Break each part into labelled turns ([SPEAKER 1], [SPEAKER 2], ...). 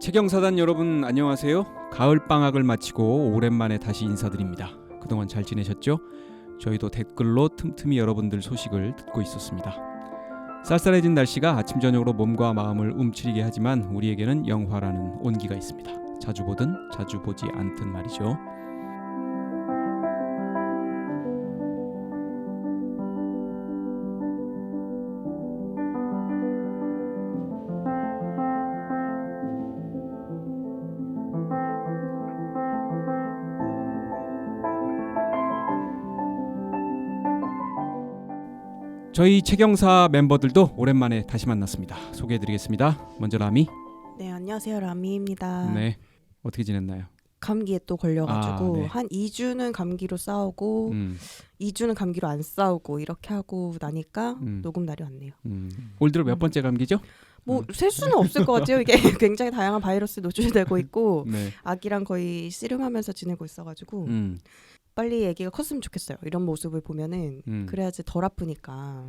[SPEAKER 1] 최경사단 여러분 안녕하세요. 가을 방학을 마치고 오랜만에 다시 인사드립니다. 그동안 잘 지내셨죠? 저희도 댓글로 틈틈이 여러분들 소식을 듣고 있었습니다. 쌀쌀해진 날씨가 아침 저녁으로 몸과 마음을 움츠리게 하지만 우리에게는 영화라는 온기가 있습니다. 자주 보든 자주 보지 않든 말이죠. 저희 최경사 멤버들도 오랜만에 다시 만났습니다. 소개해드리겠습니다. 먼저 라미.
[SPEAKER 2] 네, 안녕하세요. 라미입니다.
[SPEAKER 1] 네, 어떻게 지냈나요?
[SPEAKER 2] 감기에 또 걸려가지고
[SPEAKER 1] 네.
[SPEAKER 2] 한 2주는 감기로 싸우고 2주는 감기로 안 싸우고 이렇게 하고 나니까 녹음 날이 왔네요.
[SPEAKER 1] 올 들어 몇 번째 감기죠?
[SPEAKER 2] 뭐 셀 수는 없을 것 같아요. 이게 굉장히 다양한 바이러스에 노출되고 있고
[SPEAKER 1] 네.
[SPEAKER 2] 아기랑 거의 씨름하면서 지내고 있어가지고 빨리 아기가 컸으면 좋겠어요. 이런 모습을 보면은 그래야지 덜 아프니까.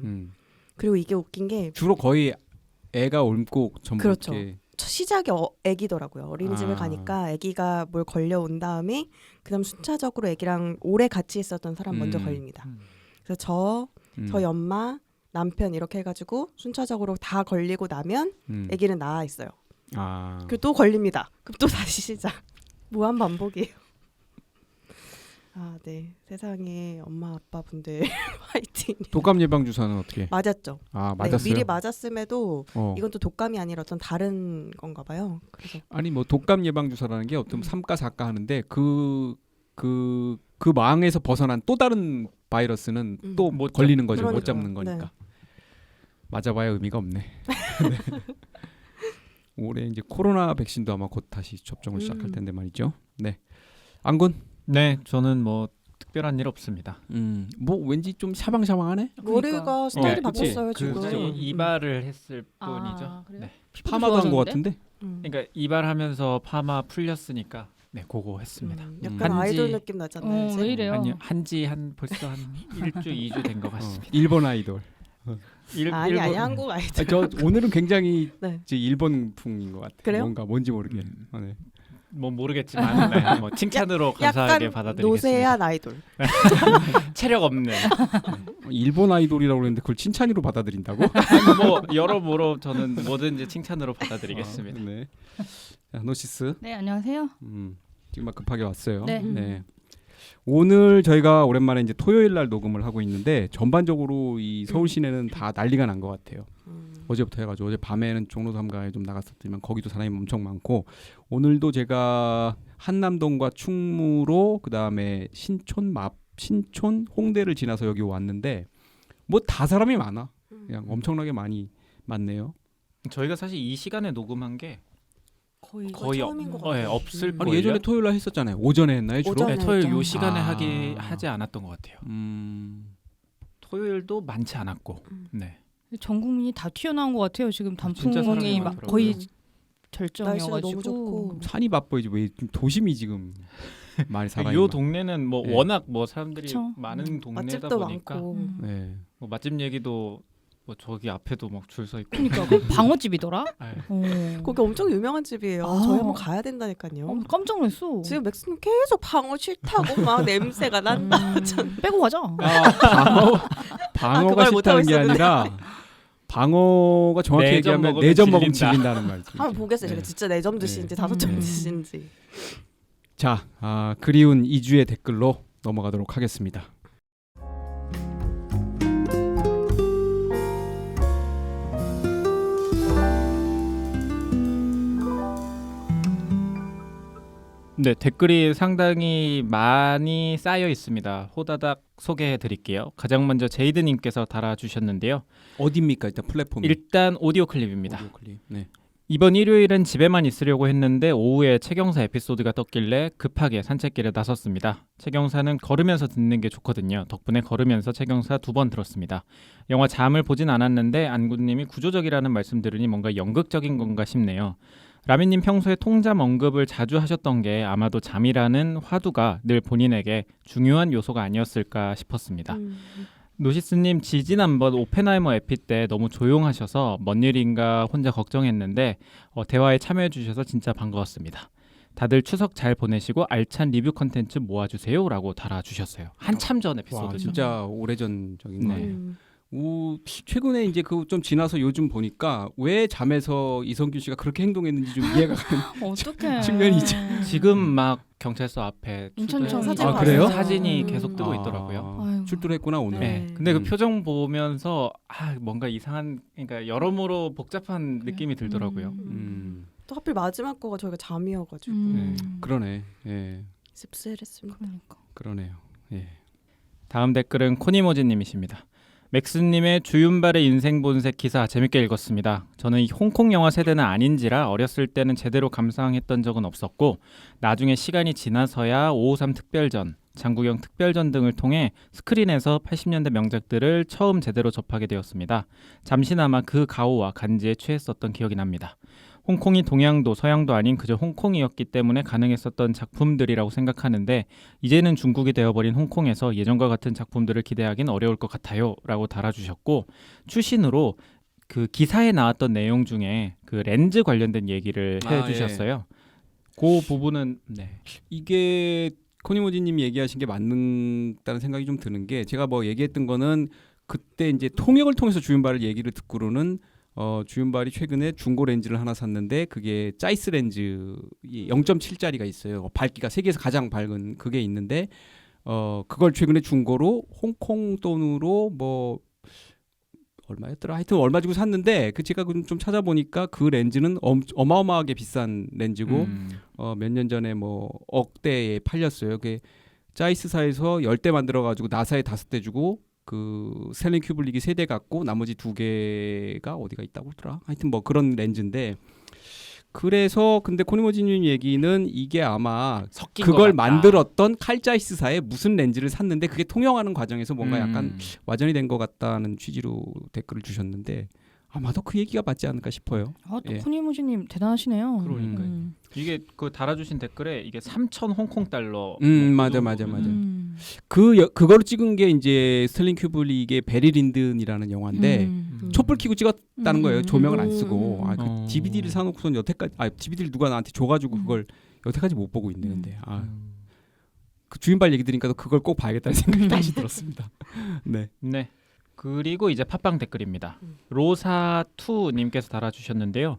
[SPEAKER 2] 그리고 이게 웃긴 게
[SPEAKER 1] 주로 거의 애가 옮고 전부
[SPEAKER 2] 그렇죠.
[SPEAKER 1] 이렇게
[SPEAKER 2] 시작이 아기더라고요. 어린이집을 가니까 아기가 뭘 걸려온 그다음 순차적으로 아기랑 오래 같이 있었던 사람 먼저 걸립니다. 그래서 저희 엄마, 남편 이렇게 해가지고 순차적으로 다 걸리고 나면 아기는 나아 있어요. 그리고 또 걸립니다. 그럼 또 다시 시작. 무한 반복이에요. 네. 세상에 엄마 아빠 분들 화이팅.
[SPEAKER 1] 독감 예방 주사는 어떻게?
[SPEAKER 2] 맞았죠.
[SPEAKER 1] 맞았어요.
[SPEAKER 2] 네, 미리 맞았음에도 이건 또 독감이 아니라 어떤 다른 건가 봐요. 그래서
[SPEAKER 1] 아니 뭐 독감 예방 주사라는 게 어떤 3가 4가 하는데 그 망에서 벗어난 또 다른 바이러스는 또 못 걸리는 거죠. 못 잡는 거니까.
[SPEAKER 2] 네.
[SPEAKER 1] 맞아봐야 의미가 없네. 네. 올해 이제 코로나 백신도 아마 곧 다시 접종을 시작할 텐데 말이죠. 네. 안군.
[SPEAKER 3] 네, 저는 뭐 특별한 일 없습니다.
[SPEAKER 1] 뭐 왠지 좀 샤방샤방하네.
[SPEAKER 2] 머리가 스타일이
[SPEAKER 1] 그치?
[SPEAKER 2] 바뀌었어요 지금.
[SPEAKER 3] 이발을 했을 뿐이죠.
[SPEAKER 4] 그래요?
[SPEAKER 3] 네.
[SPEAKER 1] 파마도 한 것 같은데.
[SPEAKER 3] 그러니까 이발하면서 파마 풀렸으니까 네, 그거 했습니다.
[SPEAKER 2] 약간 아이돌 느낌 나잖아요.
[SPEAKER 4] 왜 이래요?
[SPEAKER 3] 아니, 벌써 한 1주, 2주 된 것 같습니다.
[SPEAKER 1] 일본 아이돌.
[SPEAKER 2] 아니 한국 아이돌.
[SPEAKER 1] 저 오늘은 굉장히
[SPEAKER 2] 네.
[SPEAKER 1] 일본풍인 것 같아요.
[SPEAKER 2] 그래요?
[SPEAKER 1] 뭔지 모르게. 네.
[SPEAKER 3] 뭐 모르겠지만 네, 뭐 칭찬으로 감사하게
[SPEAKER 2] 약간
[SPEAKER 3] 받아들이겠습니다.
[SPEAKER 2] 노세한 아이돌.
[SPEAKER 3] 체력 없는.
[SPEAKER 1] 일본 아이돌이라고 그랬는데 그걸 칭찬으로 받아들인다고?
[SPEAKER 3] 뭐 여러모로 저는 뭐든지 칭찬으로 받아들이겠습니다.
[SPEAKER 1] 네. 자, 노시스.
[SPEAKER 4] 네, 안녕하세요.
[SPEAKER 1] 지금 막 급하게 왔어요.
[SPEAKER 4] 네.
[SPEAKER 1] 오늘 저희가 오랜만에 이제 토요일 날 녹음을 하고 있는데 전반적으로 이 서울 시내는 다 난리가 난 것 같아요. 어제부터 해가지고 어제 밤에는 종로 3가에 좀 나갔었지만 거기도 사람이 엄청 많고 오늘도 제가 한남동과 충무로 그다음에 신촌, 홍대를 지나서 여기 왔는데 뭐 다 사람이 많아. 그냥 엄청나게 많네요.
[SPEAKER 3] 저희가 사실 이 시간에 녹음한 게
[SPEAKER 2] 거의
[SPEAKER 3] 처음인 것
[SPEAKER 2] 같아요.
[SPEAKER 3] 없을
[SPEAKER 1] 아니
[SPEAKER 3] 거예요.
[SPEAKER 1] 예전에 토요일 날 했었잖아요. 오전에 했나요 주로?
[SPEAKER 2] 오전에
[SPEAKER 3] 네, 토요일
[SPEAKER 2] 했죠.
[SPEAKER 3] 요 시간에 하지 않았던 것 같아요. 토요일도 많지 않았고. 네.
[SPEAKER 4] 전 국민이 다 튀어나온 것 같아요. 지금
[SPEAKER 3] 진짜 사람이
[SPEAKER 4] 단풍이 막
[SPEAKER 3] 많더라고요.
[SPEAKER 4] 거의
[SPEAKER 2] 날씨가
[SPEAKER 4] 절정이어가지고.
[SPEAKER 2] 너무 좋고.
[SPEAKER 1] 산이 바빠야지 왜 도심이 지금 많이 살아
[SPEAKER 3] 요 동네는 뭐
[SPEAKER 1] 네.
[SPEAKER 3] 워낙 뭐 사람들이
[SPEAKER 4] 그쵸.
[SPEAKER 3] 많은 동네다
[SPEAKER 2] 맛집도
[SPEAKER 3] 보니까
[SPEAKER 2] 많고.
[SPEAKER 1] 네.
[SPEAKER 3] 뭐 맛집 얘기도 뭐 저기 앞에도 막 줄 서 있고.
[SPEAKER 4] 그러니까 그 방어집이더라.
[SPEAKER 2] 거기 엄청 유명한 집이에요. 저희 한번 가야 된다니까요.
[SPEAKER 4] 깜짝 놀랐어.
[SPEAKER 2] 지금 맥스님 계속 방어 싫다고 막 냄새가 난다.
[SPEAKER 4] 빼고 가자.
[SPEAKER 1] 방어가
[SPEAKER 2] 그 말
[SPEAKER 1] 싫다는 게
[SPEAKER 2] 못하고
[SPEAKER 1] 아니라 방어가 정확히
[SPEAKER 3] 내점
[SPEAKER 1] 얘기하면
[SPEAKER 3] 먹으면
[SPEAKER 1] 내점 먹으면
[SPEAKER 3] 질린다.
[SPEAKER 1] 질린다는 말이죠.
[SPEAKER 2] 한번 보겠어요. 제가 진짜 4점 드시는지 5점
[SPEAKER 4] 음.
[SPEAKER 2] 드시는지.
[SPEAKER 1] 자, 그리운 2주의 댓글로 넘어가도록 하겠습니다.
[SPEAKER 3] 네, 댓글이 상당히 많이 쌓여 있습니다. 호다닥 소개해 드릴게요. 가장 먼저 제이드 님께서 달아주셨는데요.
[SPEAKER 1] 어디입니까? 일단 플랫폼.
[SPEAKER 3] 일단 오디오 클립입니다.
[SPEAKER 1] 오디오 클립. 네.
[SPEAKER 3] 이번 일요일은 집에만 있으려고 했는데 오후에 최경사 에피소드가 떴길래 급하게 산책길에 나섰습니다. 최경사는 걸으면서 듣는 게 좋거든요. 덕분에 걸으면서 최경사 2번 들었습니다. 영화 잠을 보진 않았는데 안구님이 구조적이라는 말씀 들으니 뭔가 연극적인 건가 싶네요. 라미님 평소에 통잠 언급을 자주 하셨던 게 아마도 잠이라는 화두가 늘 본인에게 중요한 요소가 아니었을까 싶었습니다. 노시스님 지지난번 오펜하이머 에피 때 너무 조용하셔서 뭔 일인가 혼자 걱정했는데 대화에 참여해 주셔서 진짜 반가웠습니다. 다들 추석 잘 보내시고 알찬 리뷰 컨텐츠 모아주세요라고 달아주셨어요. 한참 전 에피소드.
[SPEAKER 1] 와, 진짜 오래전적인
[SPEAKER 3] 네.
[SPEAKER 1] 거예요. 최근에 이제 그 좀 지나서 요즘 보니까 왜 잠에서 이성균 씨가 그렇게 행동했는지 좀 이해가 가는
[SPEAKER 4] 어떡해.
[SPEAKER 1] 측면이 있죠.
[SPEAKER 3] 지금 막 경찰서 앞에
[SPEAKER 4] 인천청
[SPEAKER 2] 사진
[SPEAKER 1] 아, 그래요?
[SPEAKER 2] 봤어요.
[SPEAKER 3] 사진이 계속 뜨고 있더라고요.
[SPEAKER 4] 아이고.
[SPEAKER 1] 출두를 했구나 오늘.
[SPEAKER 3] 네.
[SPEAKER 2] 네.
[SPEAKER 3] 근데 그 표정 보면서 뭔가 이상한, 그러니까 여러모로 복잡한
[SPEAKER 4] 그래.
[SPEAKER 3] 느낌이 들더라고요.
[SPEAKER 2] 또 하필 마지막 거가 저희가 잠이어가지고
[SPEAKER 1] 그러네. 예.
[SPEAKER 2] 씁쓸했습니다.
[SPEAKER 4] 그러니까.
[SPEAKER 1] 그러네요. 예.
[SPEAKER 3] 다음 댓글은 코니모지님이십니다. 맥스님의 주윤발의 인생 본색 기사 재밌게 읽었습니다. 저는 이 홍콩 영화 세대는 아닌지라 어렸을 때는 제대로 감상했던 적은 없었고 나중에 시간이 지나서야 553 특별전, 장국영 특별전 등을 통해 스크린에서 80년대 명작들을 처음 제대로 접하게 되었습니다. 잠시나마 그 가오와 간지에 취했었던 기억이 납니다. 홍콩이 동양도 서양도 아닌 그저 홍콩이었기 때문에 가능했었던 작품들이라고 생각하는데 이제는 중국이 되어버린 홍콩에서 예전과 같은 작품들을 기대하긴 어려울 것 같아요 라고 달아주셨고, 추신으로 그 기사에 나왔던 내용 중에 그 렌즈 관련된 얘기를 해주셨어요. 그 부분은
[SPEAKER 1] 이게 코니모지님 얘기하신 게 맞는다는 생각이 좀 드는 게, 제가 뭐 얘기했던 거는 그때 이제 통역을 통해서 주윤발을 얘기를 듣고로는 주윤발이 최근에 중고 렌즈를 하나 샀는데 그게 짜이스 렌즈 0.7짜리가 있어요. 밝기가 세계에서 가장 밝은 그게 있는데 그걸 최근에 중고로 홍콩 돈으로 뭐 얼마였더라? 하여튼 얼마 주고 샀는데 그 제가 좀 찾아보니까 그 렌즈는 어마어마하게 비싼 렌즈고 몇 년 전에 뭐 억대에 팔렸어요. 그게 짜이스사에서 10대 만들어 가지고 나사에 5대 주고 그 스탠리 큐블릭이 3대 갖고 나머지 2개가 어디가 있다고 하더라. 하여튼 뭐 그런 렌즈인데, 그래서 근데 코니모지님 얘기는 이게 아마
[SPEAKER 3] 섞인
[SPEAKER 1] 그걸
[SPEAKER 3] 것 같다.
[SPEAKER 1] 만들었던 칼자이스사에 무슨 렌즈를 샀는데 그게 통용하는 과정에서 뭔가 약간 와전이 된 것 같다는 취지로 댓글을 주셨는데 아마도 그 얘기가 맞지 않을까 싶어요.
[SPEAKER 4] 또
[SPEAKER 1] 예.
[SPEAKER 4] 코니모지님 대단하시네요.
[SPEAKER 3] 그러니까요. 이게 그 달아주신 댓글에 이게 3,000 홍콩 달러.
[SPEAKER 1] 맞아. 그거로 찍은 게 이제 스탠리 큐블릭의 베리 린든이라는 영화인데 촛불 켜고 찍었다는 거예요. 조명을 안 쓰고. 그 DVD를 사놓고선 여태까지 DVD를 누가 나한테 줘가지고 그걸 여태까지 못 보고 있네. 근데 그 주인발 얘기 들으니까 그걸 꼭 봐야겠다는 생각이 다시 들었습니다. 네.
[SPEAKER 3] 네. 그리고 이제 팟빵 댓글입니다. 로사2님께서 달아주셨는데요.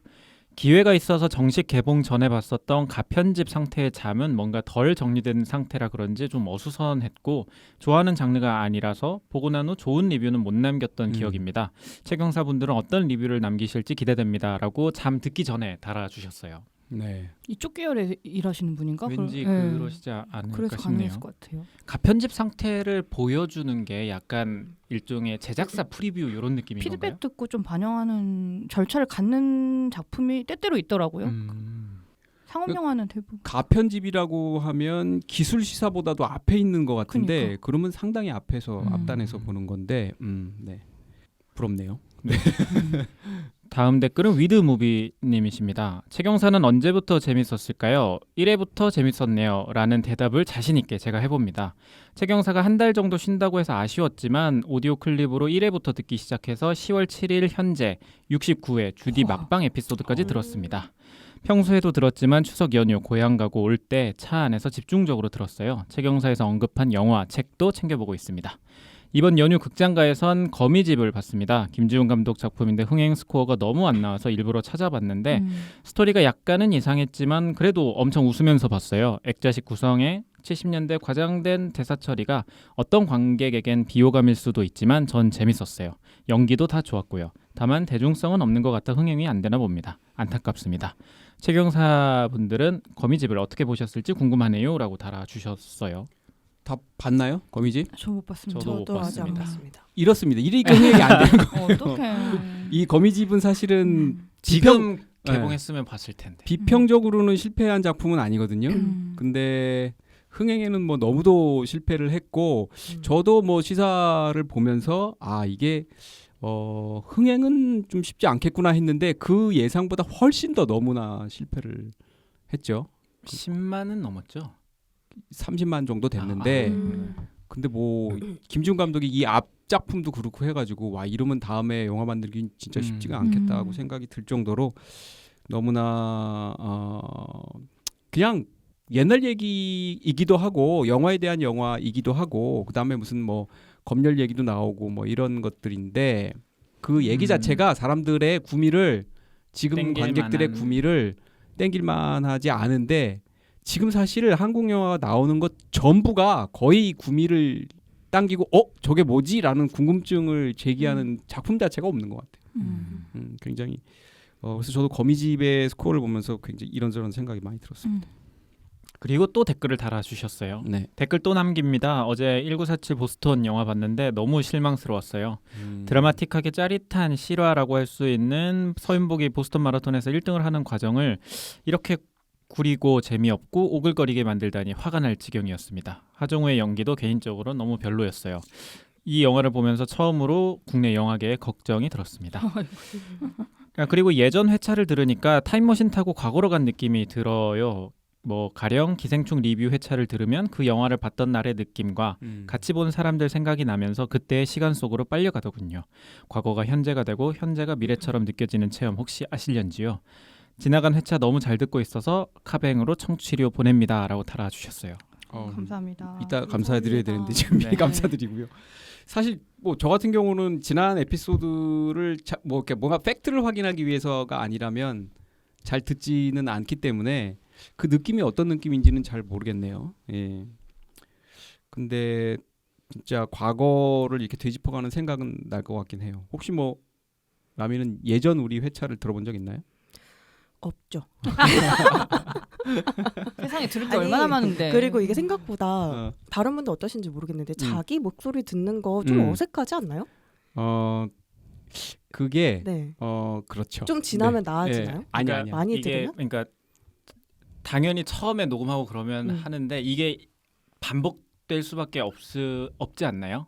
[SPEAKER 3] 기회가 있어서 정식 개봉 전에 봤었던 가편집 상태의 잠은 뭔가 덜 정리된 상태라 그런지 좀 어수선했고 좋아하는 장르가 아니라서 보고 난 후 좋은 리뷰는 못 남겼던 기억입니다. 최경사분들은 어떤 리뷰를 남기실지 기대됩니다. 라고 잠 듣기 전에 달아주셨어요.
[SPEAKER 1] 네.
[SPEAKER 4] 이쪽 계열에 일하시는 분인가?
[SPEAKER 3] 왠지
[SPEAKER 4] 네.
[SPEAKER 3] 그러시지 않을까
[SPEAKER 4] 그래서
[SPEAKER 3] 싶네요.
[SPEAKER 4] 가능했을 것 같아요.
[SPEAKER 3] 가편집 상태를 보여주는 게 약간 일종의 제작사 프리뷰 이런 느낌인
[SPEAKER 4] 피드백
[SPEAKER 3] 건가요?
[SPEAKER 4] 듣고 좀 반영하는 절차를 갖는 작품이 때때로 있더라고요. 상업 영화는 대부분.
[SPEAKER 1] 가편집이라고 하면 기술 시사보다도 앞에 있는 것 같은데
[SPEAKER 4] 그러니까.
[SPEAKER 1] 그러면 상당히 앞에서 앞단에서 보는 건데 네. 부럽네요.
[SPEAKER 3] 다음 댓글은 위드무비님이십니다. 최경사는 언제부터 재밌었을까요? 1회부터 재밌었네요 라는 대답을 자신있게 제가 해봅니다. 최경사가 한 달 정도 쉰다고 해서 아쉬웠지만 오디오 클립으로 1회부터 듣기 시작해서 10월 7일 현재 69회 주디 막방 에피소드까지 들었습니다. 평소에도 들었지만 추석 연휴 고향 가고 올 때 차 안에서 집중적으로 들었어요. 최경사에서 언급한 영화, 책도 챙겨보고 있습니다. 이번 연휴 극장가에선 거미집을 봤습니다. 김지훈 감독 작품인데 흥행 스코어가 너무 안 나와서 일부러 찾아봤는데 스토리가 약간은 이상했지만 그래도 엄청 웃으면서 봤어요. 액자식 구성에 70년대 과장된 대사 처리가 어떤 관객에겐 비호감일 수도 있지만 전 재밌었어요. 연기도 다 좋았고요. 다만 대중성은 없는 것 같아 흥행이 안 되나 봅니다. 안타깝습니다. 최경사 분들은 거미집을 어떻게 보셨을지 궁금하네요 라고 달아주셨어요.
[SPEAKER 1] 다 봤나요? 거미집?
[SPEAKER 4] 저 못 봤습니다.
[SPEAKER 3] 저도 못
[SPEAKER 2] 저도 아직 안
[SPEAKER 3] 봤습니다.
[SPEAKER 2] 봤습니다.
[SPEAKER 1] 이렇습니다. 이러니까 흥행이 안 되는 거.
[SPEAKER 4] 어떡해.
[SPEAKER 1] 이 거미집은 사실은
[SPEAKER 3] 지금 개봉했으면 봤을 텐데.
[SPEAKER 1] 비평적으로는 실패한 작품은 아니거든요. 근데 흥행에는 뭐 너무도 실패를 했고 저도 뭐 시사를 보면서 이게 흥행은 좀 쉽지 않겠구나 했는데 그 예상보다 훨씬 더 너무나 실패를 했죠.
[SPEAKER 3] 10만은 넘었죠.
[SPEAKER 1] 30만 정도 됐는데 근데 뭐 김지훈 감독이 이 극작품도 그렇고 해가지고 와 이러면 다음에 영화 만들기 진짜 쉽지가 않겠다고 생각이 들 정도로 너무나 그냥 옛날 얘기이기도 하고 영화에 대한 영화이기도 하고 그다음에 무슨 뭐 검열 얘기도 나오고 뭐 이런 것들인데 그 얘기 자체가 사람들의 구미를 지금
[SPEAKER 3] 땡길
[SPEAKER 1] 관객들의
[SPEAKER 3] 만한.
[SPEAKER 1] 구미를 땡길만하지 않은데 지금 사실 한국 영화가 나오는 것 전부가 거의 구미를 당기고 저게 뭐지라는 궁금증을 제기하는 작품 자체가 없는 것 같아요. 굉장히 그래서 저도 거미집의 스코어를 보면서 굉장히 이런저런 생각이 많이 들었습니다.
[SPEAKER 3] 그리고 또 댓글을 달아주셨어요.
[SPEAKER 1] 네.
[SPEAKER 3] 댓글 또 남깁니다. 어제 1947 보스턴 영화 봤는데 너무 실망스러웠어요. 드라마틱하게 짜릿한 실화라고 할 수 있는 서윤복이 보스턴 마라톤에서 1등을 하는 과정을 이렇게 구리고 재미없고 오글거리게 만들다니 화가 날 지경이었습니다. 하정우의 연기도 개인적으로 너무 별로였어요. 이 영화를 보면서 처음으로 국내 영화계에 걱정이 들었습니다. 그리고 예전 회차를 들으니까 타임머신 타고 과거로 간 느낌이 들어요. 뭐 가령 기생충 리뷰 회차를 들으면 그 영화를 봤던 날의 느낌과 같이 본 사람들 생각이 나면서 그때의 시간 속으로 빨려가더군요. 과거가 현재가 되고 현재가 미래처럼 느껴지는 체험 혹시 아실련지요? 지나간 회차 너무 잘 듣고 있어서 카뱅으로 청취료 보냅니다 라고 달아주셨어요.
[SPEAKER 4] 감사합니다.
[SPEAKER 1] 이따 감사드려야 되는데 지금
[SPEAKER 3] 네.
[SPEAKER 1] 미리 감사드리고요. 사실 뭐 저 같은 경우는 지난 에피소드를 뭐 이렇게 뭔가 팩트를 확인하기 위해서가 아니라면 잘 듣지는 않기 때문에 그 느낌이 어떤 느낌인지는 잘 모르겠네요. 예. 근데 진짜 과거를 이렇게 되짚어가는 생각은 날 것 같긴 해요. 혹시 뭐 라미는 예전 우리 회차를 들어본 적 있나요?
[SPEAKER 2] 없죠.
[SPEAKER 4] 세상에 들을 게
[SPEAKER 2] 아니,
[SPEAKER 4] 얼마나 많은데.
[SPEAKER 2] 그리고 이게 생각보다 다른 분들 어떠신지 모르겠는데 자기 목소리 듣는 거 좀 어색하지 않나요?
[SPEAKER 1] 그게
[SPEAKER 2] 네.
[SPEAKER 1] 그렇죠.
[SPEAKER 2] 좀 지나면
[SPEAKER 1] 네.
[SPEAKER 2] 나아지나요?
[SPEAKER 1] 네. 아니.
[SPEAKER 2] 많이
[SPEAKER 3] 이게
[SPEAKER 2] 들으면?
[SPEAKER 3] 그러니까 당연히 처음에 녹음하고 그러면 하는데 이게 반복될 수밖에 없지 않나요?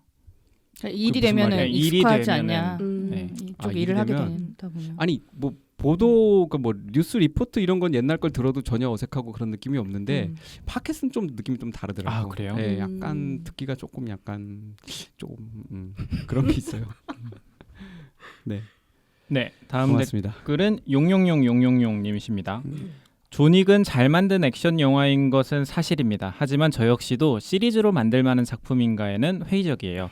[SPEAKER 4] 일이
[SPEAKER 1] 무슨
[SPEAKER 4] 되면은
[SPEAKER 1] 말이야?
[SPEAKER 3] 일이
[SPEAKER 4] 익숙하지
[SPEAKER 3] 되면은-
[SPEAKER 4] 않냐.
[SPEAKER 3] 네.
[SPEAKER 4] 이쪽
[SPEAKER 1] 일이
[SPEAKER 4] 일을 하게
[SPEAKER 1] 되면-
[SPEAKER 4] 된다 보면.
[SPEAKER 1] 아니 뭐 보도 뭐 뉴스 리포트 이런 건 옛날 걸 들어도 전혀 어색하고 그런 느낌이 없는데 팟캐스트는 좀 느낌이 좀 다르더라고요.
[SPEAKER 3] 아, 그래요?
[SPEAKER 1] 네, 약간 듣기가 조금 그런 게 있어요. 네,
[SPEAKER 3] 네, 다음
[SPEAKER 1] 고맙습니다.
[SPEAKER 3] 댓글은 용용용용용용님이십니다. 존윅은 잘 만든 액션 영화인 것은 사실입니다. 하지만 저 역시도 시리즈로 만들 만한 작품인가에는 회의적이에요.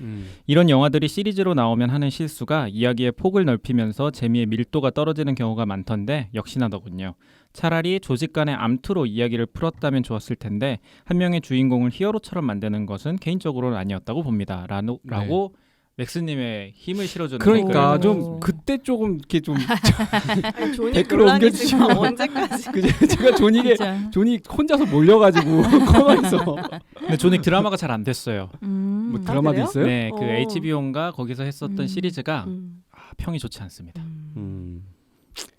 [SPEAKER 3] 이런 영화들이 시리즈로 나오면 하는 실수가 이야기의 폭을 넓히면서 재미의 밀도가 떨어지는 경우가 많던데 역시나더군요. 차라리 조직 간의 암투로 이야기를 풀었다면 좋았을 텐데 한 명의 주인공을 히어로처럼 만드는 것은 개인적으로는 아니었다고 봅니다. 라고 맥스님의 힘을 실어주는
[SPEAKER 1] 그러니까
[SPEAKER 3] 댓글.
[SPEAKER 1] 좀 그때 조금 이렇게 좀
[SPEAKER 2] 아니, 존윅
[SPEAKER 1] 댓글
[SPEAKER 2] 논란이 지금
[SPEAKER 1] 옮겨주시면-
[SPEAKER 2] 언제까지?
[SPEAKER 1] 제가
[SPEAKER 4] 진짜.
[SPEAKER 1] 존윅 혼자서 몰려가지고 코너에서
[SPEAKER 3] 근데 존윅 드라마가 잘 안 됐어요.
[SPEAKER 1] 뭐 드라마도
[SPEAKER 2] 그래요?
[SPEAKER 1] 있어요?
[SPEAKER 3] 네, 그
[SPEAKER 2] 어.
[SPEAKER 3] HBO인가 거기서 했었던 시리즈가
[SPEAKER 2] 음.
[SPEAKER 3] 평이 좋지 않습니다.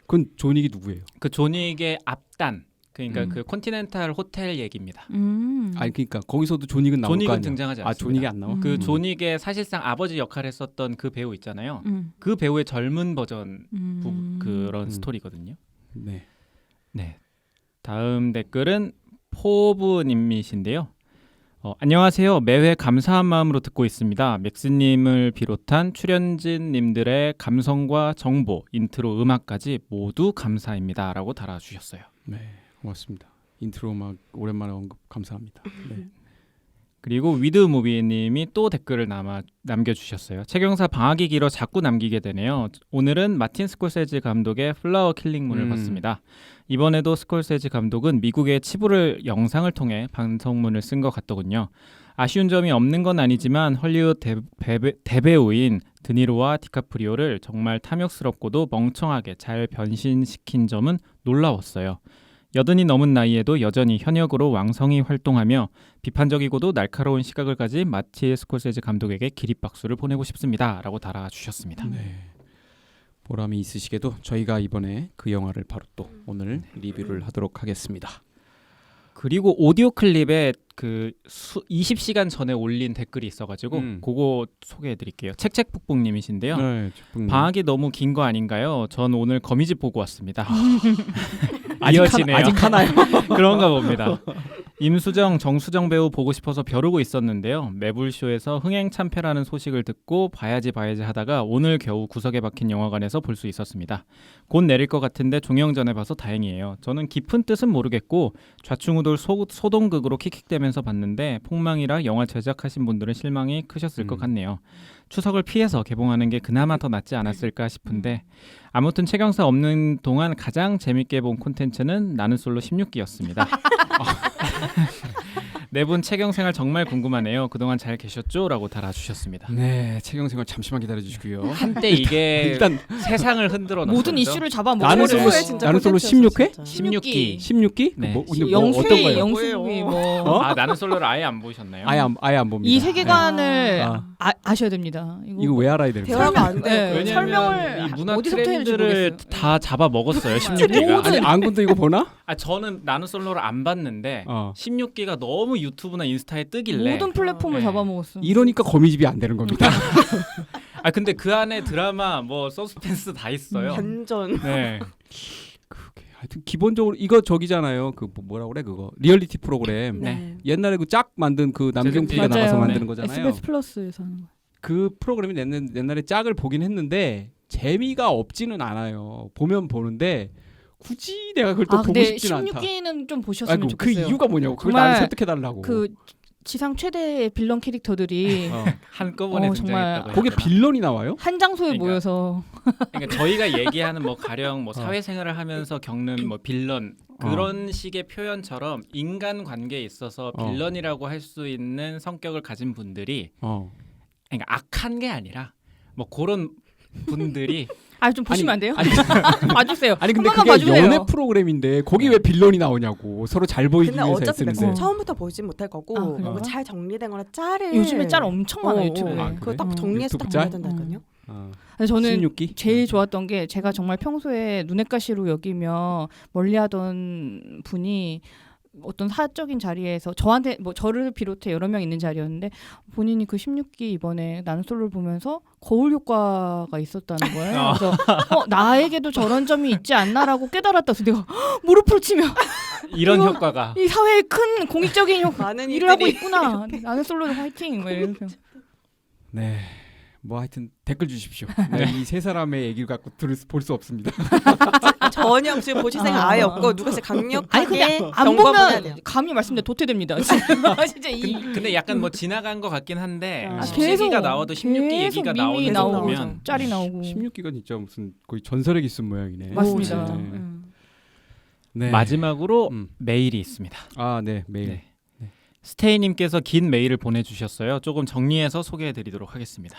[SPEAKER 1] 그건 존윅이 누구예요?
[SPEAKER 3] 그 존윅의 앞단, 그러니까
[SPEAKER 1] 음.
[SPEAKER 3] 그 컨티넨탈 호텔 얘기입니다.
[SPEAKER 1] 아니 그러니까 거기서도 존윅은 나올 거
[SPEAKER 3] 존윅은
[SPEAKER 1] 아니야?
[SPEAKER 3] 등장하지
[SPEAKER 1] 아
[SPEAKER 3] 않습니다.
[SPEAKER 1] 존윅이 안 나와?
[SPEAKER 3] 그 존윅의 사실상 아버지 역할을 했었던 그 배우 있잖아요. 그 배우의 젊은 버전 그런 스토리거든요.
[SPEAKER 1] 네.
[SPEAKER 3] 네. 다음 댓글은 포브님이신데요. 안녕하세요. 매회 감사한 마음으로 듣고 있습니다. 맥스님을 비롯한 출연진님들의 감성과 정보, 인트로 음악까지 모두 감사입니다. 라고 달아주셨어요.
[SPEAKER 1] 네, 고맙습니다. 인트로 음악 오랜만에 언급 감사합니다. 네.
[SPEAKER 3] 그리고 위드무비님이 또 댓글을 남겨주셨어요. 최경사 방학이 길어 자꾸 남기게 되네요. 오늘은 마틴 스콜세지 감독의 플라워 킬링문을 봤습니다. 이번에도 스콜세지 감독은 미국의 치부를 영상을 통해 방송문을 쓴 것 같더군요. 아쉬운 점이 없는 건 아니지만 헐리우드 대배우인 드니로와 디카프리오를 정말 탐욕스럽고도 멍청하게 잘 변신시킨 점은 놀라웠어요. 80이 넘은 나이에도 여전히 현역으로 왕성히 활동하며 비판적이고도 날카로운 시각을 가진 마틴 스콜세지 감독에게 기립박수를 보내고 싶습니다. 라고 달아주셨습니다.
[SPEAKER 1] 네. 보람이 있으시게도 저희가 이번에 그 영화를 바로 또 오늘 리뷰를 하도록 하겠습니다.
[SPEAKER 3] 그리고 오디오 클립에 그 20시간 전에 올린 댓글이 있어가지고 그거 소개해드릴게요. 책책북북님이신데요.
[SPEAKER 1] 네,
[SPEAKER 3] 방학이 너무 긴 거 아닌가요? 전 오늘 거미집 보고 왔습니다.
[SPEAKER 1] 아직
[SPEAKER 3] 이어지네요.
[SPEAKER 1] 아직 하나요?
[SPEAKER 3] 그런가 봅니다. 임수정, 정수정 배우 보고 싶어서 벼르고 있었는데요. 매불쇼에서 흥행참패라는 소식을 듣고 봐야지 하다가 오늘 겨우 구석에 박힌 영화관에서 볼 수 있었습니다. 곧 내릴 것 같은데 종영 전에 봐서 다행이에요. 저는 깊은 뜻은 모르겠고 좌충우돌 소동극으로 킥킥대면서 봤는데 폭망이라 영화 제작하신 분들은 실망이 크셨을 것 같네요. 추석을 피해서 개봉하는 게 그나마 더 낫지 않았을까 싶은데 아무튼 최경사 없는 동안 가장 재밌게 본 콘텐츠는 나는 솔로 16기였습니다. 네 분 채경 생활 정말 궁금하네요. 그동안 잘 계셨죠? 라고 달아주셨습니다.
[SPEAKER 1] 네, 채경 생활 잠시만 기다려주시고요.
[SPEAKER 3] 한때 이게
[SPEAKER 1] 일단
[SPEAKER 3] 세상을 흔들어 놨었죠.
[SPEAKER 4] 모든 이슈를 잡아먹은
[SPEAKER 1] 나는
[SPEAKER 2] 솔로
[SPEAKER 1] 솔로
[SPEAKER 2] 의 진짜
[SPEAKER 1] 나는 솔로
[SPEAKER 2] 콘텐츠였어,
[SPEAKER 1] 16회?
[SPEAKER 2] 진짜.
[SPEAKER 3] 16기.
[SPEAKER 1] 16기?
[SPEAKER 3] 네.
[SPEAKER 1] 근데 뭐
[SPEAKER 4] 영숙이,
[SPEAKER 1] 어떤 거예요?
[SPEAKER 4] 영숙이 뭐.
[SPEAKER 3] 아 나는 솔로를 아예 안 보셨나요?
[SPEAKER 1] 아예 안 봅니다.
[SPEAKER 4] 이 세계관을
[SPEAKER 1] 아.
[SPEAKER 4] 아셔야 됩니다.
[SPEAKER 1] 이거 왜 알아야 되는 거예요?
[SPEAKER 2] 대화가 안 돼요.
[SPEAKER 4] 네,
[SPEAKER 3] 왜냐면
[SPEAKER 4] 설명을
[SPEAKER 3] 이 문화
[SPEAKER 4] 어디서부터 해야 될지
[SPEAKER 3] 트렌드를
[SPEAKER 4] 모르겠어요.
[SPEAKER 3] 다 잡아먹었어요. 16기가.
[SPEAKER 4] 모든-
[SPEAKER 1] 아니 안군도 이거 보나?
[SPEAKER 3] 아 저는 나는 솔로를 안 봤는데 16기가 너무 유튜브나 인스타에 뜨길래
[SPEAKER 4] 모든 플랫폼을
[SPEAKER 3] 네.
[SPEAKER 4] 잡아먹었어.
[SPEAKER 1] 이러니까 거미집이 안 되는 겁니다.
[SPEAKER 3] 아 근데 그 안에 드라마 뭐 서스펜스 다 있어요.
[SPEAKER 2] 완전
[SPEAKER 3] 네.
[SPEAKER 1] 그게 하여튼 기본적으로 이거 저기잖아요. 그 뭐라고 그래 그거 리얼리티 프로그램.
[SPEAKER 3] 네.
[SPEAKER 1] 옛날에 그 짝 만든 그 남경필이
[SPEAKER 3] 맞아요.
[SPEAKER 1] 나가서
[SPEAKER 4] 네.
[SPEAKER 1] 만드는 거잖아요.
[SPEAKER 4] SBS 플러스에서 하는 거.
[SPEAKER 1] 그 프로그램이 옛날에 짝을 보긴 했는데 재미가 없지는 않아요. 보면 보는데 굳이 내가 그걸 또 보고
[SPEAKER 4] 근데
[SPEAKER 1] 싶지는 않다.
[SPEAKER 4] 16기는 좀 보셨으면
[SPEAKER 1] 아이고 그
[SPEAKER 4] 좋겠어요.
[SPEAKER 1] 이유가 뭐냐고. 그걸
[SPEAKER 4] 정말
[SPEAKER 1] 나를 설득해 달라고.
[SPEAKER 4] 그 지상 최대의 빌런 캐릭터들이
[SPEAKER 3] 한꺼번에
[SPEAKER 4] 정말
[SPEAKER 3] 등장했다고.
[SPEAKER 1] 거기
[SPEAKER 3] 했잖아.
[SPEAKER 1] 빌런이 나와요?
[SPEAKER 4] 한 장소에
[SPEAKER 3] 그러니까.
[SPEAKER 4] 모여서
[SPEAKER 3] 그러니까 저희가 얘기하는 뭐 가령 뭐 사회생활을 하면서 겪는 뭐 빌런 그런 식의 표현처럼 인간 관계에 있어서 빌런이라고 할 수 있는 성격을 가진 분들이 그러니까 악한 게 아니라 뭐 그런 분들이
[SPEAKER 4] 좀 보시면 안 돼요?
[SPEAKER 1] 아니,
[SPEAKER 4] 봐주세요.
[SPEAKER 1] 아니 근데
[SPEAKER 4] 한
[SPEAKER 1] 그게
[SPEAKER 4] 번만 봐주세요.
[SPEAKER 1] 연애 프로그램인데 거기 왜 빌런이 나오냐고. 서로 잘 보이기
[SPEAKER 2] 근데
[SPEAKER 1] 위해서
[SPEAKER 2] 어차피
[SPEAKER 1] 애쓰는데.
[SPEAKER 2] 처음부터 보진 못할 거고
[SPEAKER 4] 아, 그래요?
[SPEAKER 2] 뭔가 잘 정리된거나 짤을
[SPEAKER 4] 요즘에 짤 엄청 많아요 유튜브에.
[SPEAKER 1] 아, 그래?
[SPEAKER 2] 그거 딱 정리해서 딱
[SPEAKER 1] 유튜브 짤?
[SPEAKER 2] 보면 된다니까요.
[SPEAKER 4] 그래서 저는
[SPEAKER 1] 16기?
[SPEAKER 4] 제일 좋았던 게 제가 정말 평소에 눈엣 가시로 여기며 멀리하던 분이 어떤 사적인 자리에서 저한테 뭐 저를 비롯해 여러 명 있는 자리였는데 본인이 그 16기 이번에 나는 솔로를 보면서 거울 효과가 있었다는 거예요. 그래서 나에게도 저런 점이 있지 않나라고 깨달았다. 그래서 내가 무릎을 치며
[SPEAKER 3] 이런
[SPEAKER 4] 이거-
[SPEAKER 3] 효과가
[SPEAKER 4] 이 사회에 큰 공익적인
[SPEAKER 2] 많은
[SPEAKER 4] 일을 하고
[SPEAKER 2] 이들이
[SPEAKER 4] 있구나. 나는 솔로로 화이팅. 막 이러면서.
[SPEAKER 1] 네. 뭐 하여튼 댓글 주십시오. 네, 이 세 사람의 얘기를 갖고 볼 수 없습니다.
[SPEAKER 2] 전혀 지금 보실 생각 아예 없고 누가 진짜 강력하게
[SPEAKER 4] 아니 근데 안
[SPEAKER 2] 경고를 해야 돼요.
[SPEAKER 4] 보면 감히 말씀드려 도태됩니다. 진짜 이
[SPEAKER 3] 근데 약간 뭐 지나간 것 같긴 한데
[SPEAKER 2] 아.
[SPEAKER 3] 17기가 나와도 16기
[SPEAKER 4] 계속
[SPEAKER 3] 얘기가
[SPEAKER 4] 밈이
[SPEAKER 3] 나오는 거
[SPEAKER 2] 나오고
[SPEAKER 3] 보면
[SPEAKER 4] 짤이 나오고
[SPEAKER 1] 16기가 진짜 무슨 거의 전설의 기순 모양이네.
[SPEAKER 4] 맞습니다.
[SPEAKER 1] 네. 네.
[SPEAKER 3] 마지막으로
[SPEAKER 1] 음.
[SPEAKER 3] 메일이 있습니다.
[SPEAKER 1] 아, 네. 메일.
[SPEAKER 3] 네. 스테이님께서 긴 메일을 보내주셨어요. 조금 정리해서 소개해드리도록 하겠습니다.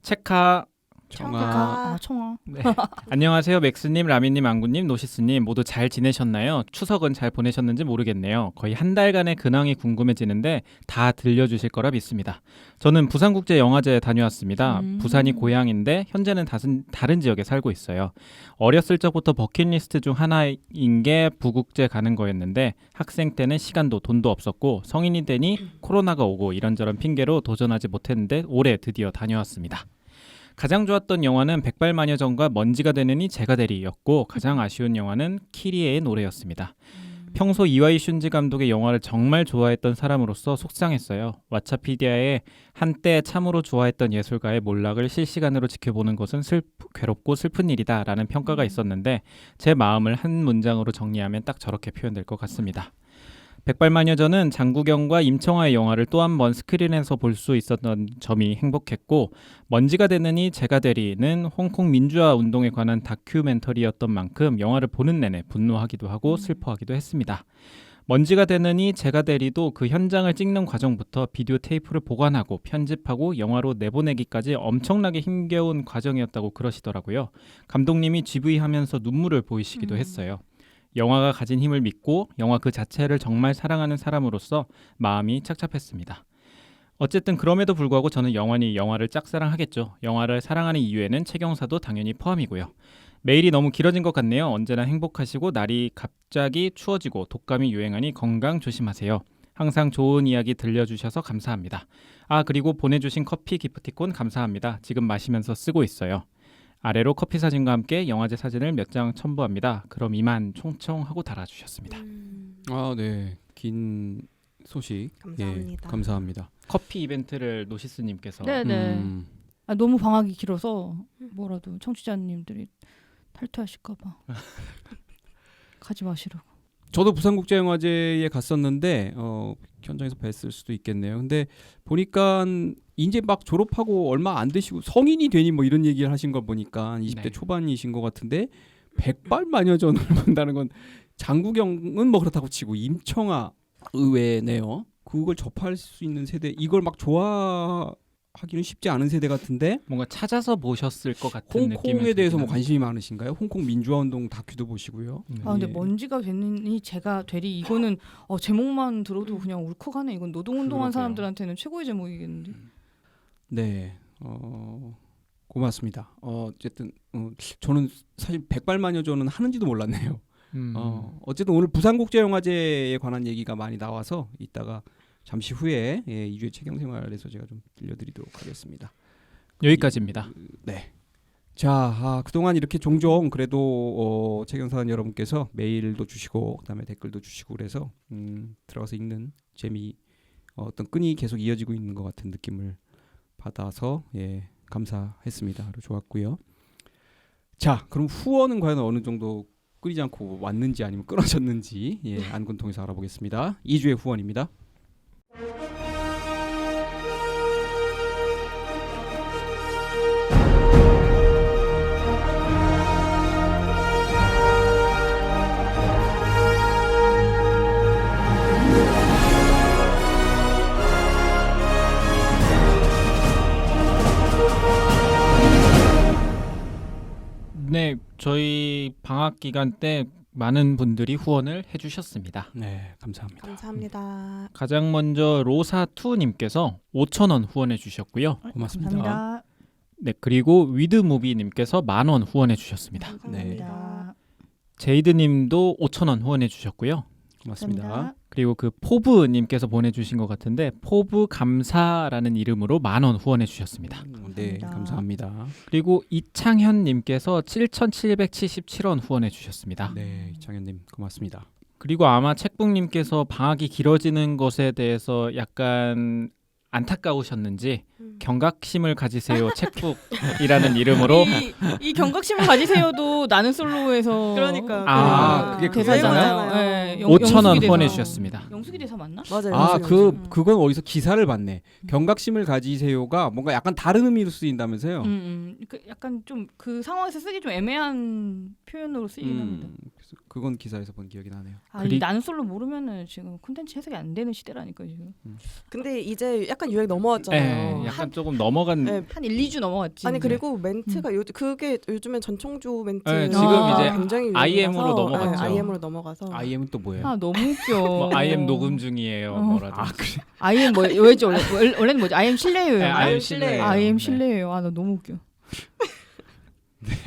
[SPEAKER 3] 체카
[SPEAKER 1] 청아.
[SPEAKER 4] 청아.
[SPEAKER 3] 네. 안녕하세요. 맥스님, 라미님, 안구님, 노시스님 모두 잘 지내셨나요? 추석은 잘 보내셨는지 모르겠네요. 거의 한 달간의 근황이 궁금해지는데 다 들려주실 거라 믿습니다. 저는 부산국제영화제에 다녀왔습니다. 부산이 고향인데 현재는 다른 지역에 살고 있어요. 어렸을 적부터 버킷리스트 중 하나인 게 부국제 가는 거였는데 학생 때는 시간도 돈도 없었고 성인이 되니 코로나가 오고 이런저런 핑계로 도전하지 못했는데 올해 드디어 다녀왔습니다. 가장 좋았던 영화는 백발마녀전과 먼지가 되느니 제가 되리였고 가장 아쉬운 영화는 키리에의 노래였습니다. 평소 이와이 슌지 감독의 영화를 정말 좋아했던 사람으로서 속상했어요. 왓챠피디아에 한때 참으로 좋아했던 예술가의 몰락을 실시간으로 지켜보는 것은 괴롭고 슬픈 일이다 라는 평가가 있었는데 제 마음을 한 문장으로 정리하면 딱 저렇게 표현될 것 같습니다. 백발마녀전은 장국영과 임청아의 영화를 또 한 번 스크린에서 볼 수 있었던 점이 행복했고 먼지가 되느니 제가 되리는 홍콩 민주화 운동에 관한 다큐멘터리였던 만큼 영화를 보는 내내 분노하기도 하고 슬퍼하기도 했습니다. 먼지가 되느니 제가 되리도 그 현장을 찍는 과정부터 비디오 테이프를 보관하고 편집하고 영화로 내보내기까지 엄청나게 힘겨운 과정이었다고 그러시더라고요. 감독님이 GV 하면서 눈물을 보이시기도 했어요. 영화가 가진 힘을 믿고 영화 그 자체를 정말 사랑하는 사람으로서 마음이 착잡했습니다. 어쨌든 그럼에도 불구하고 저는 영원히 영화를 짝사랑하겠죠. 영화를 사랑하는 이유에는 채경사도 당연히 포함이고요. 메일이 너무 길어진 것 같네요. 언제나 행복하시고 날이 갑자기 추워지고 독감이 유행하니 건강 조심하세요. 항상 좋은 이야기 들려주셔서 감사합니다. 그리고 보내주신 커피 기프티콘 감사합니다. 지금 마시면서 쓰고 있어요. 아래로 커피 사진과 함께 영화제 사진을 몇 장 첨부합니다. 그럼 이만 총총 하고 달아주셨습니다.
[SPEAKER 1] 아, 네. 긴 소식
[SPEAKER 2] 감사합니다.
[SPEAKER 1] 예, 감사합니다.
[SPEAKER 3] 커피 이벤트를 노시스님께서
[SPEAKER 4] 네네.
[SPEAKER 1] 음,
[SPEAKER 4] 아, 너무 방학이 길어서 뭐라도 청취자님들이 탈퇴하실까봐 가지 마시라고.
[SPEAKER 1] 저도 부산국제영화제에 갔었는데 현장에서 뵀을 수도 있겠네요. 근데 보니까 이제 막 졸업하고 얼마 안 되시고 성인이 되니 뭐 이런 얘기를 하신 걸 보니까 20대
[SPEAKER 3] 네.
[SPEAKER 1] 초반이신 것 같은데 백발마녀전을 본다는 건 장국영은 뭐 그렇다고 치고 임청아 의외네요. 그걸 접할 수 있는 세대 이걸 막 좋아하기는 쉽지 않은 세대 같은데
[SPEAKER 3] 뭔가 찾아서 보셨을 것 같은 느낌이
[SPEAKER 1] 홍콩에 대해서 뭐
[SPEAKER 3] 들긴
[SPEAKER 1] 관심이 많으신가요? 홍콩 민주화운동 다큐도 보시고요.
[SPEAKER 3] 합니다.
[SPEAKER 4] 아 근데
[SPEAKER 1] 예.
[SPEAKER 4] 먼지가 됐니 제가 되리 이거는 제목만 들어도 그냥 울컥하네. 이건 노동운동한
[SPEAKER 1] 그러게요.
[SPEAKER 4] 사람들한테는 최고의 제목이겠는데.
[SPEAKER 1] 네, 고맙습니다. 어쨌든 저는 사실 백발마녀전은 하는지도 몰랐네요. 어쨌든 오늘 부산국제영화제에 관한 얘기가 많이 나와서 이따가 잠시 후에 2주의 최경생활에서 제가 좀 들려드리도록 하겠습니다.
[SPEAKER 3] 여기까지입니다.
[SPEAKER 1] 네. 자, 그동안 이렇게 종종 그래도 최경사관 여러분께서 메일도 주시고 그다음에 댓글도 주시고 그래서 들어가서 읽는 재미 어떤 끈이 계속 이어지고 있는 것 같은 느낌을 받아서 감사했습니다. 아주 좋았고요. 자, 그럼 후원은 과연 어느 정도 끊이지 않고 왔는지 아니면 끊어졌는지 안군 통해서 알아보겠습니다. 2주의 후원입니다.
[SPEAKER 3] 네, 저희 방학 기간 때 많은 분들이 후원을 해주셨습니다.
[SPEAKER 1] 네, 감사합니다.
[SPEAKER 2] 감사합니다.
[SPEAKER 3] 가장 먼저 로사2님께서 5,000원 후원해 주셨고요.
[SPEAKER 1] 고맙습니다.
[SPEAKER 4] 감사합니다.
[SPEAKER 3] 네, 그리고 위드무비님께서 10,000원 후원해 주셨습니다.
[SPEAKER 4] 감사합니다.
[SPEAKER 3] 제이드님도 5,000원 후원해 주셨고요.
[SPEAKER 1] 고맙습니다.
[SPEAKER 3] 그리고 그 포브님께서 보내주신 것 같은데 포브 감사라는 이름으로 10,000원 후원해 주셨습니다.
[SPEAKER 1] 네,
[SPEAKER 4] 감사합니다.
[SPEAKER 1] 감사합니다.
[SPEAKER 3] 그리고 이창현님께서 7,777원 후원해 주셨습니다.
[SPEAKER 1] 네, 이창현님 고맙습니다.
[SPEAKER 3] 그리고 아마 책북님께서 방학이 길어지는 것에 대해서 약간 안타까우셨는지 경각심을 가지세요 책북이라는 이름으로
[SPEAKER 4] 이 경각심을 가지세요도 나는 솔로에서
[SPEAKER 2] 그러니까.
[SPEAKER 1] 그게
[SPEAKER 4] 대사잖아요.
[SPEAKER 2] 그거예요.
[SPEAKER 4] 네,
[SPEAKER 3] 5,000원
[SPEAKER 4] 대사.
[SPEAKER 3] 후원해 주셨습니다.
[SPEAKER 4] 영숙이 대사 맞나?
[SPEAKER 2] 맞아요.
[SPEAKER 1] 그건 어디서 기사를 봤네. 경각심을 가지세요가 뭔가 약간 다른 의미로 쓰인다면서요?
[SPEAKER 4] 그 약간 좀 그 상황에서 쓰기 좀 애매한 표현으로 쓰이긴 합니다.
[SPEAKER 1] 그래서 그건 기사에서 본 기억이 나네요.
[SPEAKER 4] 이 나는 솔로 모르면은 지금 콘텐츠 해석이 안 되는 시대라니까 지금.
[SPEAKER 2] 근데 이제 약간 유행 넘어왔잖아요.
[SPEAKER 3] 네, 약간 조금 넘어간
[SPEAKER 2] 네.
[SPEAKER 4] 한 1, 2주 넘어갔지.
[SPEAKER 2] 아니 그리고 멘트가 그게 요즘엔 전총조 멘트
[SPEAKER 3] 네,
[SPEAKER 4] 지금 이제
[SPEAKER 2] 굉장히
[SPEAKER 3] IM으로
[SPEAKER 2] 유행이라서,
[SPEAKER 3] 넘어갔죠.
[SPEAKER 2] IM으로 넘어가서
[SPEAKER 1] IM은 또 뭐예요?
[SPEAKER 4] 아 너무 웃겨.
[SPEAKER 3] 뭐 IM 녹음 중이에요. 뭐라든지.
[SPEAKER 1] 그래.
[SPEAKER 4] IM 뭐였지 원래는 뭐지? IM 실례예요.
[SPEAKER 3] 네, IM
[SPEAKER 2] 실례.
[SPEAKER 3] 실례예요.
[SPEAKER 4] IM
[SPEAKER 3] 네.
[SPEAKER 4] 실례예요. 아 나 너무 웃겨.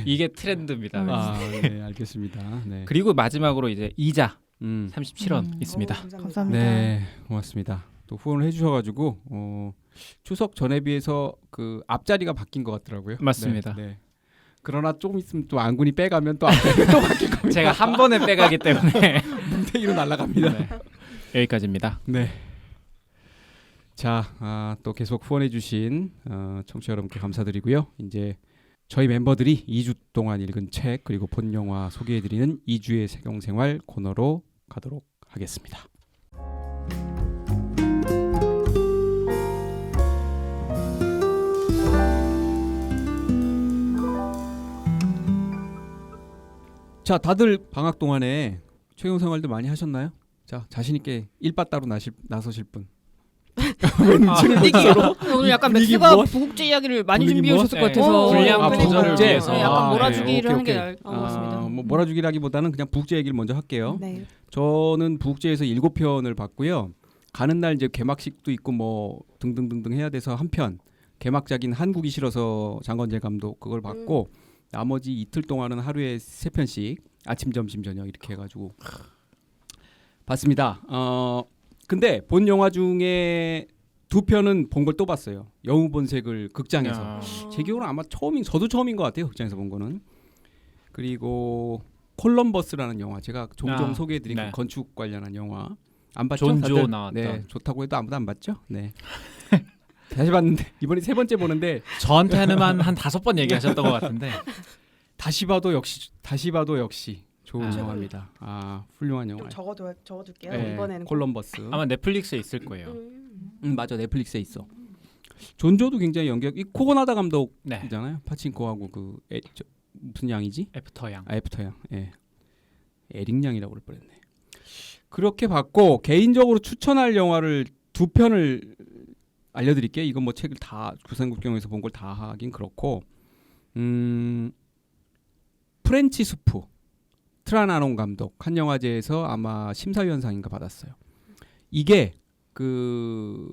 [SPEAKER 3] 이게 트렌드입니다.
[SPEAKER 1] 네, 알겠습니다. 네.
[SPEAKER 3] 그리고 마지막으로 이제 이자
[SPEAKER 1] 음.
[SPEAKER 3] 37원 있습니다.
[SPEAKER 4] 감사합니다.
[SPEAKER 1] 네, 고맙습니다. 또 후원을 해주셔가지고 추석 전에 비해서 그 앞자리가 바뀐 것 같더라고요.
[SPEAKER 3] 맞습니다.
[SPEAKER 1] 네, 네. 그러나 조금 있으면 또 안군이 빼가면 또 앞자리가 또 바뀔 겁니다.
[SPEAKER 3] 제가 한 번에 빼가기 때문에
[SPEAKER 1] 뭉탱이로 날아갑니다.
[SPEAKER 3] 네. 여기까지입니다.
[SPEAKER 1] 네. 자, 또 계속 후원해주신 청취자 여러분께 감사드리고요. 이제 저희 멤버들이 2주 동안 읽은 책 그리고 본 영화 소개해드리는 2주의 세경생활 코너로 가도록 하겠습니다. 자, 다들 방학 동안에 최경생활도 많이 하셨나요? 자, 자신 있게 일바따로 나서실 분.
[SPEAKER 4] 분위기로 오늘 약간
[SPEAKER 1] 분위기
[SPEAKER 4] 맥스가
[SPEAKER 1] 무엇?
[SPEAKER 4] 부국제 이야기를 많이
[SPEAKER 1] 분위기
[SPEAKER 4] 준비해 오셨을 것
[SPEAKER 3] 무엇?
[SPEAKER 4] 같아서
[SPEAKER 3] 분량
[SPEAKER 1] 조절을
[SPEAKER 3] 부족을
[SPEAKER 1] 위해서.
[SPEAKER 4] 네, 약간
[SPEAKER 1] 아,
[SPEAKER 4] 몰아주기를
[SPEAKER 1] 네.
[SPEAKER 4] 하는 게
[SPEAKER 1] 오케이,
[SPEAKER 4] 나을 것 같습니다.
[SPEAKER 1] 뭐 몰아주기라기보다는 그냥 부국제 얘기를 먼저 할게요.
[SPEAKER 2] 네.
[SPEAKER 1] 저는 부국제에서 7편을 봤고요. 가는 날 이제 개막식도 있고 뭐 등등등등 해야 돼서 한 편 개막작인 한국이 싫어서 장건재 감독 그걸 봤고 나머지 이틀 동안은 하루에 3편씩 아침 점심 저녁 이렇게 해가지고 봤습니다. 근데 본 영화 중에 2편은 본 걸 또 봤어요. 영웅본색을 극장에서.
[SPEAKER 3] 야.
[SPEAKER 1] 제 기억으로는 아마 저도 처음인 것 같아요. 극장에서 본 거는. 그리고 콜럼버스라는 영화 제가 종종 소개해드린
[SPEAKER 3] 네.
[SPEAKER 1] 그 건축 관련한 영화 안 봤죠?
[SPEAKER 3] 존조
[SPEAKER 1] 다들?
[SPEAKER 3] 나왔던.
[SPEAKER 1] 네, 좋다고 해도 아무도 안 봤죠? 네. 다시 봤는데 이번에 세 번째 보는데
[SPEAKER 3] 저한테는 한 5번 얘기하셨던 것 같은데.
[SPEAKER 1] 다시 봐도 역시 좋은
[SPEAKER 3] 아.
[SPEAKER 1] 영화입니다. 아, 훌륭한 영화.
[SPEAKER 2] 좀 적어둘게요.
[SPEAKER 1] 네,
[SPEAKER 2] 이번에는
[SPEAKER 1] 콜럼버스.
[SPEAKER 3] 아마 넷플릭스에 있을 거예요.
[SPEAKER 1] 맞아, 넷플릭스에 있어. 존조도 굉장히 이 코고나다
[SPEAKER 3] 네.
[SPEAKER 1] 감독이잖아요. 파친코하고 무슨 양이지?
[SPEAKER 3] 애프터 양.
[SPEAKER 1] 애프터 양. 예. 에릭 양이라고 그럴 뻔했네. 그렇게 봤고 개인적으로 추천할 영화를 2편을 알려드릴게요. 이건 뭐 책을 다 구산국경에서 본 걸 다 하긴 그렇고, 프렌치 수프 트라나론 감독 칸 영화제에서 아마 심사위원상인가 받았어요. 이게 그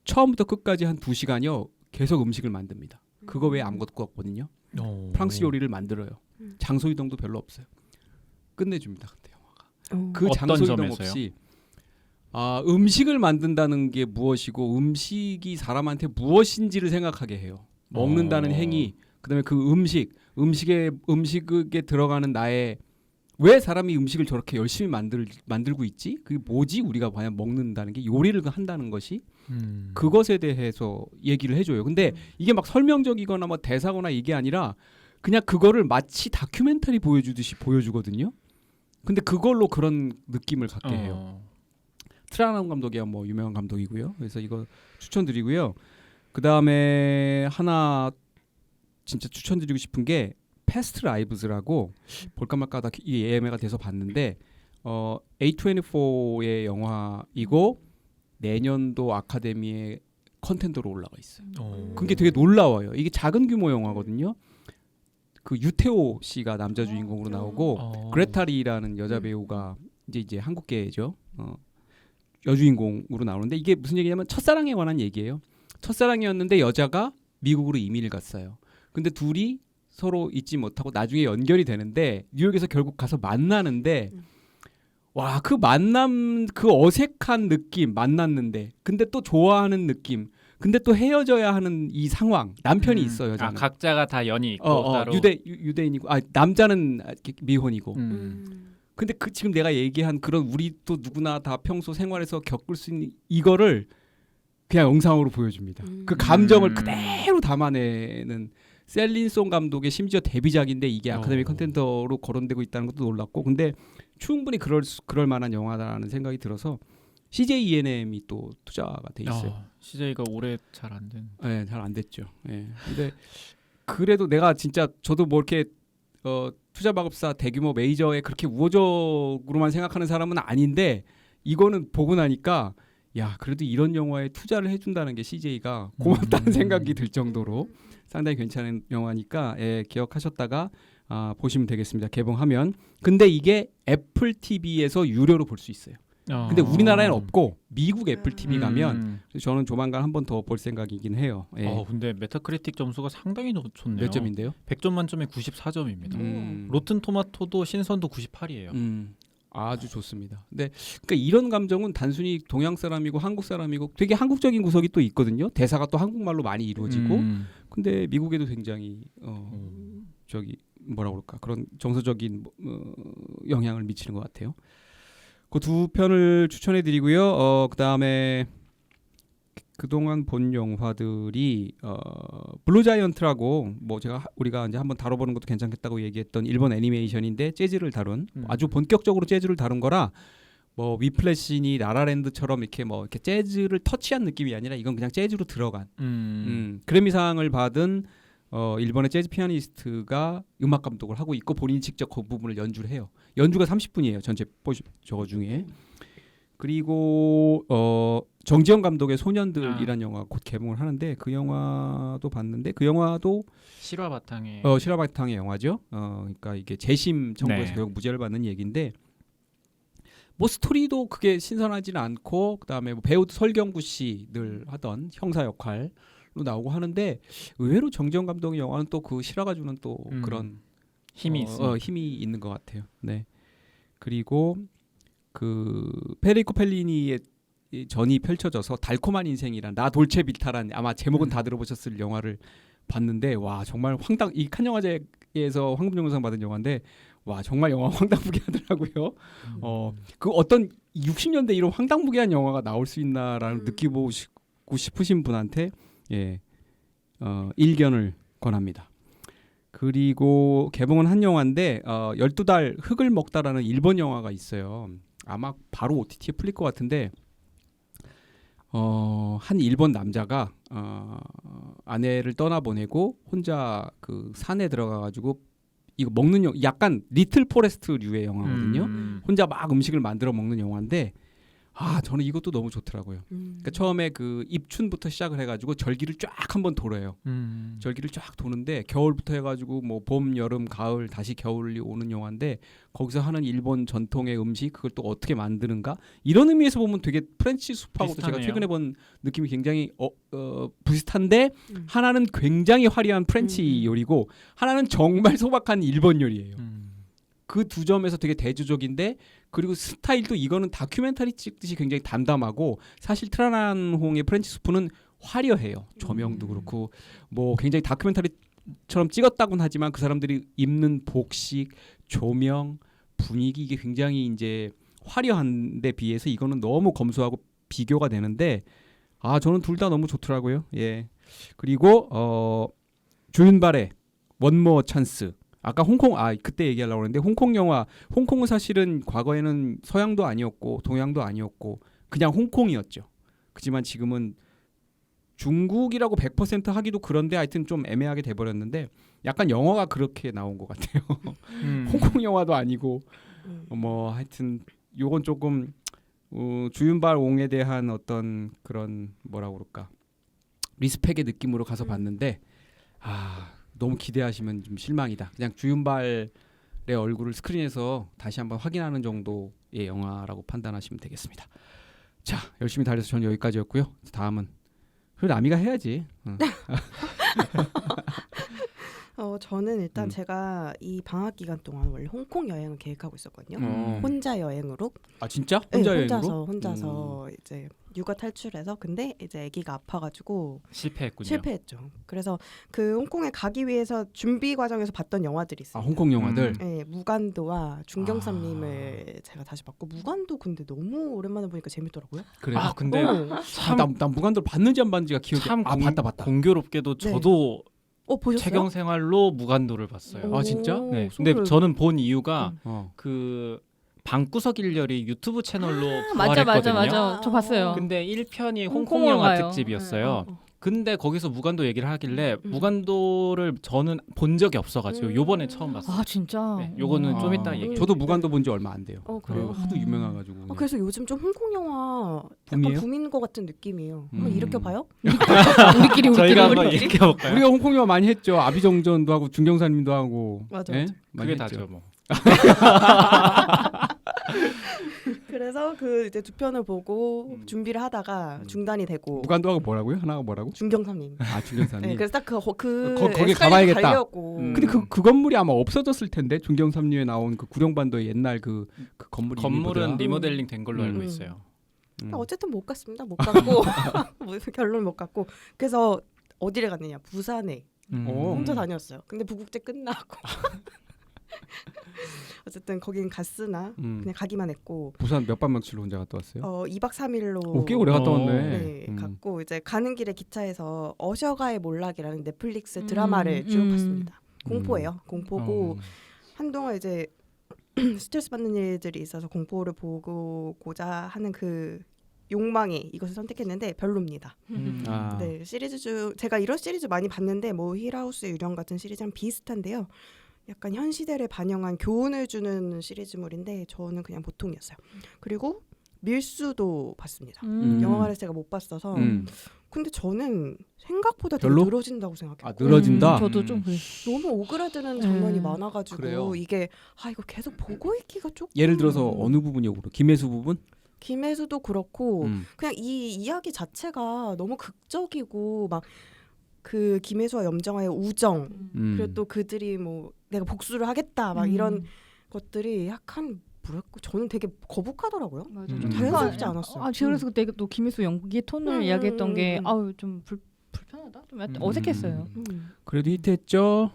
[SPEAKER 1] 처음부터 끝까지 한 2시간이요 계속 음식을 만듭니다. 그거 외에 아무것도 없거든요. 프랑스 요리를 만들어요. 장소 이동도 별로 없어요. 끝내줍니다. 근데 영화가 그
[SPEAKER 3] 어떤
[SPEAKER 1] 장소 이동
[SPEAKER 3] 점에서요?
[SPEAKER 1] 없이 음식을 만든다는 게 무엇이고 음식이 사람한테 무엇인지를 생각하게 해요. 먹는다는 행위, 그다음에 그 음식에 들어가는 나의 왜 사람이 음식을 저렇게 열심히 만들고 있지? 그게 뭐지? 우리가 과연 먹는다는 게 요리를 한다는 것이 그것에 대해서 얘기를 해줘요. 근데 이게 막 설명적이거나 뭐 대사거나 이게 아니라 그냥 그거를 마치 다큐멘터리 보여주듯이 보여주거든요. 근데 그걸로 그런 느낌을 갖게 해요. 트라나론 감독이야 뭐 유명한 감독이고요. 그래서 이거 추천드리고요. 그 다음에 하나 진짜 추천드리고 싶은 게 패스트 라이브즈라고 볼까 말까 하다 이 예매가 돼서 봤는데 A24의 영화이고 내년도 아카데미에 컨텐더로 올라가 있어요. 그게 되게 놀라워요. 이게 작은 규모 영화거든요. 그 유태오 씨가 남자 주인공으로 나오고 그레타리라는 여자 배우가 이제 한국계죠. 여주인공으로 나오는데 이게 무슨 얘기냐면 첫사랑에 관한 얘기예요. 첫사랑이었는데 여자가 미국으로 이민을 갔어요. 근데 둘이 서로 잊지 못하고 나중에 연결이 되는데 뉴욕에서 결국 가서 만나는데 와, 그 만남 그 어색한 느낌 만났는데 근데 또 좋아하는 느낌 근데 또 헤어져야 하는 이 상황 남편이 있어요. 여자는.
[SPEAKER 3] 각자가 다 연이 있고 따로
[SPEAKER 1] 유대인이고 남자는 미혼이고 근데 지금 내가 얘기한 그런 우리 또 누구나 다 평소 생활에서 겪을 수 있는 이거를 그냥 영상으로 보여줍니다. 그 감정을 그대로 담아내는 셀린송 감독의 심지어 데뷔작인데 이게 아카데미 컨텐더로 거론되고 있다는 것도 놀랐고 근데 충분히 그럴 만한 영화다라는 생각이 들어서 CJ E&M이 또 투자가 돼 있어요.
[SPEAKER 3] CJ가 올해 잘 안 된.
[SPEAKER 1] 네, 잘 안 됐죠. 네. 근데 그래도 내가 진짜 저도 뭐 이렇게 투자박업사 대규모 메이저에 그렇게 우호적으로만 생각하는 사람은 아닌데 이거는 보고 나니까 야 그래도 이런 영화에 투자를 해준다는 게 CJ가 고맙다는 생각이 들 정도로 상당히 괜찮은 영화니까 기억하셨다가 보시면 되겠습니다. 개봉하면. 근데 이게 애플 TV에서 유료로 볼 수 있어요. 근데 우리나라에는 없고 미국 애플 TV 가면 저는 조만간 한 번 더 볼 생각이긴 해요.
[SPEAKER 3] 근데 메타크리틱 점수가 상당히 좋네요.
[SPEAKER 1] 몇 점인데요?
[SPEAKER 3] 100점 만점에 94점입니다. 로튼 토마토도 신선도 98이에요.
[SPEAKER 1] 아주 좋습니다. 근데 그러니까 이런 감정은 단순히 동양 사람이고 한국 사람이고 되게 한국적인 구석이 또 있거든요. 대사가 또 한국말로 많이 이루어지고. 근데 미국에도 굉장히 저기 뭐라 그럴까 그런 정서적인 영향을 미치는 것 같아요. 그 2편을 추천해드리고요. 그 다음에 그동안 본 영화들이 블루자이언트라고 뭐 우리가 이제 한번 다뤄보는 것도 괜찮겠다고 얘기했던 일본 애니메이션인데 재즈를 다룬 아주 본격적으로 재즈를 다룬 거라 뭐 위플래시니 라라랜드처럼 이렇게 뭐 이렇게 재즈를 터치한 느낌이 아니라 이건 그냥 재즈로 들어간 그래미상을 받은 일본의 재즈 피아니스트가 음악 감독을 하고 있고 본인이 직접 그 부분을 연주를 해요. 연주가 30분이에요. 전체 저거 중에. 그리고 정지영 감독의 소년들이란 영화 곧 개봉을 하는데 그 영화도 봤는데 그 영화도
[SPEAKER 3] 실화 바탕의
[SPEAKER 1] 실화 바탕의 영화죠. 그러니까 이게 재심 청구에서 결국 무죄를 받는 얘기인데 뭐 스토리도 그게 신선하지는 않고 그다음에 뭐 배우 설경구 씨 늘 하던 형사 역할로 나오고 하는데 의외로 정지영 감독의 영화는 또 그 실화가 주는 또 그런
[SPEAKER 3] 힘이 있어요.
[SPEAKER 1] 힘이 있는 것 같아요. 네. 그리고 그 페데리코 펠리니의 전이 펼쳐져서 달콤한 인생이란 나 돌체 비타란 아마 제목은 다 들어보셨을 영화를 봤는데 와 정말 황당 이 칸 영화제에서 황금종려상 받은 영화인데 와 정말 영화 황당무계하더라고요. 그 어떤 60년대 이런 황당무계한 영화가 나올 수 있나라는 느끼고 싶으신 분한테 일견을 권합니다. 그리고 개봉은 한 영화인데 12달 흙을 먹다라는 일본 영화가 있어요. 아마 바로 OTT에 풀릴 것 같은데 한 일본 남자가 아내를 떠나보내고 혼자 그 산에 들어가가지고 이거 먹는 약간 리틀 포레스트류의 영화거든요. 혼자 막 음식을 만들어 먹는 영화인데 저는 이것도 너무 좋더라고요. 그러니까 처음에 그 입춘부터 시작을 해가지고 절기를 쫙 한번 돌아요. 절기를 쫙 도는데 겨울부터 해가지고 뭐 봄, 여름, 가을 다시 겨울이 오는 영화인데 거기서 하는 일본 전통의 음식 그걸 또 어떻게 만드는가 이런 의미에서 보면 되게 프렌치 숲하고 제가 최근에 본 느낌이 굉장히 비슷한데 하나는 굉장히 화려한 프렌치 요리고 하나는 정말 소박한 일본 요리예요. 그 두 점에서 되게 대조적인데 그리고 스타일도 이거는 다큐멘터리 찍듯이 굉장히 담담하고 사실 트라난홍의 프렌치 수프는 화려해요. 조명도 그렇고 뭐 굉장히 다큐멘터리처럼 찍었다고는 하지만 그 사람들이 입는 복식, 조명, 분위기 이게 굉장히 이제 화려한데 비해서 이거는 너무 검소하고 비교가 되는데 저는 둘 다 너무 좋더라고요. 예. 그리고 조윤발의 원모 찬스 아까 홍콩 그때 얘기하려고 했는데 홍콩 영화 홍콩은 사실은 과거에는 서양도 아니었고 동양도 아니었고 그냥 홍콩이었죠. 그지만 지금은 중국이라고 100% 하기도 그런데 하여튼 좀 애매하게 돼버렸는데 약간 영어가 그렇게 나온 것 같아요. 홍콩 영화도 아니고 뭐 하여튼 요건 조금 주윤발 옹에 대한 어떤 그런 뭐라고 그럴까 리스펙의 느낌으로 가서 봤는데 너무 기대하시면 좀 실망이다. 그냥 주윤발의 얼굴을 스크린에서 다시 한번 확인하는 정도의 영화라고 판단하시면 되겠습니다. 자, 열심히 달려서 저는 여기까지였고요. 다음은 남이가 해야지.
[SPEAKER 2] 저는 일단 제가 이 방학 기간 동안 원래 홍콩 여행을 계획하고 있었거든요. 혼자 여행으로.
[SPEAKER 1] 진짜? 혼자
[SPEAKER 2] 네,
[SPEAKER 1] 여행으로?
[SPEAKER 2] 혼자서 이제 육아 탈출해서 근데 이제 아기가 아파가지고
[SPEAKER 3] 실패했군요.
[SPEAKER 2] 실패했죠. 그래서 그 홍콩에 가기 위해서 준비 과정에서 봤던 영화들이 있어요.
[SPEAKER 1] 홍콩 영화들.
[SPEAKER 2] 네, 무간도와 중경삼님을 제가 다시 봤고 무간도 근데 너무 오랜만에 보니까 재밌더라고요.
[SPEAKER 1] 그래요?
[SPEAKER 3] 근데
[SPEAKER 1] 참 난 무간도를 봤는지 안 봤는지가 기억이
[SPEAKER 3] 참
[SPEAKER 1] 봤다.
[SPEAKER 3] 공교롭게도 저도
[SPEAKER 2] 보셨어요?
[SPEAKER 3] 채경생활로 무간도를 봤어요.
[SPEAKER 1] 진짜?
[SPEAKER 3] 네. 근데 저는 본 이유가 그 방구석 일렬이 유튜브 채널로 부활했거든요.
[SPEAKER 4] 맞아. 저 봤어요.
[SPEAKER 3] 근데 1편이
[SPEAKER 4] 홍콩
[SPEAKER 3] 홍콩 영화
[SPEAKER 4] 영화요.
[SPEAKER 3] 특집이었어요. 근데 거기서 무간도 얘기를 하길래 무간도를 저는 본 적이 없어가지고 요번에 처음 봤어요.
[SPEAKER 4] 진짜?
[SPEAKER 3] 네, 요거는 좀 이따 얘기해.
[SPEAKER 1] 저도 무간도 본 지 얼마 안 돼요.
[SPEAKER 2] 그래요?
[SPEAKER 1] 하도 유명해가지고.
[SPEAKER 2] 그래서 요즘 좀 홍콩 영화 약간
[SPEAKER 1] 붐이에요?
[SPEAKER 2] 붐인 것 같은 느낌이에요. 한번 일으켜봐요?
[SPEAKER 4] 우리끼리
[SPEAKER 3] 저희가 한번 얘기해 볼까요?
[SPEAKER 1] 우리가 홍콩 영화 많이 했죠. 아비정전도 하고 중경사님도 하고.
[SPEAKER 2] 맞아.
[SPEAKER 1] 예?
[SPEAKER 3] 그게
[SPEAKER 1] 많이
[SPEAKER 3] 다죠
[SPEAKER 1] 했죠.
[SPEAKER 3] 뭐.
[SPEAKER 2] 그래서 그 이제 두 편을 보고 준비를 하다가 중단이 되고
[SPEAKER 1] 무간도 하고 뭐라고요? 하나가 뭐라고?
[SPEAKER 2] 중경삼님.
[SPEAKER 1] 중경사님.
[SPEAKER 2] 네, 그래서 딱 거기
[SPEAKER 1] 거기 가봐야겠다.
[SPEAKER 2] 가려고.
[SPEAKER 1] 근데 그 건물이 아마 없어졌을 텐데 중경삼류에 나온 그 구룡반도의 옛날 그 건물이
[SPEAKER 3] 건물은 리모델링 된 걸로 알고 있어요.
[SPEAKER 2] 어쨌든 못 갔습니다. 못 갔고 결론 못 갔고 그래서 어디를 갔느냐 부산에 혼자 다녔어요. 근데 부국제 끝나고 어쨌든 거긴 갔으나 그냥 가기만 했고
[SPEAKER 1] 부산 몇 박 며칠로 혼자 갔다 왔어요?
[SPEAKER 2] 2박 3일로
[SPEAKER 1] 꽤 오래 갔다 왔네.
[SPEAKER 2] 네, 갔고 이제 가는 길에 기차에서 어셔가의 몰락이라는 넷플릭스 드라마를 쭉 봤습니다. 공포예요. 공포고 한동안 이제 스트레스 받는 일들이 있어서 공포를 보고자 하는 그 욕망이 이것을 선택했는데 별로입니다. 네, 시리즈 중 제가 이런 시리즈 많이 봤는데 뭐 힐하우스의 유령 같은 시리즈랑 비슷한데요. 약간 현 시대를 반영한 교훈을 주는 시리즈물인데 저는 그냥 보통이었어요. 그리고 밀수도 봤습니다. 영화관에서 제가 못 봤어서 근데 저는 생각보다 되게
[SPEAKER 1] 별로?
[SPEAKER 2] 늘어진다고 생각해요.
[SPEAKER 1] 늘어진다?
[SPEAKER 4] 저도 좀 그래요.
[SPEAKER 2] 너무 오그라드는 장면이 많아가지고
[SPEAKER 1] 그래요?
[SPEAKER 2] 이게 이거 계속 보고 있기가 조금
[SPEAKER 1] 예를 들어서 어느 부분이요? 김혜수 부분?
[SPEAKER 2] 김혜수도 그렇고 그냥 이 이야기 자체가 너무 극적이고 막 그 김혜수와 염정아의 우정 그리고 또 그들이 뭐 내가 복수를 하겠다 막 이런 것들이 약간 뭐랄까 저는 되게 거북하더라고요.
[SPEAKER 4] 맞아.
[SPEAKER 2] 좀 자연스럽지 않았어요.
[SPEAKER 4] 그래서 그때 또 김혜수 연기 톤을 이야기했던 게 좀 불편하다. 좀 약간 어색했어요.
[SPEAKER 1] 그래도 히트했죠.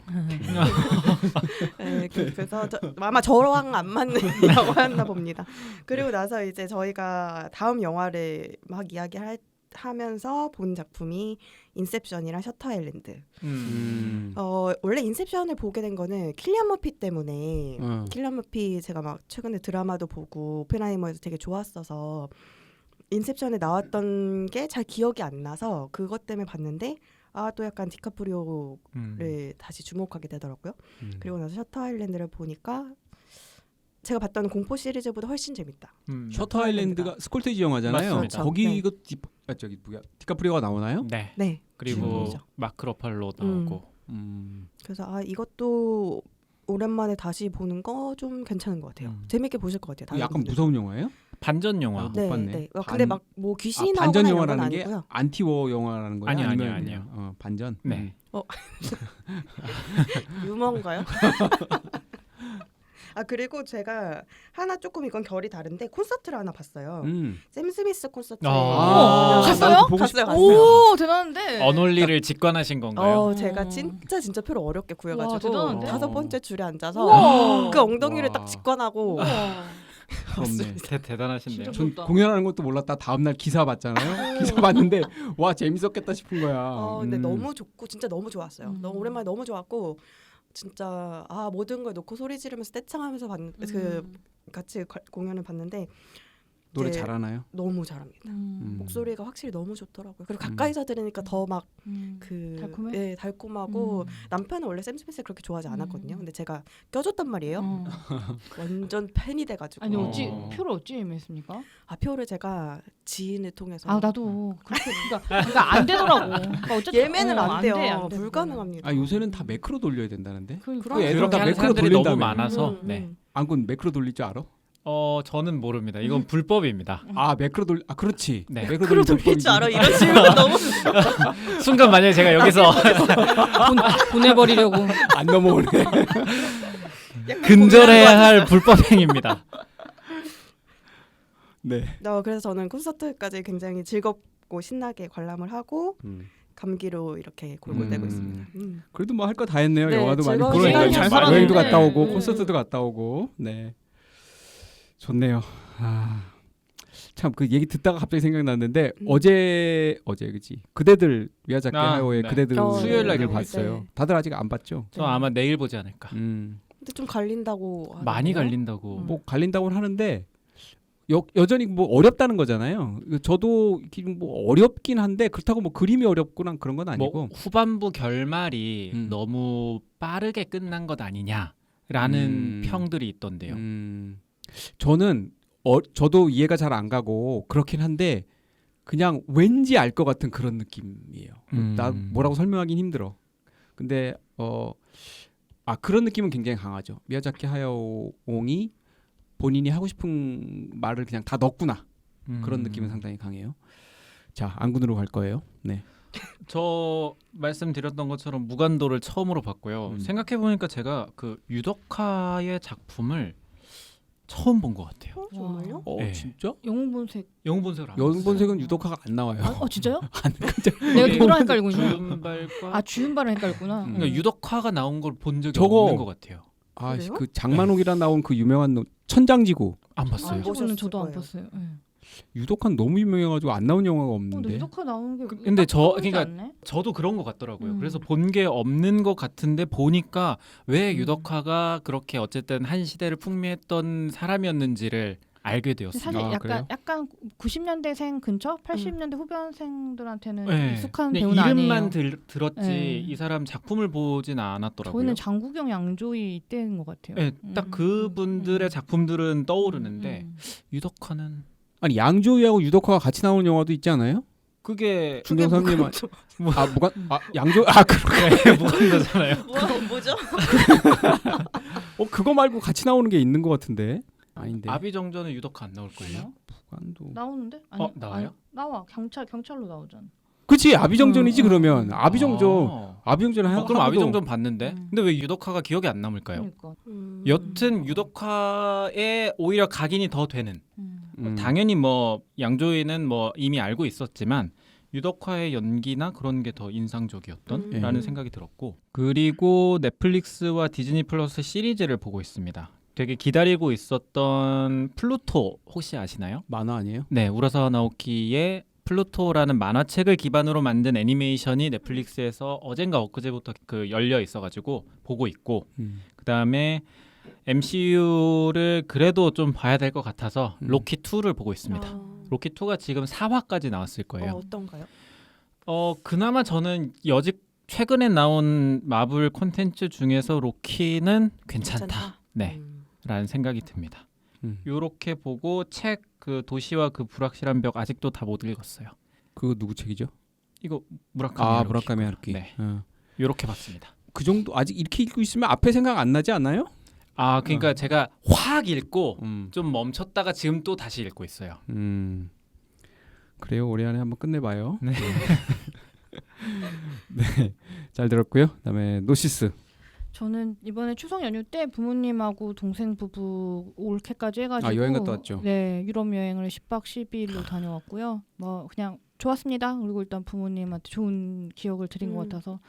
[SPEAKER 2] 네, 그래서 아마 저랑 안 맞는 영화였나 봅니다. 그리고 나서 이제 저희가 다음 영화를 막 이야기하면서 본 작품이 인셉션이랑 셔터 아일랜드. 원래 인셉션을 보게 된 거는 킬리안 머피 때문에 킬리안 머피 제가 막 최근에 드라마도 보고 오펜하이머에서 되게 좋았어서 인셉션에 나왔던 게 잘 기억이 안 나서 그것 때문에 봤는데 또 약간 디카프리오를 다시 주목하게 되더라고요. 그리고 나서 셔터 아일랜드를 보니까 제가 봤던 공포 시리즈보다 훨씬 재밌다.
[SPEAKER 1] 셔터 아일랜드가 스콜세지 영화잖아요.
[SPEAKER 3] 맞습니다.
[SPEAKER 1] 거기
[SPEAKER 2] 네.
[SPEAKER 1] 이거 저기 뭐야 디카프리오가 나오나요?
[SPEAKER 3] 네.
[SPEAKER 2] 네.
[SPEAKER 3] 그리고
[SPEAKER 2] 주인공이죠.
[SPEAKER 3] 마크 러팔로 나오고.
[SPEAKER 2] 그래서 이것도 오랜만에 다시 보는 거 좀 괜찮은 것 같아요. 재밌게 보실 것 같아요. 다른
[SPEAKER 1] 약간
[SPEAKER 2] 분들도.
[SPEAKER 1] 무서운 영화예요?
[SPEAKER 3] 반전 영화.
[SPEAKER 1] 못
[SPEAKER 2] 네,
[SPEAKER 1] 봤네.
[SPEAKER 2] 네.
[SPEAKER 1] 반-
[SPEAKER 2] 근데 막 뭐 귀신이
[SPEAKER 1] 반전
[SPEAKER 2] 나오거나 이런 건
[SPEAKER 1] 영화라는 게
[SPEAKER 2] 아니고요.
[SPEAKER 1] 안티워 영화라는 거예요?
[SPEAKER 3] 아니요,
[SPEAKER 1] 아니면
[SPEAKER 3] 아니요.
[SPEAKER 1] 그냥, 반전.
[SPEAKER 3] 네.
[SPEAKER 2] 유머인가요? 그리고 제가 하나 조금 이건 결이 다른데 콘서트를 하나 봤어요. 샘 스미스 콘서트.
[SPEAKER 4] 갔어요?
[SPEAKER 1] 나도 보고
[SPEAKER 2] 갔어요.
[SPEAKER 4] 오 대단한데.
[SPEAKER 3] 언홀리를 직관하신 건가요?
[SPEAKER 2] 제가 진짜 표를 어렵게 구해가지고
[SPEAKER 4] 와, 대단한데?
[SPEAKER 2] 5번째 줄에 앉아서
[SPEAKER 4] 우와.
[SPEAKER 2] 그 엉덩이를
[SPEAKER 1] 와.
[SPEAKER 2] 딱 직관하고
[SPEAKER 1] 부럽네.
[SPEAKER 3] 대단하신데요.
[SPEAKER 4] 진짜
[SPEAKER 1] 전
[SPEAKER 4] 부럽다.
[SPEAKER 1] 공연하는 것도 몰랐다 다음 날 기사 봤잖아요. 기사 봤는데 와 재밌었겠다 싶은 거야.
[SPEAKER 2] 근데 너무 좋고 진짜 너무 좋았어요. 너무 오랜만에 너무 좋았고 진짜 모든 걸 놓고 소리 지르면서 떼창하면서 그 같이 공연을 봤는데
[SPEAKER 1] 노래
[SPEAKER 2] 이제
[SPEAKER 1] 잘하나요?
[SPEAKER 2] 너무 잘합니다. 목소리가 확실히 너무 좋더라고요. 그리고 가까이서 들으니까 더 막
[SPEAKER 4] 달콤해?
[SPEAKER 2] 달콤하고 남편은 원래 샘 스미스를 그렇게 좋아하지 않았거든요. 근데 제가 껴줬단 말이에요. 완전 팬이 돼가지고.
[SPEAKER 4] 아니 표를 어찌 예매했습니까?
[SPEAKER 2] 표를 제가 지인을 통해서
[SPEAKER 4] 나도 그렇게 그러니까 안 되더라고. 그러니까 어쨌든
[SPEAKER 2] 예매는 안 돼요.
[SPEAKER 4] 안 돼,
[SPEAKER 2] 불가능합니다.
[SPEAKER 1] 요새는 다 매크로 돌려야 된다는데.
[SPEAKER 4] 그러니까.
[SPEAKER 1] 그 애들
[SPEAKER 3] 그렇게
[SPEAKER 1] 다
[SPEAKER 3] 하는
[SPEAKER 1] 매크로
[SPEAKER 3] 사람들이 너무
[SPEAKER 1] 돌린다며.
[SPEAKER 3] 많아서. 네.
[SPEAKER 1] 안군 매크로 돌릴 줄 알아?
[SPEAKER 3] 저는 모릅니다. 이건 불법입니다.
[SPEAKER 1] 매크로 그렇지.
[SPEAKER 3] 네.
[SPEAKER 2] 매크로 돌릴 줄 알아? 이런 질문 너무
[SPEAKER 3] 순간 만약에 제가 여기서
[SPEAKER 4] 보내버리려고.
[SPEAKER 1] 안 넘어오네.
[SPEAKER 3] 근절해야 할 불법 행위입니다.
[SPEAKER 1] 네.
[SPEAKER 2] 그래서 저는 콘서트까지 굉장히 즐겁고 신나게 관람을 하고 감기로 이렇게 골골대고 있습니다.
[SPEAKER 1] 그래도 뭐 할 거 다 했네요.
[SPEAKER 2] 네,
[SPEAKER 1] 영화도 많이
[SPEAKER 2] 즐거운
[SPEAKER 1] 보고
[SPEAKER 3] 시간을 잘 살았는데.
[SPEAKER 1] 여행도 갔다 오고
[SPEAKER 2] 음.
[SPEAKER 1] 콘서트도 갔다 오고. 네. 좋네요. 참 그 얘기 듣다가 갑자기 생각났는데 어제 그지 그대들 미야자키 하야오의
[SPEAKER 3] 네.
[SPEAKER 1] 그대들
[SPEAKER 3] 수요일 날
[SPEAKER 1] 을
[SPEAKER 3] 보고
[SPEAKER 1] 봤어요.
[SPEAKER 2] 있어요.
[SPEAKER 1] 다들 아직 안 봤죠?
[SPEAKER 3] 저 아마 내일 보지 않을까.
[SPEAKER 2] 근데 좀 갈린다고
[SPEAKER 3] 많이
[SPEAKER 2] 하던데요?
[SPEAKER 3] 갈린다고.
[SPEAKER 1] 뭐 갈린다고는 하는데 여전히 뭐 어렵다는 거잖아요. 저도 뭐 어렵긴 한데 그렇다고 뭐 그림이 어렵거나 그런 건 아니고.
[SPEAKER 3] 뭐 후반부 결말이 너무 빠르게 끝난 것 아니냐라는 평들이 있던데요.
[SPEAKER 1] 저는 저도 이해가 잘 안 가고 그렇긴 한데 그냥 왠지 알 것 같은 그런 느낌이에요. 나 뭐라고 설명하긴 힘들어. 근데 그런 느낌은 굉장히 강하죠. 미야자키 하야오이 본인이 하고 싶은 말을 그냥 다 넣었구나. 그런 느낌은 상당히 강해요. 자, 안군으로 갈 거예요. 네.
[SPEAKER 3] 저 말씀드렸던 것처럼 무간도를 처음으로 봤고요. 생각해 보니까 제가 그 유덕화의 작품을 처음 본 것 같아요.
[SPEAKER 2] 정말요?
[SPEAKER 3] 네.
[SPEAKER 1] 진짜?
[SPEAKER 4] 영웅본색.
[SPEAKER 3] 영웅본색을 안
[SPEAKER 1] 영본색은 유독화가 안 나와요.
[SPEAKER 4] 진짜요?
[SPEAKER 3] 봤어요.
[SPEAKER 4] 내가 도랑 헷갈리고 있네.
[SPEAKER 3] 주윤발과
[SPEAKER 4] 주윤발은 헷갈렸구나.
[SPEAKER 3] 그러니까 유덕화가 나온 걸 본 적이
[SPEAKER 1] 저거-
[SPEAKER 3] 없는 것 같아요.
[SPEAKER 2] 그래요?
[SPEAKER 1] 그 장만옥이라 나온 그 유명한 천장지구.
[SPEAKER 3] 안 봤어요.
[SPEAKER 2] 보셨을
[SPEAKER 4] 저도 안
[SPEAKER 2] 거예요.
[SPEAKER 4] 봤어요. 네.
[SPEAKER 1] 유독한 너무 유명해가지고 안 나온 영화가
[SPEAKER 4] 근데
[SPEAKER 1] 없는데.
[SPEAKER 4] 유독화 나오는 게
[SPEAKER 3] 근데 저-
[SPEAKER 4] 딱 떠오르지
[SPEAKER 3] 그러니까
[SPEAKER 4] 않네?
[SPEAKER 3] 저도 그런 것 같더라고요.
[SPEAKER 4] 음.
[SPEAKER 3] 그래서 본 게 없는 것 같은데 보니까 왜
[SPEAKER 4] 음.
[SPEAKER 3] 유덕화가 그렇게 어쨌든 한 시대를 풍미했던 사람이었는지를 알게 되었습니다.
[SPEAKER 4] 사실
[SPEAKER 1] 그래요?
[SPEAKER 4] 약간 90년대생 근처, 80년대 후반생들한테는
[SPEAKER 3] 네.
[SPEAKER 4] 익숙한
[SPEAKER 3] 그냥
[SPEAKER 4] 배우는
[SPEAKER 3] 이름만
[SPEAKER 4] 아니에요.
[SPEAKER 3] 들었지
[SPEAKER 4] 네.
[SPEAKER 3] 이 사람 작품을 보진 않았더라고요.
[SPEAKER 4] 저희는 장국영, 양조위 이때인 것 같아요.
[SPEAKER 3] 네, 딱 그분들의 작품들은 떠오르는데
[SPEAKER 4] 음.
[SPEAKER 3] 유덕화는
[SPEAKER 1] 아니 양조위하고 유독화가 같이 나오는 영화도 있지 않아요?
[SPEAKER 3] 그게
[SPEAKER 1] 중경사님
[SPEAKER 2] 뭐가
[SPEAKER 1] 뭐가 양조 그렇게
[SPEAKER 3] 무간도잖아요.
[SPEAKER 2] 뭐죠?
[SPEAKER 1] 그거 말고 같이 나오는 게 있는 것 같은데 아닌데.
[SPEAKER 3] 아비정전은 유덕화 안 나올걸요?
[SPEAKER 1] 무간도.
[SPEAKER 4] 나오는데?
[SPEAKER 3] 나와요?
[SPEAKER 4] 나와. 경찰로 나오잖아.
[SPEAKER 1] 그치 아비정전이지 그러면 아비정전
[SPEAKER 3] 아.
[SPEAKER 1] 아비정전 하.
[SPEAKER 3] 그럼
[SPEAKER 1] 하고도-
[SPEAKER 3] 아비정전 봤는데
[SPEAKER 4] 음.
[SPEAKER 3] 근데 왜 유덕화가 기억이 안 남을까요?
[SPEAKER 4] 그러니까.
[SPEAKER 3] 여튼 유덕화에 오히려 각인이 더 되는
[SPEAKER 1] 음.
[SPEAKER 3] 당연히 뭐 양조위는 뭐 이미 알고 있었지만 유덕화의 연기나 그런 게 더 인상적이었던
[SPEAKER 2] 음.
[SPEAKER 3] 라는 생각이 들었고 그리고 넷플릭스와 디즈니 플러스 시리즈를 보고 있습니다. 되게 기다리고 있었던 플루토 혹시 아시나요?
[SPEAKER 1] 만화 아니에요?
[SPEAKER 3] 네, 우라사와 나오키의 플루토라는 만화책을 기반으로 만든 애니메이션이 넷플릭스에서 어젠가 엊그제부터 그 열려 있어가지고 보고 있고 그다음에 MCU를 그래도 좀 봐야 될 것 같아서 로키 2를 보고 있습니다. 로키 2가 지금 4화까지 나왔을 거예요.
[SPEAKER 2] 어떤가요?
[SPEAKER 3] 그나마 저는 여직 최근에 나온 마블 콘텐츠 중에서 로키는 괜찮다. 네, 라는 생각이 듭니다. 요렇게 보고 책 그 도시와 그 불확실한 벽 아직도 다 못 읽었어요.
[SPEAKER 1] 그거 누구 책이죠?
[SPEAKER 3] 이거 무라카미
[SPEAKER 1] 무라카미 하루키.
[SPEAKER 3] 네,
[SPEAKER 1] 어.
[SPEAKER 3] 요렇게 봤습니다.
[SPEAKER 1] 그 정도 아직 이렇게 읽고 있으면 앞에 생각 안 나지 않나요?
[SPEAKER 3] 그러니까 제가 확 읽고
[SPEAKER 1] 음.
[SPEAKER 3] 좀 멈췄다가 지금 또 다시 읽고 있어요.
[SPEAKER 1] 그래요. 올해 안에 한번 끝내봐요.
[SPEAKER 3] 네.
[SPEAKER 1] 네, 잘 들었고요. 그다음에 노시스.
[SPEAKER 4] 저는 이번에 추석 연휴 때 부모님하고 동생 부부 올케까지 해가지고
[SPEAKER 1] 여행 갔다 왔죠.
[SPEAKER 4] 네, 유럽 여행을 10박 12일로 다녀왔고요. 뭐 그냥 좋았습니다. 그리고 일단 부모님한테 좋은 기억을 드린 것 같아서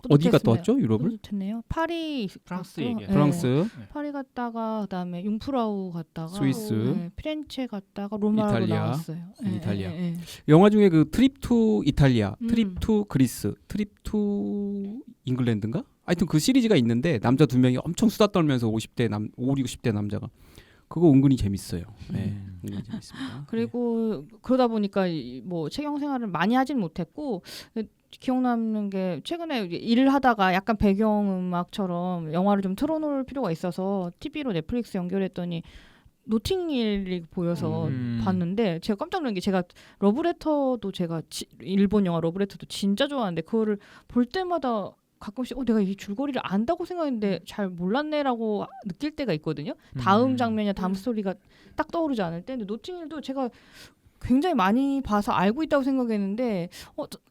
[SPEAKER 1] 어디 갔다
[SPEAKER 4] 뿌듯했습니다.
[SPEAKER 1] 왔죠? 유럽을?
[SPEAKER 4] 뿌듯했네요. 파리
[SPEAKER 3] 프랑스
[SPEAKER 4] 갔고요.
[SPEAKER 3] 얘기해요.
[SPEAKER 4] 네.
[SPEAKER 1] 프랑스,
[SPEAKER 4] 파리 갔다가 그다음에 융프라우 갔다가
[SPEAKER 1] 스위스,
[SPEAKER 4] 네, 피렌체 갔다가 로마로
[SPEAKER 1] 이탈리아,
[SPEAKER 4] 나왔어요.
[SPEAKER 1] 이탈리아. 영화 중에 그 트립 투 이탈리아, 트립
[SPEAKER 4] 음.
[SPEAKER 1] 투 그리스, 트립 투 잉글랜드인가? 하여튼 그 시리즈가 있는데 남자 두 명이 엄청 수다 떨면서 50대 60대 남자가 그거 은근히 재밌어요. 네, 은근히 재밌습니다.
[SPEAKER 4] 그리고 그러다 보니까 뭐 채경 생활을 많이 하진 못했고 기억 남는 게 최근에 일을 하다가 약간 배경음악처럼 영화를 좀 틀어놓을 필요가 있어서 TV로 넷플릭스 연결했더니 노팅힐이 보여서 봤는데 제가 깜짝 놀란 게 제가 러브레터도 제가 일본 영화 러브레터도 진짜 좋아하는데 그거를 볼 때마다 가끔씩 내가 이 줄거리를 안다고 생각했는데 잘 몰랐네라고 느낄 때가 있거든요. 다음 장면이나 다음 스토리가 딱 떠오르지 않을 때. 근데 노팅힐도 제가 굉장히 많이 봐서 알고 있다고 생각했는데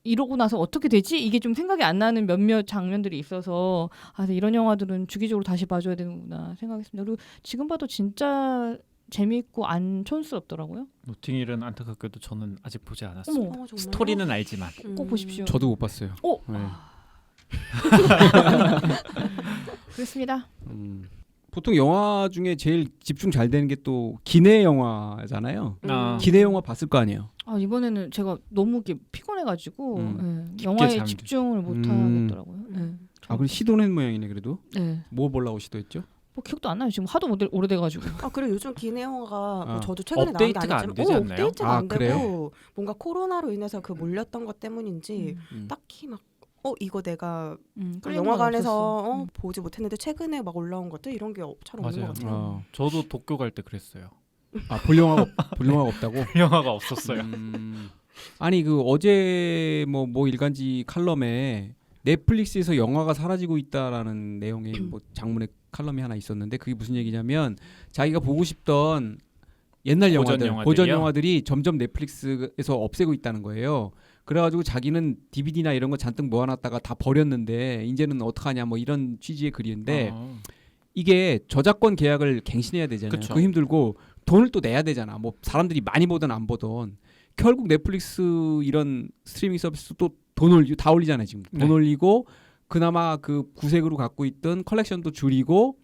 [SPEAKER 4] 이러고 나서 어떻게 되지? 이게 좀 생각이 안 나는 몇몇 장면들이 있어서 이런 영화들은 주기적으로 다시 봐줘야 되는구나 생각했습니다. 그리고 지금 봐도 진짜 재미있고 안 촌스럽더라고요.
[SPEAKER 3] 노팅힐은 안타깝게도 저는 아직 보지 않았습니다.
[SPEAKER 2] 정말요?
[SPEAKER 3] 스토리는 알지만
[SPEAKER 4] 꼭 보십시오.
[SPEAKER 1] 저도 못 봤어요. 네.
[SPEAKER 4] 그렇습니다.
[SPEAKER 1] 보통 영화 중에 제일 집중 잘 되는 게 또 기내 영화잖아요. 기내 영화 봤을 거 아니에요.
[SPEAKER 4] 이번에는 제가 너무 피곤해가지고 영화에
[SPEAKER 3] 잠들.
[SPEAKER 4] 집중을 못 하겠더라고요. 네.
[SPEAKER 1] 그럼 시도는 모양이네 그래도.
[SPEAKER 4] 네.
[SPEAKER 1] 뭐 보려고 시도했죠?
[SPEAKER 4] 뭐 기억도 안 나요. 지금 하도 오래돼가지고.
[SPEAKER 2] 그리고 요즘 기내 영화가 뭐 저도 최근에 나온 게
[SPEAKER 3] 업데이트가 안
[SPEAKER 2] 아니지만
[SPEAKER 3] 되지 않나요?
[SPEAKER 2] 업데이트가 안
[SPEAKER 1] 그래요?
[SPEAKER 2] 되고 뭔가 코로나로 인해서 그 몰렸던 것 때문인지 딱히 막 이거 내가 영화관에서 보지 못했는데 최근에 막 올라온 것들 이런 게 잘 없는 것 같아요.
[SPEAKER 3] 저도 도쿄 갈 때 그랬어요.
[SPEAKER 1] 볼 영화가 없다고?
[SPEAKER 3] 영화가 없었어요.
[SPEAKER 1] 아니 그 어제 뭐 일간지 칼럼에 넷플릭스에서 영화가 사라지고 있다라는 내용의 뭐 장문의 칼럼이 하나 있었는데 그게 무슨 얘기냐면 자기가 보고 싶던 옛날 고전 영화들이 점점 넷플릭스에서 없애고 있다는 거예요. 그래가지고 자기는 DVD나 이런 거 잔뜩 모아놨다가 다 버렸는데 이제는 어떡하냐 뭐 이런 취지의 글인데 이게 저작권 계약을 갱신해야 되잖아요.
[SPEAKER 3] 그쵸.
[SPEAKER 1] 그거 힘들고 돈을 또 내야 되잖아. 뭐 사람들이 많이 보든 안 보든 결국 넷플릭스 이런 스트리밍 서비스 또 돈을 다 올리잖아요. 지금 돈 올리고 그나마 그 구색으로 갖고 있던 컬렉션도 줄이고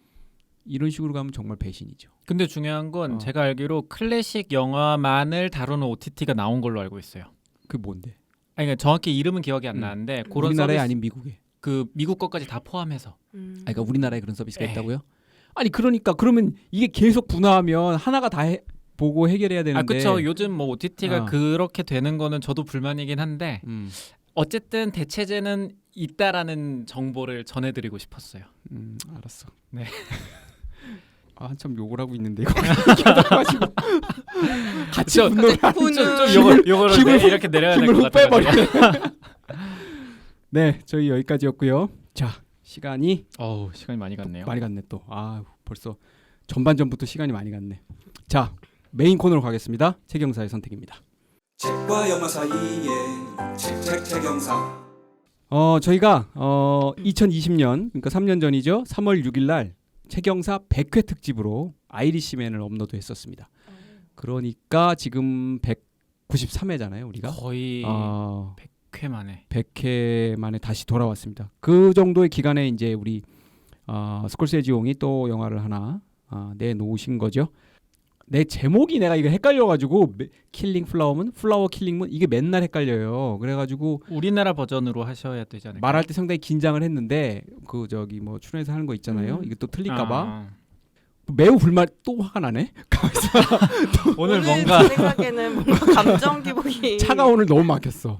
[SPEAKER 1] 이런 식으로 가면 정말 배신이죠.
[SPEAKER 3] 근데 중요한 건 제가 알기로 클래식 영화만을 다루는 OTT가 나온 걸로 알고 있어요.
[SPEAKER 1] 그게 뭔데?
[SPEAKER 3] 그러니까 정확히 이름은 기억이 안 나는데 그런
[SPEAKER 1] 우리나라에
[SPEAKER 3] 서비스,
[SPEAKER 1] 아닌 미국에.
[SPEAKER 3] 그 미국 것까지 다 포함해서.
[SPEAKER 1] 그러니까 우리나라에 그런 서비스가
[SPEAKER 3] 네.
[SPEAKER 1] 있다고요? 아니 그러니까 그러면 이게 계속 분화하면 하나가 다 보고 해결해야 되는데.
[SPEAKER 3] 그렇죠. 요즘 뭐 OTT가 그렇게 되는 거는 저도 불만이긴 한데 어쨌든 대체제는 있다라는 정보를 전해드리고 싶었어요.
[SPEAKER 1] 알았어.
[SPEAKER 3] 네.
[SPEAKER 1] 한참 욕을 하고 있는데 이거 얘기하다가지고 같이 분노를
[SPEAKER 3] 좀 요거를 이렇게 내려야 될 것 같아요.
[SPEAKER 1] 네, 저희 여기까지였고요. 자, 시간이
[SPEAKER 3] 많이 갔네요.
[SPEAKER 1] 많이 갔네 또. 벌써 전반전부터 시간이 많이 갔네. 자, 메인 코너로 가겠습니다. 최경사의 선택입니다.
[SPEAKER 5] 책과 영화 사이에 책영사.
[SPEAKER 1] 저희가 2020년 그러니까 3년 전이죠. 3월 6일 날 최경사 100회 특집으로 아이리시맨을 업로드했었습니다. 그러니까 지금 93회잖아요, 우리가.
[SPEAKER 3] 거의
[SPEAKER 1] 어,
[SPEAKER 3] 100회 만에.
[SPEAKER 1] 100회 만에 다시 돌아왔습니다. 그 정도의 기간에 이제 우리 스콜세지옹이 또 영화를 하나 내놓으신 거죠. 내 제목이 내가 이거 헷갈려가지고 킬링 플라워문, 플라워 킬링문 이게 맨날 헷갈려요. 그래가지고
[SPEAKER 3] 우리나라 버전으로 하셔야 되지 않을까요?
[SPEAKER 1] 말할 때 상당히 긴장을 했는데 그 저기 뭐 출연해서 하는 거 있잖아요. 이게 또 틀릴까봐 매우 불만 또 화가 나네.
[SPEAKER 3] 오늘 뭔가
[SPEAKER 2] 제 생각에는 뭔가 감정 기복이
[SPEAKER 1] 차가 오늘 너무 막혔어.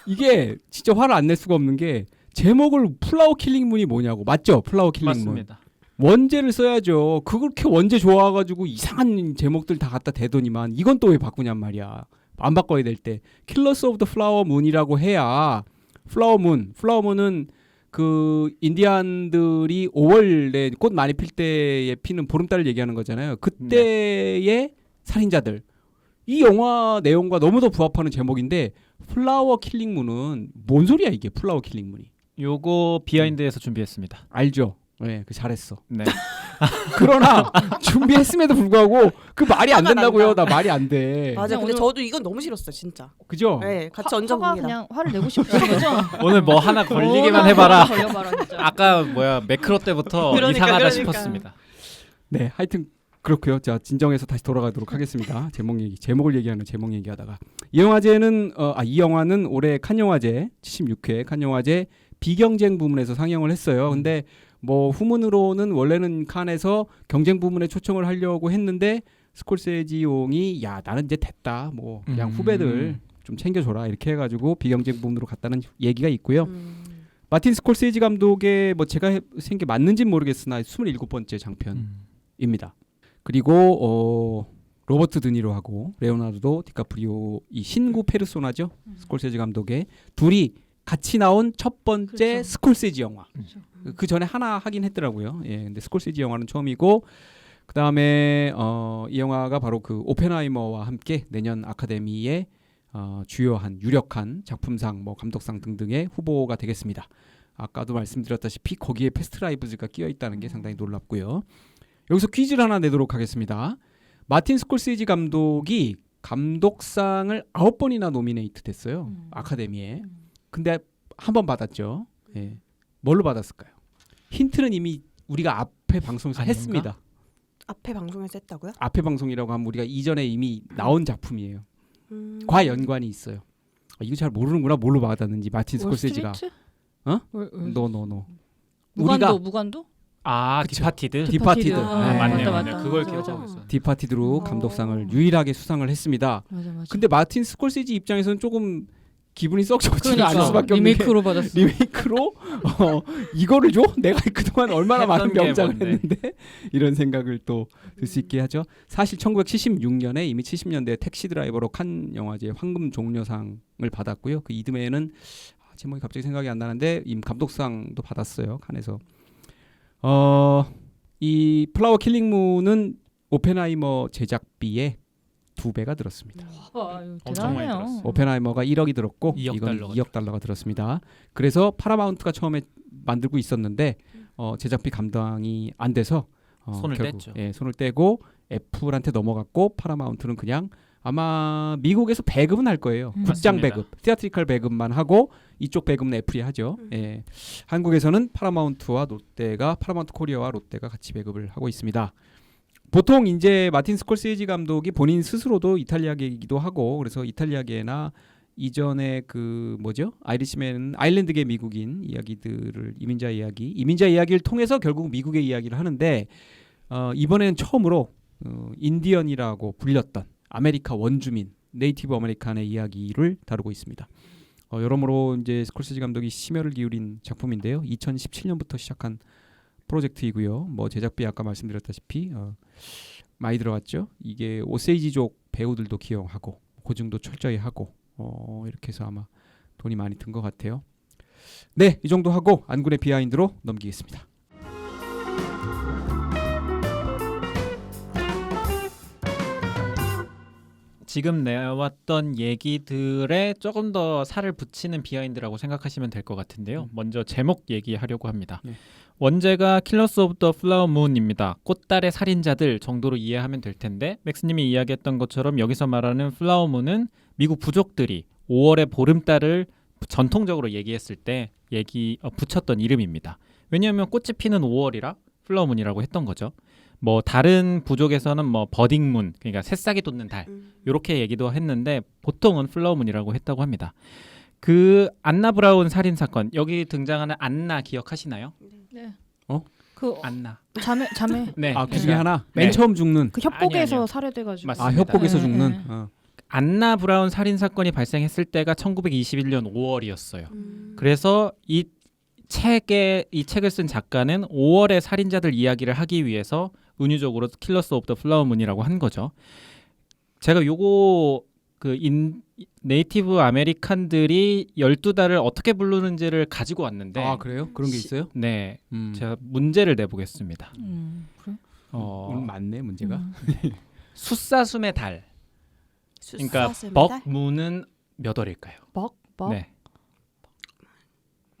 [SPEAKER 1] 이게 진짜 화를 안 낼 수가 없는 게 제목을 플라워 킬링문이 뭐냐고. 맞죠? 플라워 킬링문.
[SPEAKER 3] 맞습니다.
[SPEAKER 1] 원제를 써야죠. 그렇게 원제 좋아가지고 이상한 제목들 다 갖다 대더니만 이건 또 왜 바꾸냔 말이야. 안 바꿔야 될 때 킬러스 오브 더 플라워 문이라고 해야 플라워문은 그 인디안들이 5월에 꽃 많이 필 때에 피는 보름달을 얘기하는 거잖아요. 그때의 살인자들. 이 영화 내용과 너무 더 부합하는 제목인데 플라워 킬링문은 뭔 소리야 이게 플라워 킬링문이.
[SPEAKER 3] 요거 비하인드에서 준비했습니다.
[SPEAKER 1] 알죠? 네, 그 잘했어.
[SPEAKER 3] 네.
[SPEAKER 1] 그러나 준비했음에도 불구하고 그 말이 안
[SPEAKER 2] 화가
[SPEAKER 1] 된다고요.
[SPEAKER 2] 난다.
[SPEAKER 1] 나 말이 안 돼.
[SPEAKER 2] 맞아. 근데
[SPEAKER 4] 오늘-
[SPEAKER 2] 저도 이건 너무 싫었어, 진짜.
[SPEAKER 1] 그죠?
[SPEAKER 2] 네, 같이
[SPEAKER 4] 화가
[SPEAKER 2] 얹어봅니다.
[SPEAKER 4] 그냥 화를 내고 싶은 거죠.
[SPEAKER 3] 오늘 뭐 하나 걸리기만
[SPEAKER 4] 뭐나
[SPEAKER 3] 해봐라.
[SPEAKER 4] 걸려봐라 진짜.
[SPEAKER 3] 아까 매크로 때부터
[SPEAKER 2] 그러니까.
[SPEAKER 3] 이상하다 싶었습니다.
[SPEAKER 1] 네, 하여튼 그렇고요. 자, 진정해서 다시 돌아가도록 하겠습니다. 제목을 얘기하는 제목 얘기하다가 이 영화제는 이 영화는 올해 칸 영화제 76회 칸 영화제 비경쟁 부문에서 상영을 했어요. 근데 뭐 후문으로는 원래는 칸에서 경쟁 부문에 초청을 하려고 했는데 스콜세지옹이 야 나는 이제 됐다 뭐 그냥 후배들 좀 챙겨줘라 이렇게 해가지고 비경쟁 부문으로 갔다는 얘기가 있고요. 마틴 스콜세지 감독의 뭐 제가 생게 맞는지는 모르겠으나 27번째 장편입니다. 그리고 로버트 드니로하고 레오나르도 디카프리오 이 신구 페르소나죠. 스콜세지 감독의 둘이 같이 나온 첫 번째
[SPEAKER 4] 그렇죠.
[SPEAKER 1] 스콜세지 영화.
[SPEAKER 4] 그렇죠.
[SPEAKER 1] 그 전에 하나 하긴 했더라고요. 예, 근데 스콜세지 영화는 처음이고 그 다음에 이 영화가 바로 그 오펜하이머와 함께 내년 아카데미의 주요한 유력한 작품상, 뭐 감독상 등등의 후보가 되겠습니다. 아까도 말씀드렸다시피 거기에 패스트라이브즈가 끼어 있다는 게 상당히 놀랍고요. 여기서 퀴즈를 하나 내도록 하겠습니다. 마틴 스콜세지 감독이 감독상을 9번이나 노미네이트 됐어요. 아카데미에. 근데 한 번 받았죠. 예. 뭘로 받았을까요? 힌트는 이미 우리가 앞에 방송에서
[SPEAKER 3] 아닌가?
[SPEAKER 1] 했습니다.
[SPEAKER 2] 앞에 방송에서 했다고요?
[SPEAKER 1] 앞에 방송이라고 하면 우리가 이전에 이미 나온 작품이에요. 과 연관이 있어요. 이거 잘 모르는구나. 뭘로 받았는지 마틴 스콜세지가.
[SPEAKER 4] 월스트리트?
[SPEAKER 1] 어?
[SPEAKER 4] 무간도
[SPEAKER 1] 우리가
[SPEAKER 4] 무간도?
[SPEAKER 3] 아,
[SPEAKER 1] 그쵸.
[SPEAKER 3] 디파티드.
[SPEAKER 1] 디파티드.
[SPEAKER 4] 아,
[SPEAKER 1] 네.
[SPEAKER 3] 맞네요.
[SPEAKER 4] 맞다.
[SPEAKER 3] 그걸
[SPEAKER 4] 맞아,
[SPEAKER 3] 기억하고
[SPEAKER 4] 맞아.
[SPEAKER 3] 있어요.
[SPEAKER 1] 디파티드로 감독상을 유일하게 수상을 했습니다.
[SPEAKER 4] 맞아.
[SPEAKER 1] 근데 마틴 스콜세지 입장에서는 조금 기분이 썩 좋지가
[SPEAKER 4] 그러니까
[SPEAKER 1] 않을 수밖에 없는 게
[SPEAKER 4] 리메이크로 받았어.
[SPEAKER 1] 리메이크로 이거를 줘? 내가 그동안 얼마나 많은
[SPEAKER 3] 했던 게
[SPEAKER 1] 명작을
[SPEAKER 3] 뭔데?
[SPEAKER 1] 했는데 이런 생각을 또 들 수 있게 하죠. 사실 1976년에 이미 70년대 택시 드라이버로 칸 영화제 황금 종려상을 받았고요. 그 이듬해에는 제목이 갑자기 생각이 안 나는데 감독상도 받았어요. 칸에서. 이 플라워 킬링문은 오펜하이머 제작비의 2배가 들었습니다.
[SPEAKER 3] 엄청 많이
[SPEAKER 4] 대단해요.
[SPEAKER 3] 들었어.
[SPEAKER 1] 오펜하이머가 1억이 들었고
[SPEAKER 3] 2억
[SPEAKER 1] 이건
[SPEAKER 3] 달러가
[SPEAKER 1] 2억 달러가 들었습니다. 그래서 파라마운트가 처음에 만들고 있었는데 제작비 감당이 안 돼서
[SPEAKER 3] 손을
[SPEAKER 1] 결국,
[SPEAKER 3] 뗐죠.
[SPEAKER 1] 예, 손을 떼고 애플한테 넘어갔고 파라마운트는 그냥 아마 미국에서 배급은 할 거예요. 극장
[SPEAKER 3] 맞습니다.
[SPEAKER 1] 배급, 티아트리컬 배급만 하고 이쪽 배급은 애플이 하죠. 예. 한국에서는 파라마운트 코리아와 롯데가 같이 배급을 하고 있습니다. 보통 이제 마틴 스콜세지 감독이 본인 스스로도 이탈리아계이기도 하고 그래서 이탈리아계나 이전에 그 뭐죠? 아이리시맨 아일랜드계 미국인 이야기들을 이민자 이야기를 통해서 결국 미국의 이야기를 하는데 이번에는 처음으로 인디언이라고 불렸던 아메리카 원주민 네이티브 아메리칸의 이야기를 다루고 있습니다. 여러모로 이제 스콜세지 감독이 심혈을 기울인 작품인데요. 2017년부터 시작한 프로젝트이고요. 뭐 제작비 아까 말씀드렸다시피 많이 들어갔죠. 이게 오세이지족 배우들도 기용하고 고증도 철저히 하고 이렇게 해서 아마 돈이 많이 든 것 같아요. 네, 이 정도 하고 안군의 비하인드로 넘기겠습니다.
[SPEAKER 3] 지금 내왔던 얘기들에 조금 더 살을 붙이는 비하인드라고 생각하시면 될 것 같은데요. 먼저 제목 얘기하려고 합니다.
[SPEAKER 1] 네.
[SPEAKER 3] 원제가 킬러스 오브 더 플라워 문입니다. 꽃달의 살인자들 정도로 이해하면 될 텐데 맥스님이 이야기했던 것처럼 여기서 말하는 플라워 문은 미국 부족들이 5월의 보름달을 전통적으로 얘기했을 때 붙였던 이름입니다. 왜냐하면 꽃이 피는 5월이라 플라워문이라고 했던 거죠. 뭐 다른 부족에서는 뭐 버딩문, 그러니까 새싹이 돋는 달 이렇게 얘기도 했는데 보통은 플라워문이라고 했다고 합니다. 그 안나 브라운 살인 사건, 여기 등장하는 안나 기억하시나요?
[SPEAKER 4] 네.
[SPEAKER 1] 어?
[SPEAKER 4] 그
[SPEAKER 3] 안나.
[SPEAKER 4] 자매.
[SPEAKER 3] 네.
[SPEAKER 1] 아, 그 중에 하나
[SPEAKER 3] 네.
[SPEAKER 1] 맨 처음 죽는.
[SPEAKER 4] 그 협곡에서
[SPEAKER 3] 아니요.
[SPEAKER 4] 살해돼가지고.
[SPEAKER 3] 맞습니다.
[SPEAKER 1] 아, 협곡에서
[SPEAKER 4] 네,
[SPEAKER 1] 죽는.
[SPEAKER 4] 네.
[SPEAKER 1] 어.
[SPEAKER 3] 안나 브라운 살인 사건이 발생했을 때가 1921년 5월이었어요. 그래서 이 책을 쓴 작가는 5월의 살인자들 이야기를 하기 위해서 은유적으로 킬러스 오브 더 플라워 문이라고 한 거죠. 제가 요거 네이티브 아메리칸들이 12달을 어떻게 부르는지를 가지고 왔는데
[SPEAKER 1] 아, 그래요? 그런 게 있어요?
[SPEAKER 3] 네. 제가 문제를 내보겠습니다.
[SPEAKER 4] 그래?
[SPEAKER 1] 맞네, 문제가.
[SPEAKER 3] 숫사슴의 달. 그러니까 벅문은 몇 월일까요?
[SPEAKER 4] 벅?
[SPEAKER 3] 네.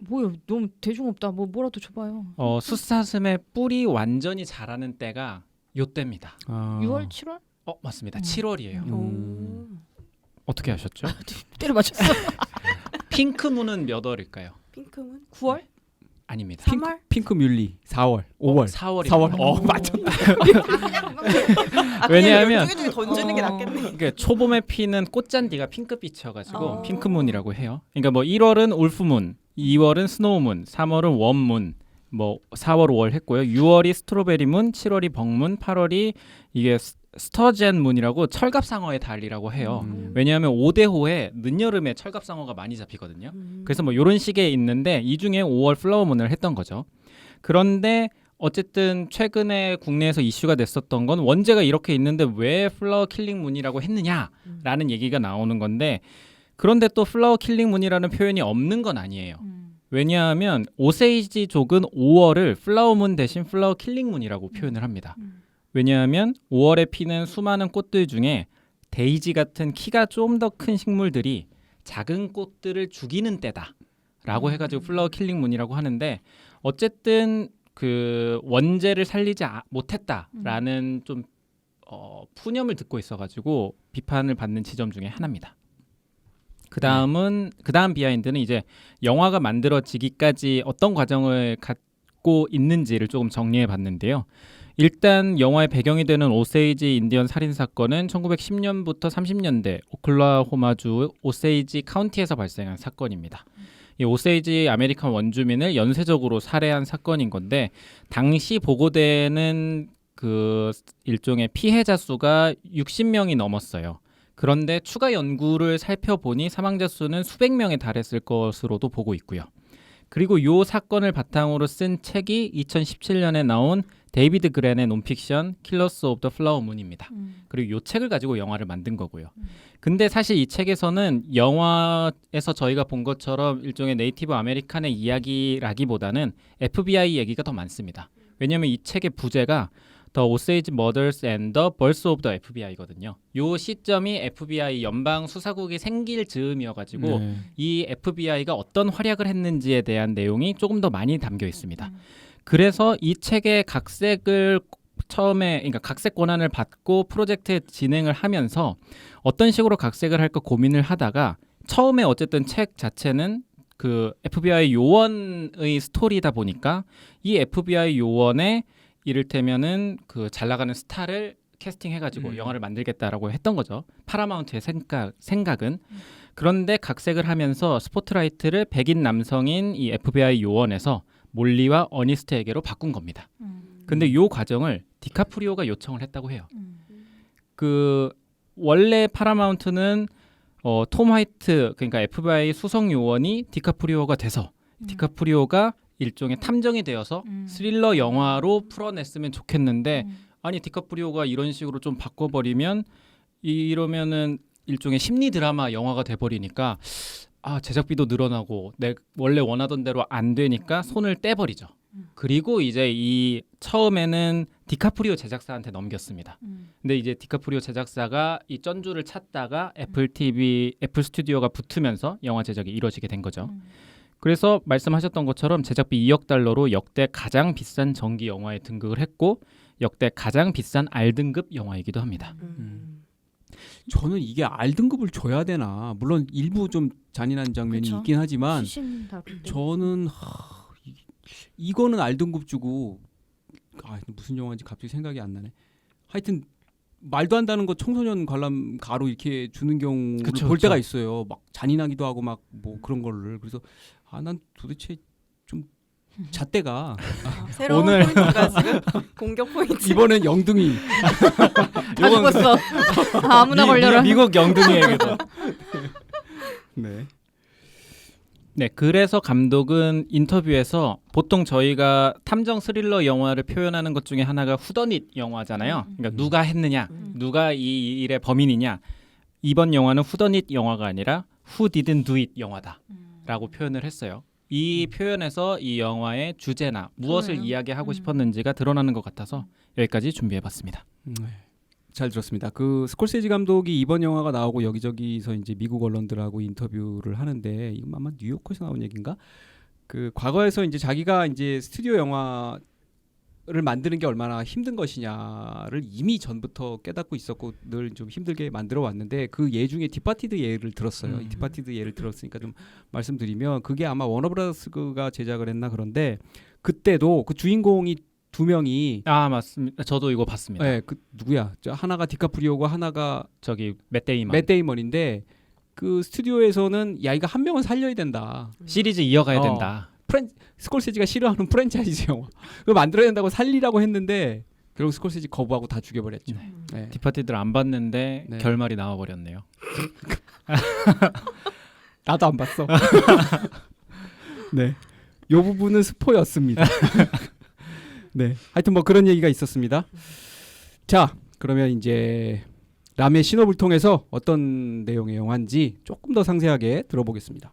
[SPEAKER 4] 뭐요? 너무 대중 없다. 뭐라도 줘봐요.
[SPEAKER 3] 숫사슴의 뿔이 완전히 자라는 때가 요 때입니다.
[SPEAKER 1] 아.
[SPEAKER 4] 6월, 7월?
[SPEAKER 3] 맞습니다. 7월이에요. 어떻게 하셨죠?
[SPEAKER 4] 때려 맞췄어.
[SPEAKER 3] 핑크문은 몇 월일까요?
[SPEAKER 2] 핑크문
[SPEAKER 4] 9월?
[SPEAKER 3] 아닙니다.
[SPEAKER 2] 3월?
[SPEAKER 1] 핑크 뮬리 4월, 5월.
[SPEAKER 3] 4월입니다.
[SPEAKER 1] 4월. 맞췄다.
[SPEAKER 3] 왜냐하면
[SPEAKER 2] 중에 던지는 게 낫겠네.
[SPEAKER 3] 그러니까 초봄에 피는 꽃잔디가 핑크빛이어가지고
[SPEAKER 2] 아.
[SPEAKER 3] 핑크문이라고 해요. 그러니까 뭐 1월은 울프문, 2월은 스노우문, 3월은 웜문, 뭐 4월, 5월 했고요. 6월이 스트로베리문, 7월이 벅문, 8월이 이게 스터젠문이라고 철갑상어의 달이라고 해요. 왜냐하면 5대호에 늦여름에 철갑상어가 많이 잡히거든요. 그래서 뭐 이런 식의 있는데 이 중에 5월 플라워문을 했던 거죠. 그런데 어쨌든 최근에 국내에서 이슈가 됐었던 건 원제가 이렇게 있는데 왜 플라워 킬링 문이라고 했느냐라는 얘기가 나오는 건데 그런데 또 플라워 킬링 문이라는 표현이 없는 건 아니에요. 왜냐하면 오세이지족은 5월을 플라워 문 대신 플라워 킬링 문이라고 표현을 합니다. 왜냐하면 5월에 피는 수많은 꽃들 중에 데이지 같은 키가 좀 더 큰 식물들이 작은 꽃들을 죽이는 때다라고 해가지고 플라워 킬링 문이라고 하는데 어쨌든 그 원제를 살리지 못했다라는 좀 푸념을 듣고 있어가지고 비판을 받는 지점 중에 하나입니다. 그 다음 비하인드는 이제 영화가 만들어지기까지 어떤 과정을 갖고 있는지를 조금 정리해 봤는데요. 일단 영화의 배경이 되는 오세이지 인디언 살인 사건은 1910년부터 30년대 오클라호마주 오세이지 카운티에서 발생한 사건입니다. 이 오세이지 아메리칸 원주민을 연쇄적으로 살해한 사건인 건데 당시 보고되는 그 일종의 피해자 수가 60명이 넘었어요. 그런데 추가 연구를 살펴보니 사망자 수는 수백 명에 달했을 것으로도 보고 있고요. 그리고 이 사건을 바탕으로 쓴 책이 2017년에 나온 데이비드 그랜의 논픽션 킬러스 오브 더 플라워 문입니다. 그리고 이 책을 가지고 영화를 만든 거고요. 근데 사실 이 책에서는 영화에서 저희가 본 것처럼 일종의 네이티브 아메리칸의 이야기라기보다는 FBI 얘기가 더 많습니다. 왜냐하면 이 책의 부제가 The Osage Murders and the Birth of the FBI거든요. 이 시점이 FBI 연방 수사국이 생길 즈음이어가지고 이 FBI가 어떤 활약을 했는지에 대한 내용이 조금 더 많이 담겨 있습니다. 그래서 이 책의 각색을 그러니까 각색 권한을 받고 프로젝트 진행을 하면서 어떤 식으로 각색을 할까 고민을 하다가 처음에 어쨌든 책 자체는 그 FBI 요원의 스토리다 보니까 이 FBI 요원의 이를테면은 그 잘 나가는 스타를 캐스팅해가지고 영화를 만들겠다라고 했던 거죠. 파라마운트의 생각은. 그런데 각색을 하면서 스포트라이트를 백인 남성인 이 FBI 요원에서 몰리와 어니스트에게로 바꾼 겁니다. 근데 이 과정을 디카프리오가 요청을 했다고 해요. 그 원래 파라마운트는 톰 화이트 그러니까 FBI 수석 요원이 디카프리오가 돼서 디카프리오가 일종의 탐정이 되어서 스릴러 영화로 풀어냈으면 좋겠는데 아니 디카프리오가 이런 식으로 좀 바꿔버리면 이러면은 일종의 심리 드라마 영화가 돼버리니까 제작비도 늘어나고 원래 원하던 대로 안 되니까 손을 떼버리죠. 그리고 이제 이 처음에는 디카프리오 제작사한테 넘겼습니다. 근데 이제 디카프리오 제작사가 이 전주를 찾다가 애플 스튜디오가 붙으면서 영화 제작이 이루어지게 된 거죠. 그래서 말씀하셨던 것처럼 제작비 2억 달러로 역대 가장 비싼 정기 영화에 등극을 했고 역대 가장 비싼 R등급 영화이기도 합니다.
[SPEAKER 1] 저는 이게 R등급을 줘야 되나. 물론 일부 좀 잔인한 장면이
[SPEAKER 4] 그쵸.
[SPEAKER 1] 있긴 하지만
[SPEAKER 4] 시신 다룰 때.
[SPEAKER 1] 저는 이거는 R등급 주고 무슨 영화인지 갑자기 생각이 안 나네. 하여튼 말도 안 되는 거 청소년 관람 가로 이렇게 주는 경우를
[SPEAKER 3] 그쵸,
[SPEAKER 1] 볼
[SPEAKER 3] 그쵸.
[SPEAKER 1] 때가 있어요. 막 잔인하기도 하고 막 뭐 그런 거를. 그래서 난 도대체 좀 잣대가
[SPEAKER 2] 새로운
[SPEAKER 3] 오늘-
[SPEAKER 2] 포인트가 지금 공격 포인트.
[SPEAKER 1] 이번엔 영등이
[SPEAKER 4] 다 죽었어. 아무나 걸려라.
[SPEAKER 3] 미국 영등이에게도.
[SPEAKER 1] 네.
[SPEAKER 3] 네, 그래서 감독은 인터뷰에서 보통 저희가 탐정 스릴러 영화를 표현하는 것 중에 하나가 후더닛 영화잖아요. 그러니까 누가 했느냐, 누가 이 일의 범인이냐. 이번 영화는 후더닛 영화가 아니라 Who Didn't Do It 영화다라고 표현을 했어요. 이 표현에서 이 영화의 주제나 무엇을
[SPEAKER 4] 그래요?
[SPEAKER 3] 이야기하고 싶었는지가 드러나는 것 같아서 여기까지 준비해봤습니다.
[SPEAKER 1] 네. 잘 들었습니다. 그 스콜세지 감독이 이번 영화가 나오고 여기저기서 이제 미국 언론들하고 인터뷰를 하는데 이건 아마 뉴요커에서 나온 얘기인가? 그 과거에서 이제 자기가 이제 스튜디오 영화를 만드는 게 얼마나 힘든 것이냐를 이미 전부터 깨닫고 있었고 늘 좀 힘들게 만들어 왔는데 그 예 중에 디파티드 예를 들었어요. 이 디파티드 예를 들었으니까 좀 말씀드리면 그게 아마 워너브라더스가 제작을 했나 그런데 그때도 그 주인공이 두 명이
[SPEAKER 3] 아 맞습니다. 저도 이거 봤습니다.
[SPEAKER 1] 네, 그 누구야? 하나가 디카프리오고 하나가
[SPEAKER 3] 저기 맷 데이먼.
[SPEAKER 1] 맷 데이먼인데 그 스튜디오에서는 야 이거 한 명은 살려야 된다.
[SPEAKER 3] 시리즈 이어가야
[SPEAKER 1] 어.
[SPEAKER 3] 된다.
[SPEAKER 1] 스콜세지가 싫어하는 프랜차이즈 영화. 그걸 만들어야 된다고 살리라고 했는데 결국 스콜세지 거부하고 다 죽여버렸죠. 네.
[SPEAKER 3] 디파티들 안 봤는데
[SPEAKER 1] 네.
[SPEAKER 3] 결말이 나와버렸네요.
[SPEAKER 1] 나도 안 봤어. 네, 요 부분은 스포였습니다. 네, 하여튼 뭐 그런 얘기가 있었습니다. 자, 그러면 이제 남의 신호를 통해서 어떤 내용의 영화인지 조금 더 상세하게 들어보겠습니다.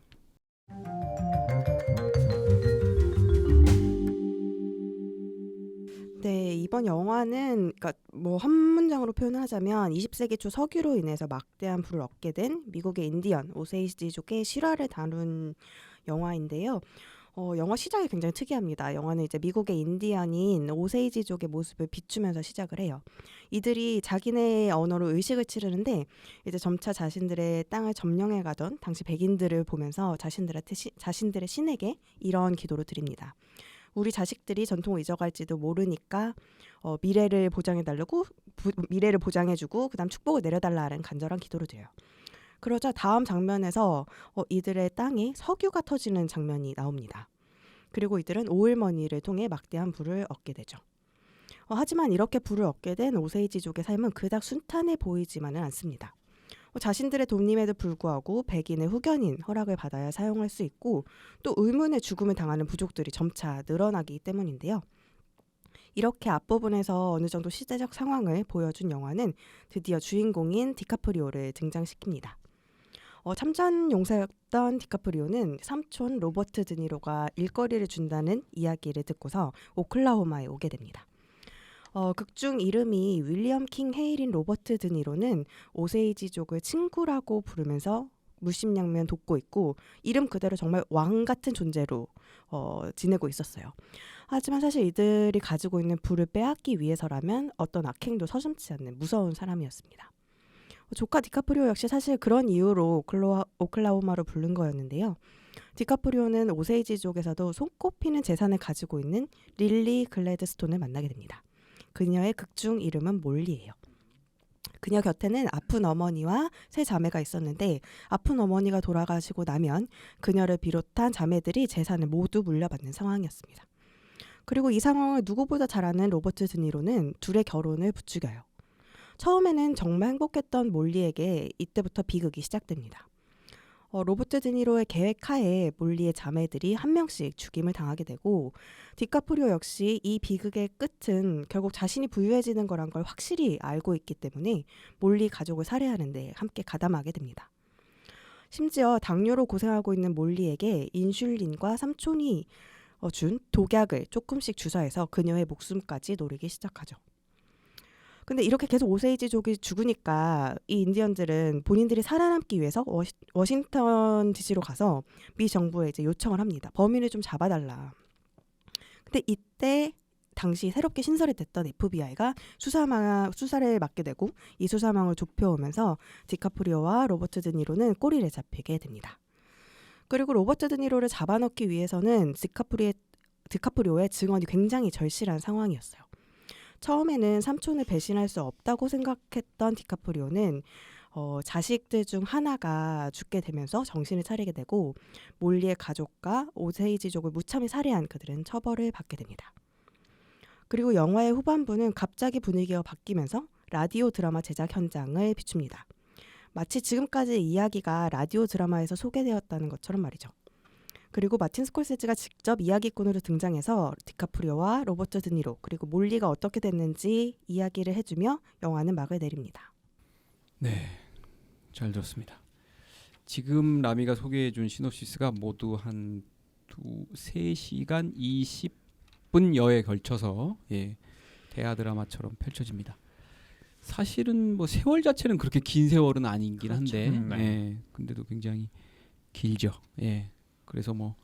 [SPEAKER 2] 네, 이번 영화는 그러니까 뭐 한 문장으로 표현을 하자면 20세기 초 석유로 인해서 막대한 부를 얻게 된 미국의 인디언 오세이지족의 실화를 다룬 영화인데요. 영화 시작이 굉장히 특이합니다. 영화는 이제 미국의 인디언인 오세이지족의 모습을 비추면서 시작을 해요. 이들이 자기네 언어로 의식을 치르는데 이제 점차 자신들의 땅을 점령해 가던 당시 백인들을 보면서 자신들의 신에게 이런 기도를 드립니다. 우리 자식들이 전통을 잊어갈지도 모르니까 미래를 보장해달라고 미래를 보장해주고 그다음 축복을 내려달라는 간절한 기도를 드려요. 그러자 다음 장면에서 이들의 땅에 석유가 터지는 장면이 나옵니다. 그리고 이들은 오일머니를 통해 막대한 부를 얻게 되죠. 하지만 이렇게 부를 얻게 된 오세이지족의 삶은 그닥 순탄해 보이지만은 않습니다. 자신들의 돈임에도 불구하고 백인의 후견인 허락을 받아야 사용할 수 있고 또 의문의 죽음을 당하는 부족들이 점차 늘어나기 때문인데요. 이렇게 앞부분에서 어느 정도 시대적 상황을 보여준 영화는 드디어 주인공인 디카프리오를 등장시킵니다. 참전 용사였던 디카프리오는 삼촌 로버트 드니로가 일거리를 준다는 이야기를 듣고서 오클라호마에 오게 됩니다. 극중 이름이 윌리엄 킹 헤일인 로버트 드니로는 오세이지족을 친구라고 부르면서 물심양면 돕고 있고 이름 그대로 정말 왕 같은 존재로 지내고 있었어요. 하지만 사실 이들이 가지고 있는 부를 빼앗기 위해서라면 어떤 악행도 서슴지 않는 무서운 사람이었습니다. 조카 디카프리오 역시 사실 그런 이유로 오클라호마로 부른 거였는데요. 디카프리오는 오세이지족에서도 손꼽히는 재산을 가지고 있는 릴리 글래드스톤을 만나게 됩니다. 그녀의 극중 이름은 몰리예요. 그녀 곁에는 아픈 어머니와 세 자매가 있었는데 아픈 어머니가 돌아가시고 나면 그녀를 비롯한 자매들이 재산을 모두 물려받는 상황이었습니다. 그리고 이 상황을 누구보다 잘 아는 로버트 드니로는 둘의 결혼을 부추겨요. 처음에는 정말 행복했던 몰리에게 이때부터 비극이 시작됩니다. 로버트 드니로의 계획하에 몰리의 자매들이 한 명씩 죽임을 당하게 되고 디카프리오 역시 이 비극의 끝은 결국 자신이 부유해지는 거란 걸 확실히 알고 있기 때문에 몰리 가족을 살해하는데 함께 가담하게 됩니다. 심지어 당뇨로 고생하고 있는 몰리에게 인슐린과 삼촌이 준 독약을 조금씩 주사해서 그녀의 목숨까지 노리기 시작하죠. 근데 이렇게 계속 오세이지족이 죽으니까 이 인디언들은 본인들이 살아남기 위해서 워싱턴 DC로 가서 미 정부에 이제 요청을 합니다. 범인을 좀 잡아달라. 근데 이때 당시 새롭게 신설이 됐던 FBI가 수사를 맡게 되고 이 수사망을 좁혀오면서 디카프리오와 로버트 드니로는 꼬리를 잡히게 됩니다. 그리고 로버트 드니로를 잡아넣기 위해서는 디카프리오의 증언이 굉장히 절실한 상황이었어요. 처음에는 삼촌을 배신할 수 없다고 생각했던 디카프리오는 자식들 중 하나가 죽게 되면서 정신을 차리게 되고 몰리의 가족과 오세이지족을 무참히 살해한 그들은 처벌을 받게 됩니다. 그리고 영화의 후반부는 갑자기 분위기가 바뀌면서 라디오 드라마 제작 현장을 비춥니다. 마치 지금까지 이야기가 라디오 드라마에서 소개되었다는 것처럼 말이죠. 그리고 마틴 스콜세지가 직접 이야기꾼으로 등장해서 디카프리오와 로버트 드니로 그리고 몰리가 어떻게 됐는지 이야기를 해주며 영화는 막을 내립니다.
[SPEAKER 1] 네, 잘 들었습니다. 지금 라미가 소개해준 시놉시스가 모두 한 3시간 20분여에 걸쳐서 대하 드라마처럼 펼쳐집니다. 사실은 뭐 세월 자체는 그렇게 긴 세월은 아니긴 한데,
[SPEAKER 3] 네.
[SPEAKER 1] 근데도 굉장히 길죠. 그래서 뭐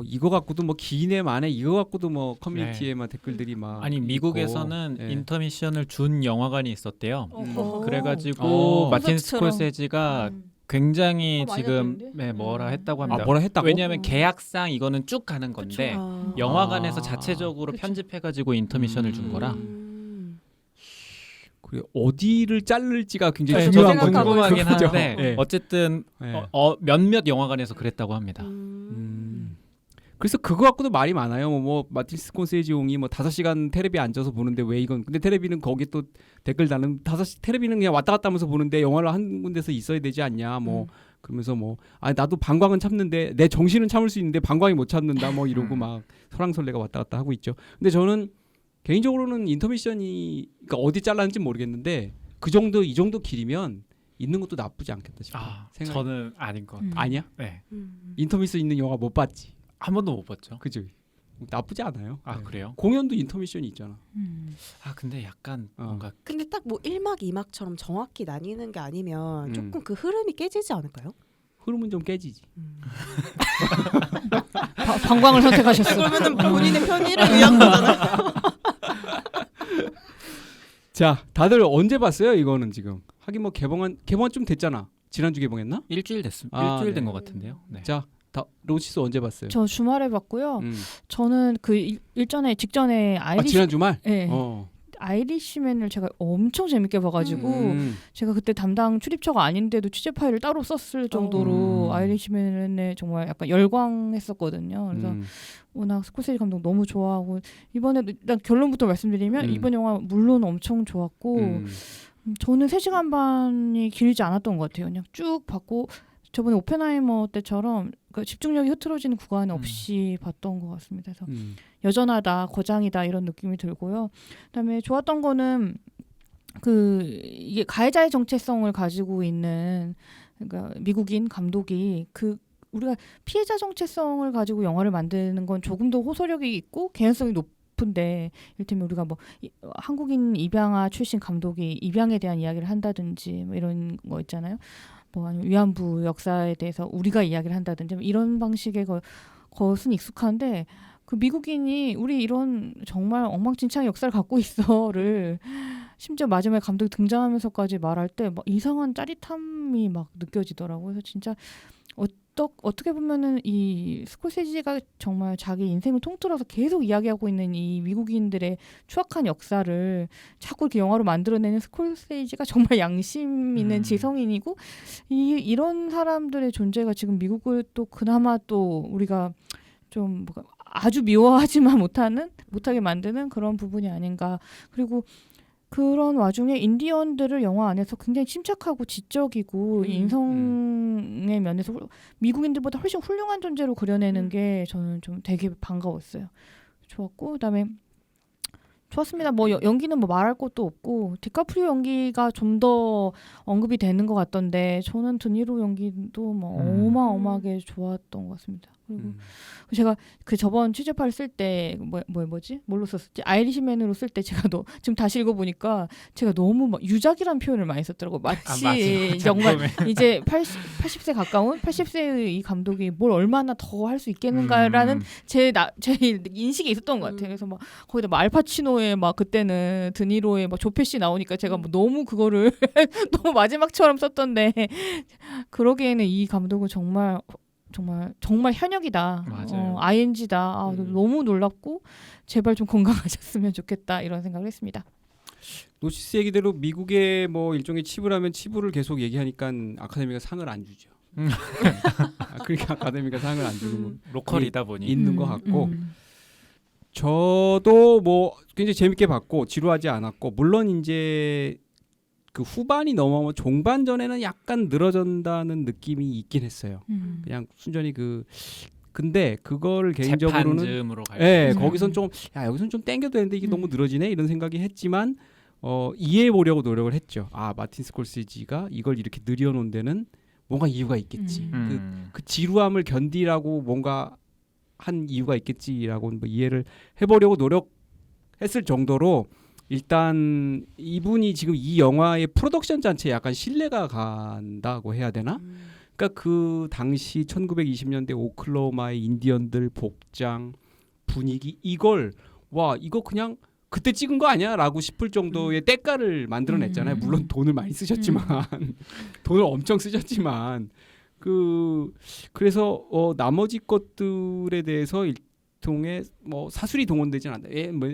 [SPEAKER 1] 이거 갖고도 뭐 기네 만에 이거 갖고도 뭐 커뮤니티에 막 댓글들이 막
[SPEAKER 3] 아니 미국에서는
[SPEAKER 1] 있고,
[SPEAKER 3] 인터미션을 준 영화관이 있었대요.
[SPEAKER 2] 어.
[SPEAKER 3] 그래가지고 마틴
[SPEAKER 4] 콘서트처럼.
[SPEAKER 3] 스콜세지가 굉장히
[SPEAKER 4] 많이
[SPEAKER 3] 지금
[SPEAKER 4] 했던데?
[SPEAKER 3] 뭐라 했다고 합니다.
[SPEAKER 1] 뭐라 했다고?
[SPEAKER 3] 왜냐하면 계약상 이거는 쭉 가는 건데
[SPEAKER 2] 아.
[SPEAKER 3] 영화관에서
[SPEAKER 1] 아.
[SPEAKER 3] 자체적으로 편집해가지고 인터미션을 준 거라.
[SPEAKER 1] 그래 어디를 자를지가 굉장히
[SPEAKER 3] 네,
[SPEAKER 1] 중요한
[SPEAKER 3] 저도
[SPEAKER 2] 생각하고
[SPEAKER 3] 궁금하긴
[SPEAKER 2] 있었죠.
[SPEAKER 3] 한데
[SPEAKER 1] 네.
[SPEAKER 3] 어쨌든
[SPEAKER 1] 네.
[SPEAKER 3] 몇몇 영화관에서 그랬다고 합니다.
[SPEAKER 1] 그래서 그거 갖고도 말이 많아요. 뭐 마틴 스콘세지용이 뭐 5시간 테레비 앉아서 보는데 왜 이건 근데 테레비는 거기 또 댓글 다는 테레비는 그냥 왔다 갔다 하면서 보는데 영화를 한 군데서 있어야 되지 않냐 뭐 그러면서 뭐 나도 방광은 참는데 내 정신은 참을 수 있는데 방광이 못 참는다 뭐 이러고 막 설왕설래가 왔다 갔다 하고 있죠. 근데 저는 개인적으로는 인터미션이 그러니까 어디 잘랐는지 모르겠는데 이 정도 길이면 있는 것도 나쁘지 않겠다 싶어요.
[SPEAKER 3] 저는 아닌 것 같아요.
[SPEAKER 1] 아니야?
[SPEAKER 3] 네.
[SPEAKER 1] 인터미션 있는 영화 못 봤지.
[SPEAKER 3] 한 번도 못 봤죠.
[SPEAKER 1] 그죠? 나쁘지 않아요. 네.
[SPEAKER 3] 그래요?
[SPEAKER 1] 공연도 인터미션이 있잖아.
[SPEAKER 3] 근데 약간 뭔가
[SPEAKER 2] 근데 딱 뭐 1막 2막처럼 정확히 나뉘는 게 아니면
[SPEAKER 1] 음.
[SPEAKER 2] 조금 그 흐름이 깨지지 않을까요?
[SPEAKER 1] 흐름은 좀 깨지지.
[SPEAKER 4] 방광을 선택하셨어.
[SPEAKER 2] 그러면은 본인의 편의를 위한 거잖아요.
[SPEAKER 1] 자, 다들 언제 봤어요? 이거는 지금 하긴 뭐 개봉한 좀 됐잖아. 지난주 개봉했나?
[SPEAKER 3] 일주일
[SPEAKER 1] 네.
[SPEAKER 3] 된 것 같은데요. 네.
[SPEAKER 1] 자, 로치스 언제 봤어요?
[SPEAKER 4] 저 주말에 봤고요. 저는 그 직전에
[SPEAKER 1] 지난 주말?
[SPEAKER 4] 네. 아이리시맨을 제가 엄청 재밌게 봐가지고 제가 그때 담당 출입처가 아닌데도 취재 파일을 따로 썼을 정도로 아이리시맨에 정말 약간 열광했었거든요. 그래서 워낙 스콜세지 감독 너무 좋아하고 이번에 일단 결론부터 말씀드리면 이번 영화 물론 엄청 좋았고 저는 3시간 반이 길지 않았던 것 같아요. 그냥 쭉 봤고 저번에 오펜하이머 때처럼 그 집중력이 흐트러지는 구간 없이 봤던 것 같습니다. 그래서 여전하다, 거장이다 이런 느낌이 들고요. 그다음에 좋았던 거는 이게 가해자의 정체성을 가지고 있는 그러니까 미국인 감독이 우리가 피해자 정체성을 가지고 영화를 만드는 건 조금 더 호소력이 있고 개연성이 높은데 이를테면 우리가 뭐 한국인 입양아 출신 감독이 입양에 대한 이야기를 한다든지 뭐 이런 거 있잖아요. 뭐 아니면 위안부 역사에 대해서 우리가 이야기를 한다든지 이런 방식의 것은 익숙한데 그 미국인이 우리 이런 정말 엉망진창의 역사를 갖고 있어를 심지어 마지막에 감독이 등장하면서까지 말할 때 막 이상한 짜릿함이 막 느껴지더라고요. 그래서 진짜 어떻게 보면은 이 스콜세지가 정말 자기 인생을 통틀어서 계속 이야기하고 있는 이 미국인들의 추악한 역사를 자꾸 이렇게 영화로 만들어내는 스콜세지가 정말 양심 있는 지성인이고 이런 사람들의 존재가 지금 미국을 또 그나마 또 우리가 좀 아주 미워하지만 못하게 만드는 그런 부분이 아닌가. 그리고 그런 와중에 인디언들을 영화 안에서 굉장히 침착하고 지적이고 인성의 면에서 미국인들보다 훨씬 훌륭한 존재로 그려내는 게 저는 좀 되게 반가웠어요. 좋았고 그다음에 좋았습니다. 뭐 연기는 뭐 말할 것도 없고 디카프리오 연기가 좀 더 언급이 되는 것 같던데 저는 드니로 연기도 뭐 어마어마하게 좋았던 것 같습니다. 그리고 제가 그 저번 취재파를 쓸 때 뭐지? 뭘로 썼었지? 아이리시맨으로 쓸 때 제가 지금 다시 읽어보니까 제가 너무 막 유작이라는 표현을 많이 썼더라고. 마치 정말 이제 80세 가까운 80세의 이 감독이 뭘 얼마나 더 할 수 있겠는가라는 제 인식이 있었던 것 같아요. 그래서 막 거기다 막 알파치노의 막 그때는 드니로의 막 조페시 나오니까 제가 뭐 너무 그거를 너무 마지막처럼 썼던데 그러기에는 이 감독은 정말 현역이다. ING다. 너무 놀랍고 제발 좀 건강하셨으면 좋겠다 이런 생각을 했습니다.
[SPEAKER 1] 노시스 얘기대로 미국의 뭐 일종의 치부를 하면 치부를 계속 얘기하니까 아카데미가 상을 안 주죠. 그러니까 아카데미가 상을 안 주고
[SPEAKER 3] 로컬이다 보니
[SPEAKER 1] 있는 것 같고 저도 뭐 굉장히 재밌게 봤고 지루하지 않았고 물론 이제 그 후반이 넘어가면 종반전에는 약간 늘어진다는 느낌이 있긴 했어요. 그냥 순전히 근데 그걸 개인적으로는
[SPEAKER 3] 재판즘으로 갈
[SPEAKER 1] 예, 거기선 좀 여기선 좀 땡겨도 되는데 이게 너무 늘어지네 이런 생각이 했지만 이해해 보려고 노력을 했죠. 마틴 스콜세지가 이걸 이렇게 늘여놓은 데는 뭔가 이유가 있겠지. 그 지루함을 견디라고 뭔가 한 이유가 있겠지라고 뭐 이해를 해보려고 노력했을 정도로 일단 이분이 지금 이 영화의 프로덕션 자체에 약간 신뢰가 간다고 해야 되나? 그러니까 그 당시 1920년대 오클라호마의 인디언들 복장, 분위기 이거 그냥 그때 찍은 거 아니야? 라고 싶을 정도의 때깔을 만들어냈잖아요. 물론 돈을 많이 쓰셨지만 돈을 엄청 쓰셨지만 그래서 나머지 것들에 대해서 일종의 뭐 사술이 동원되진 않는다.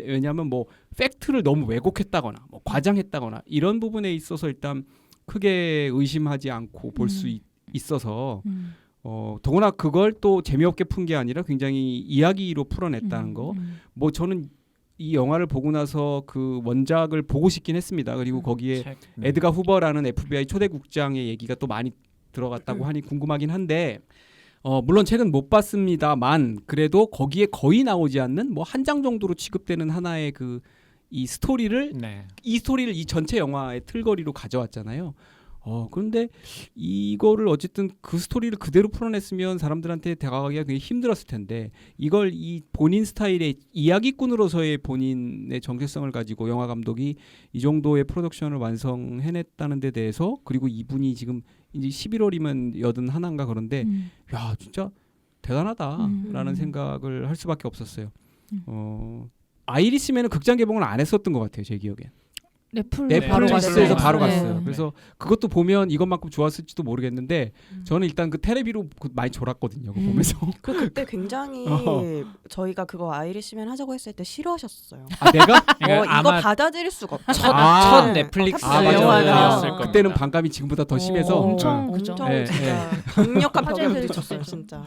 [SPEAKER 1] 왜냐하면 뭐 팩트를 너무 왜곡했다거나 뭐 과장했다거나 이런 부분에 있어서 일단 크게 의심하지 않고 볼 수 있어서 더구나 그걸 또 재미없게 푼 게 아니라 굉장히 이야기로 풀어냈다는 거. 뭐 저는 이 영화를 보고 나서 그 원작을 보고 싶긴 했습니다. 그리고 거기에 에드가 후버라는 FBI 초대 국장의 얘기가 또 많이 들어갔다고 하니 궁금하긴 한데 물론 책은 못 봤습니다만 그래도 거기에 거의 나오지 않는 뭐 한 장 정도로 취급되는 하나의 이 스토리를 이 전체 영화의 틀거리로 가져왔잖아요. 그런데 이거를 어쨌든 그 스토리를 그대로 풀어냈으면 사람들한테 다가가기가 굉장히 힘들었을 텐데 이걸 이 본인 스타일의 이야기꾼으로서의 본인의 정체성을 가지고 영화 감독이 이 정도의 프로덕션을 완성해냈다는 데 대해서 그리고 이분이 지금 이제 11월이면 81인가 그런데 야 진짜 대단하다라는 생각을 할 수밖에 없었어요. 아이리시맨은 극장 개봉을 안 했었던 것 같아요. 제 기억엔. 넷플릭스에서 바로 갔어요. 그래서 그것도 보면 이것만큼 좋았을지도 모르겠는데 저는 일단 그 테레비로 많이 졸았거든요. 그거 보면서.
[SPEAKER 2] 그때 굉장히 저희가 그거 아이리시맨 하자고 했을 때 싫어하셨어요.
[SPEAKER 1] 내가?
[SPEAKER 2] 이거 받아들일 수가 없다.
[SPEAKER 3] 첫 넷플릭스 영화였을
[SPEAKER 1] 거예요. 그때는 반감이 지금보다 더 심해서
[SPEAKER 2] 엄청 진짜 강력한 벽에 부딪혔어요. 진짜.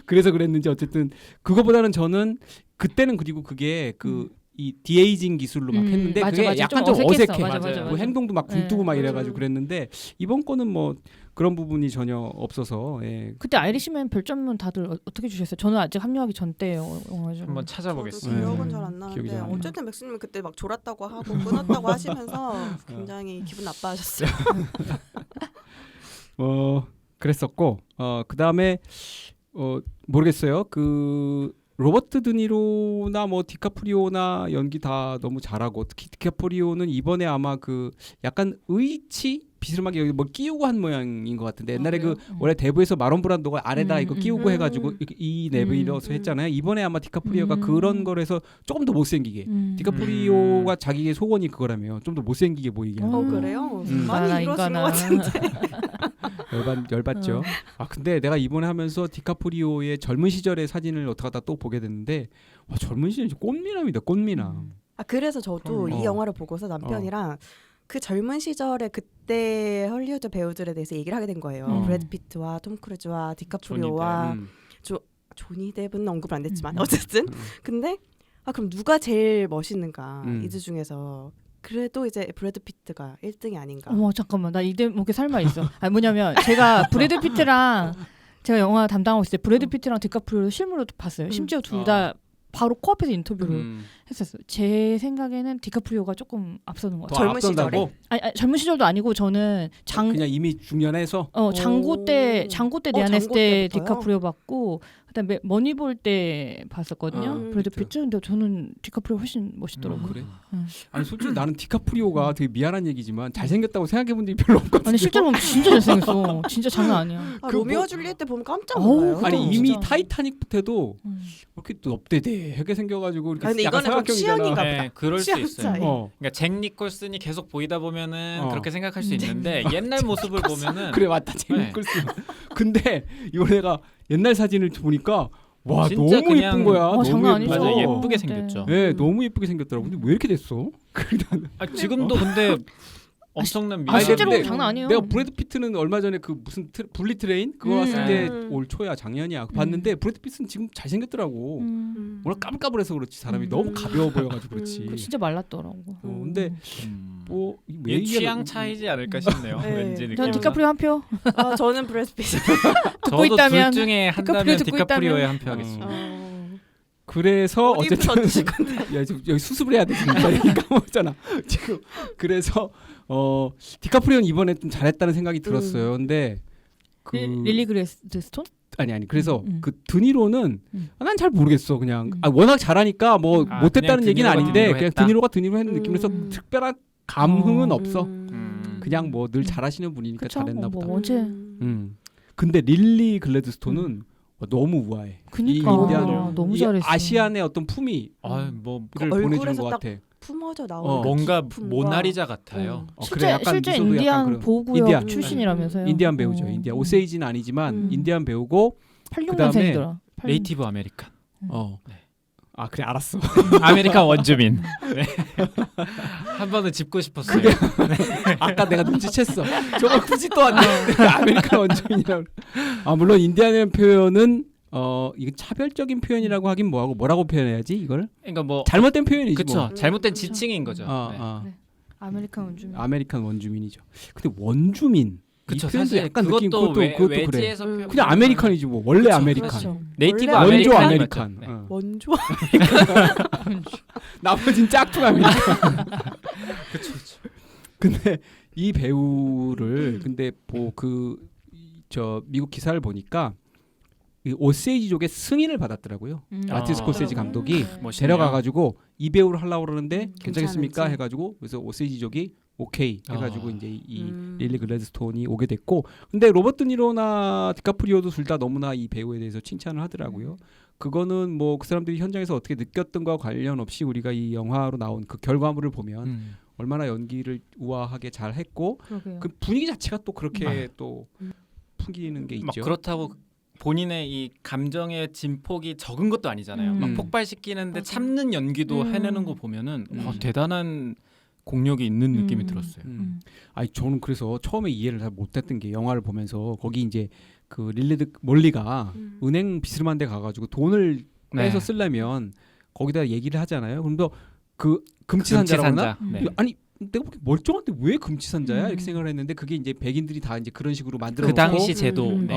[SPEAKER 1] 그래서 그랬는지 어쨌든 그거보다는 저는 그때는 그리고 그게 이 디에이징 기술로 막 했는데
[SPEAKER 4] 맞아,
[SPEAKER 1] 그게
[SPEAKER 4] 맞아.
[SPEAKER 1] 약간 좀 어색해.
[SPEAKER 4] 맞아.
[SPEAKER 1] 뭐 행동도 막 굼뜨고 막 이래가지고 그랬는데 이번 거는 뭐 그런 부분이 전혀 없어서.
[SPEAKER 4] 그때 아이리시맨 별점은 다들 어떻게 주셨어요? 저는 아직 합류하기 전 때예요.
[SPEAKER 3] 한번 찾아보겠습니다.
[SPEAKER 2] 기억은 잘 안 나는데 어쨌든 맥스님은 그때 막 졸았다고 하고 끊었다고 하시면서 굉장히 기분 나빠하셨어요.
[SPEAKER 1] 그랬었고 그 다음에 모르겠어요. 로버트 드니로나 뭐 디카프리오나 연기 다 너무 잘하고 특히 디카프리오는 이번에 아마 약간 의치 비스름하게 여기 뭐 끼우고 한 모양인 것 같은데 옛날에 원래 대부에서 마론 브란도가 아래다 이거 끼우고 해가지고 이 내비로서 했잖아요. 이번에 아마 디카프리오가 그런 거에서 조금 더 못생기게 디카프리오가 자기의 소원이 그거라며 좀 더 못생기게 보이게
[SPEAKER 2] 그래요? 많이 이러신 것 같은데.
[SPEAKER 1] 열받죠. 근데 내가 이번에 하면서 디카프리오의 젊은 시절의 사진을 어떻게 하다 또 보게 됐는데 젊은 시절 꽃미남이다. 꽃미남.
[SPEAKER 2] 그래서 저도 이 영화를 보고서 남편이랑 그 젊은 시절에 그때 헐리우드 배우들에 대해서 얘기를 하게 된 거예요. 브래드 피트와 톰 크루즈와 디카프리오와 조니 뎁은 언급은 안 됐지만 어쨌든 근데 그럼 누가 제일 멋있는가 이 두 중에서 그래도 이제 브래드 피트가 1등이 아닌가.
[SPEAKER 4] 잠깐만 나 이 대목에 삶아 있어. 뭐냐면 제가 브래드 피트랑 제가 영화 담당하고 있을 때 브래드 피트랑 디카프리오를 실물로 봤어요. 심지어 둘 다 바로 코앞에서 인터뷰를 했었어요. 제 생각에는 디카프리오가 조금 앞서는 것 같아요.
[SPEAKER 2] 젊은 시절에?
[SPEAKER 4] 아니, 젊은 시절도 아니고 저는
[SPEAKER 1] 그냥 이미 중년해서
[SPEAKER 4] 장고 때 내한했을 때 디카프리오 봤고 그다음에 머니볼 때 봤었거든요. 브래드
[SPEAKER 1] 피트.
[SPEAKER 4] 피트. 근데 저는 디카프리오 훨씬 멋있더라고요.
[SPEAKER 1] 그래?
[SPEAKER 4] 음.
[SPEAKER 1] 아니 솔직히 나는 디카프리오가 되게 미안한 얘기지만 잘생겼다고 생각해본 적이 별로 없거든요.
[SPEAKER 4] 아니 실제로 보면 진짜 잘생겼어. 진짜 장난 아니야.
[SPEAKER 2] 아,
[SPEAKER 1] 그
[SPEAKER 2] 로미오
[SPEAKER 1] 뭐-
[SPEAKER 2] 줄리엣 때 보면 깜짝
[SPEAKER 4] 어우,
[SPEAKER 2] 놀라요.
[SPEAKER 1] 아니
[SPEAKER 4] 진짜.
[SPEAKER 1] 이미 타이타닉 때도
[SPEAKER 4] 음.
[SPEAKER 1] 이렇게 넙대대하게 생겨가지고 이렇게
[SPEAKER 2] 아, 근데
[SPEAKER 1] 약간
[SPEAKER 2] 이거는 그럼
[SPEAKER 1] 사각형이잖아.
[SPEAKER 2] 취향인가
[SPEAKER 3] 네,
[SPEAKER 2] 보다.
[SPEAKER 3] 그럴 수
[SPEAKER 2] 취향
[SPEAKER 3] 있어요.
[SPEAKER 2] 차이.
[SPEAKER 3] 그러니까 잭 니콜슨이 계속 보이다 보면은
[SPEAKER 1] 어.
[SPEAKER 3] 그렇게 생각할 수 있는데 옛날 모습을 보면은
[SPEAKER 1] 그래 맞다 재밌을 수. 근데 이거 내가 옛날 사진을 보니까 와
[SPEAKER 3] 진짜
[SPEAKER 1] 너무
[SPEAKER 3] 그냥-
[SPEAKER 1] 예쁜 거야. 너무
[SPEAKER 4] 장난 아니죠.
[SPEAKER 3] 맞아
[SPEAKER 1] 예뻐.
[SPEAKER 3] 예쁘게
[SPEAKER 4] 네.
[SPEAKER 3] 생겼죠.
[SPEAKER 1] 네, 너무 예쁘게 생겼더라고. 근데 왜 이렇게 됐어?
[SPEAKER 3] 지금도 근데 엄청난
[SPEAKER 4] 아
[SPEAKER 1] 아니,
[SPEAKER 4] 실제로
[SPEAKER 1] 근데
[SPEAKER 4] 장난 아니에요.
[SPEAKER 1] 내가 브래드 피트는 얼마 전에 그 무슨 분리 트레인 그거 왔을 때
[SPEAKER 2] 음.
[SPEAKER 1] 올 초야 작년이야 봤는데 브래드 피트는 지금 잘생겼더라고.
[SPEAKER 4] 음.
[SPEAKER 1] 워낙 까불까불해서 그렇지 사람이
[SPEAKER 4] 음.
[SPEAKER 1] 너무 가벼워 보여가지고 그렇지.
[SPEAKER 4] 그거 진짜 말랐더라고.
[SPEAKER 1] 근데 뭐 왜
[SPEAKER 3] 이게 취향 차이지 않을까 싶네요.
[SPEAKER 2] 네.
[SPEAKER 3] 왠지
[SPEAKER 4] 전
[SPEAKER 3] 느낌상.
[SPEAKER 4] 디카프리오 한 표.
[SPEAKER 2] 아, 저는 브래드 피트.
[SPEAKER 3] 저도
[SPEAKER 4] 있다면
[SPEAKER 3] 둘 중에 한다면
[SPEAKER 4] 디카프리오 듣고
[SPEAKER 3] 디카프리오에
[SPEAKER 4] 있다면.
[SPEAKER 3] 한 표 하겠습니다.
[SPEAKER 1] 그래서
[SPEAKER 2] 어디부터
[SPEAKER 1] 어쨌든
[SPEAKER 2] 드실 건데?
[SPEAKER 1] 야 지금 여기 수습을 해야 돼 지금 까먹었잖아 지금. 그래서 디카프리오는 이번에 좀 잘했다는 생각이 들었어요. 근데 그
[SPEAKER 4] 릴리 그레스톤?
[SPEAKER 1] 아니 그래서
[SPEAKER 4] 음.
[SPEAKER 1] 그 드니로는
[SPEAKER 4] 음.
[SPEAKER 1] 난 잘 모르겠어 그냥
[SPEAKER 4] 음.
[SPEAKER 1] 워낙 잘하니까 뭐
[SPEAKER 3] 아,
[SPEAKER 1] 못했다는
[SPEAKER 3] 그냥
[SPEAKER 1] 얘기는
[SPEAKER 3] 드니로가
[SPEAKER 1] 아닌데
[SPEAKER 3] 드니로
[SPEAKER 1] 그냥
[SPEAKER 3] 했다?
[SPEAKER 1] 드니로가 드니로 했는 느낌에서 특별한 감흥은 없어.
[SPEAKER 3] 음.
[SPEAKER 1] 그냥 뭐 늘 잘하시는 분이니까
[SPEAKER 4] 그쵸?
[SPEAKER 1] 잘했나
[SPEAKER 4] 뭐
[SPEAKER 1] 보다.
[SPEAKER 4] 언제?
[SPEAKER 1] 근데 릴리 글래드스톤은 너무 우아해.
[SPEAKER 4] 그니까
[SPEAKER 1] 이 인디안
[SPEAKER 4] 너무
[SPEAKER 1] 이
[SPEAKER 4] 잘했어.
[SPEAKER 1] 아시안의 어떤 품위
[SPEAKER 3] 뭐
[SPEAKER 1] 를
[SPEAKER 2] 얼굴에서
[SPEAKER 1] 보내주는 것
[SPEAKER 2] 딱
[SPEAKER 1] 같아.
[SPEAKER 2] 품어져 나오는
[SPEAKER 1] 어.
[SPEAKER 3] 뭔가
[SPEAKER 2] 깊음과-
[SPEAKER 3] 모나리자 같아요.
[SPEAKER 4] 실제
[SPEAKER 1] 약간
[SPEAKER 4] 실제
[SPEAKER 1] 미소도 약간
[SPEAKER 4] 인디안
[SPEAKER 1] 그런-
[SPEAKER 4] 보호구역
[SPEAKER 1] 인디안.
[SPEAKER 4] 출신이라면서요.
[SPEAKER 1] 인디안 배우죠. 인디안 오세이지는 아니지만 인디안 배우고
[SPEAKER 4] 86년생이더라.
[SPEAKER 3] 네이티브 아메리칸.
[SPEAKER 1] 네. 아 그래 알았어.
[SPEAKER 3] 아메리칸 원주민. 네. 한 번은 짚고 싶었어요.
[SPEAKER 1] 아까 내가 눈치챘어. 저거 굳이 또 안 돼. 아메리칸 원주민이라고. 아 물론 인디안이라는 표현은 이거 차별적인 표현이라고 하긴 뭐하고 뭐라고 표현해야지 이걸?
[SPEAKER 3] 그러니까 뭐
[SPEAKER 1] 잘못된 표현이지
[SPEAKER 3] 그쵸.
[SPEAKER 1] 뭐.
[SPEAKER 3] 잘못된
[SPEAKER 4] 그쵸.
[SPEAKER 3] 지칭인 거죠. 네.
[SPEAKER 4] 네. 아메리칸 원주민.
[SPEAKER 1] 아메리칸 원주민이죠. 근데 원주민
[SPEAKER 3] 그쵸.
[SPEAKER 1] 이 표현도
[SPEAKER 3] 사실
[SPEAKER 1] 약간
[SPEAKER 3] 그것도
[SPEAKER 1] 느낌 그것도 그래.
[SPEAKER 3] 외지에서
[SPEAKER 1] 그냥 아메리칸이지 뭐 원래
[SPEAKER 3] 그쵸,
[SPEAKER 1] 아메리칸.
[SPEAKER 2] 그렇죠.
[SPEAKER 3] 네이티브
[SPEAKER 2] 원래
[SPEAKER 1] 원조
[SPEAKER 3] 아메리칸
[SPEAKER 1] 아메리칸.
[SPEAKER 3] 맞죠? 네.
[SPEAKER 1] 어.
[SPEAKER 2] 원조
[SPEAKER 1] 나머진 짝퉁 아메리칸. 근데 이 배우를 근데 뭐 그 저 미국 기사를 보니까 이 오세이지족의 승인을 받았더라고요. 마틴 스코세지 감독이
[SPEAKER 3] 멋있네요.
[SPEAKER 1] 데려가가지고 이 배우를 하려고 그러는데 괜찮겠습니까
[SPEAKER 2] 괜찮은지.
[SPEAKER 1] 해가지고 그래서 오세이지족이 오케이 해가지고
[SPEAKER 3] 아.
[SPEAKER 1] 이제 이
[SPEAKER 2] 음.
[SPEAKER 1] 릴리 글래드스톤이 오게 됐고 근데 로버트 니로나 디카프리오도 둘 다 너무나 이 배우에 대해서 칭찬을 하더라고요. 그거는 뭐 그 사람들이 현장에서 어떻게 느꼈던 거와 관련 없이 우리가 이 영화로 나온 그 결과물을 보면 얼마나 연기를 우아하게 잘 했고
[SPEAKER 4] 그러게요.
[SPEAKER 1] 그 분위기 자체가 또 그렇게
[SPEAKER 3] 아.
[SPEAKER 1] 또 풍기는 게
[SPEAKER 3] 막
[SPEAKER 1] 있죠.
[SPEAKER 3] 그렇다고 본인의 이 감정의 진폭이 적은 것도 아니잖아요. 막
[SPEAKER 1] 음.
[SPEAKER 3] 폭발시키는데
[SPEAKER 2] 맞아.
[SPEAKER 3] 참는 연기도 해내는 거 보면은 대단한 공력이 있는 느낌이 들었어요.
[SPEAKER 1] 아니 저는 그래서 처음에 이해를 잘 못했던 게 영화를 보면서 거기 이제 그 릴리드 몰리가 은행 비스름한 데 가가지고 돈을 빼서
[SPEAKER 3] 네.
[SPEAKER 1] 쓰려면 거기다 얘기를 하잖아요. 그럼 그 금치산자라고 하나?
[SPEAKER 3] 네.
[SPEAKER 1] 아니 내가 보기 멀쩡한데 왜 금치산자야? 이렇게
[SPEAKER 4] 음.
[SPEAKER 1] 생각을 했는데 그게 이제 백인들이 다 이제 그런 식으로 만들어
[SPEAKER 3] 그
[SPEAKER 1] 놓고
[SPEAKER 3] 당시 제도
[SPEAKER 2] 음.
[SPEAKER 3] 네.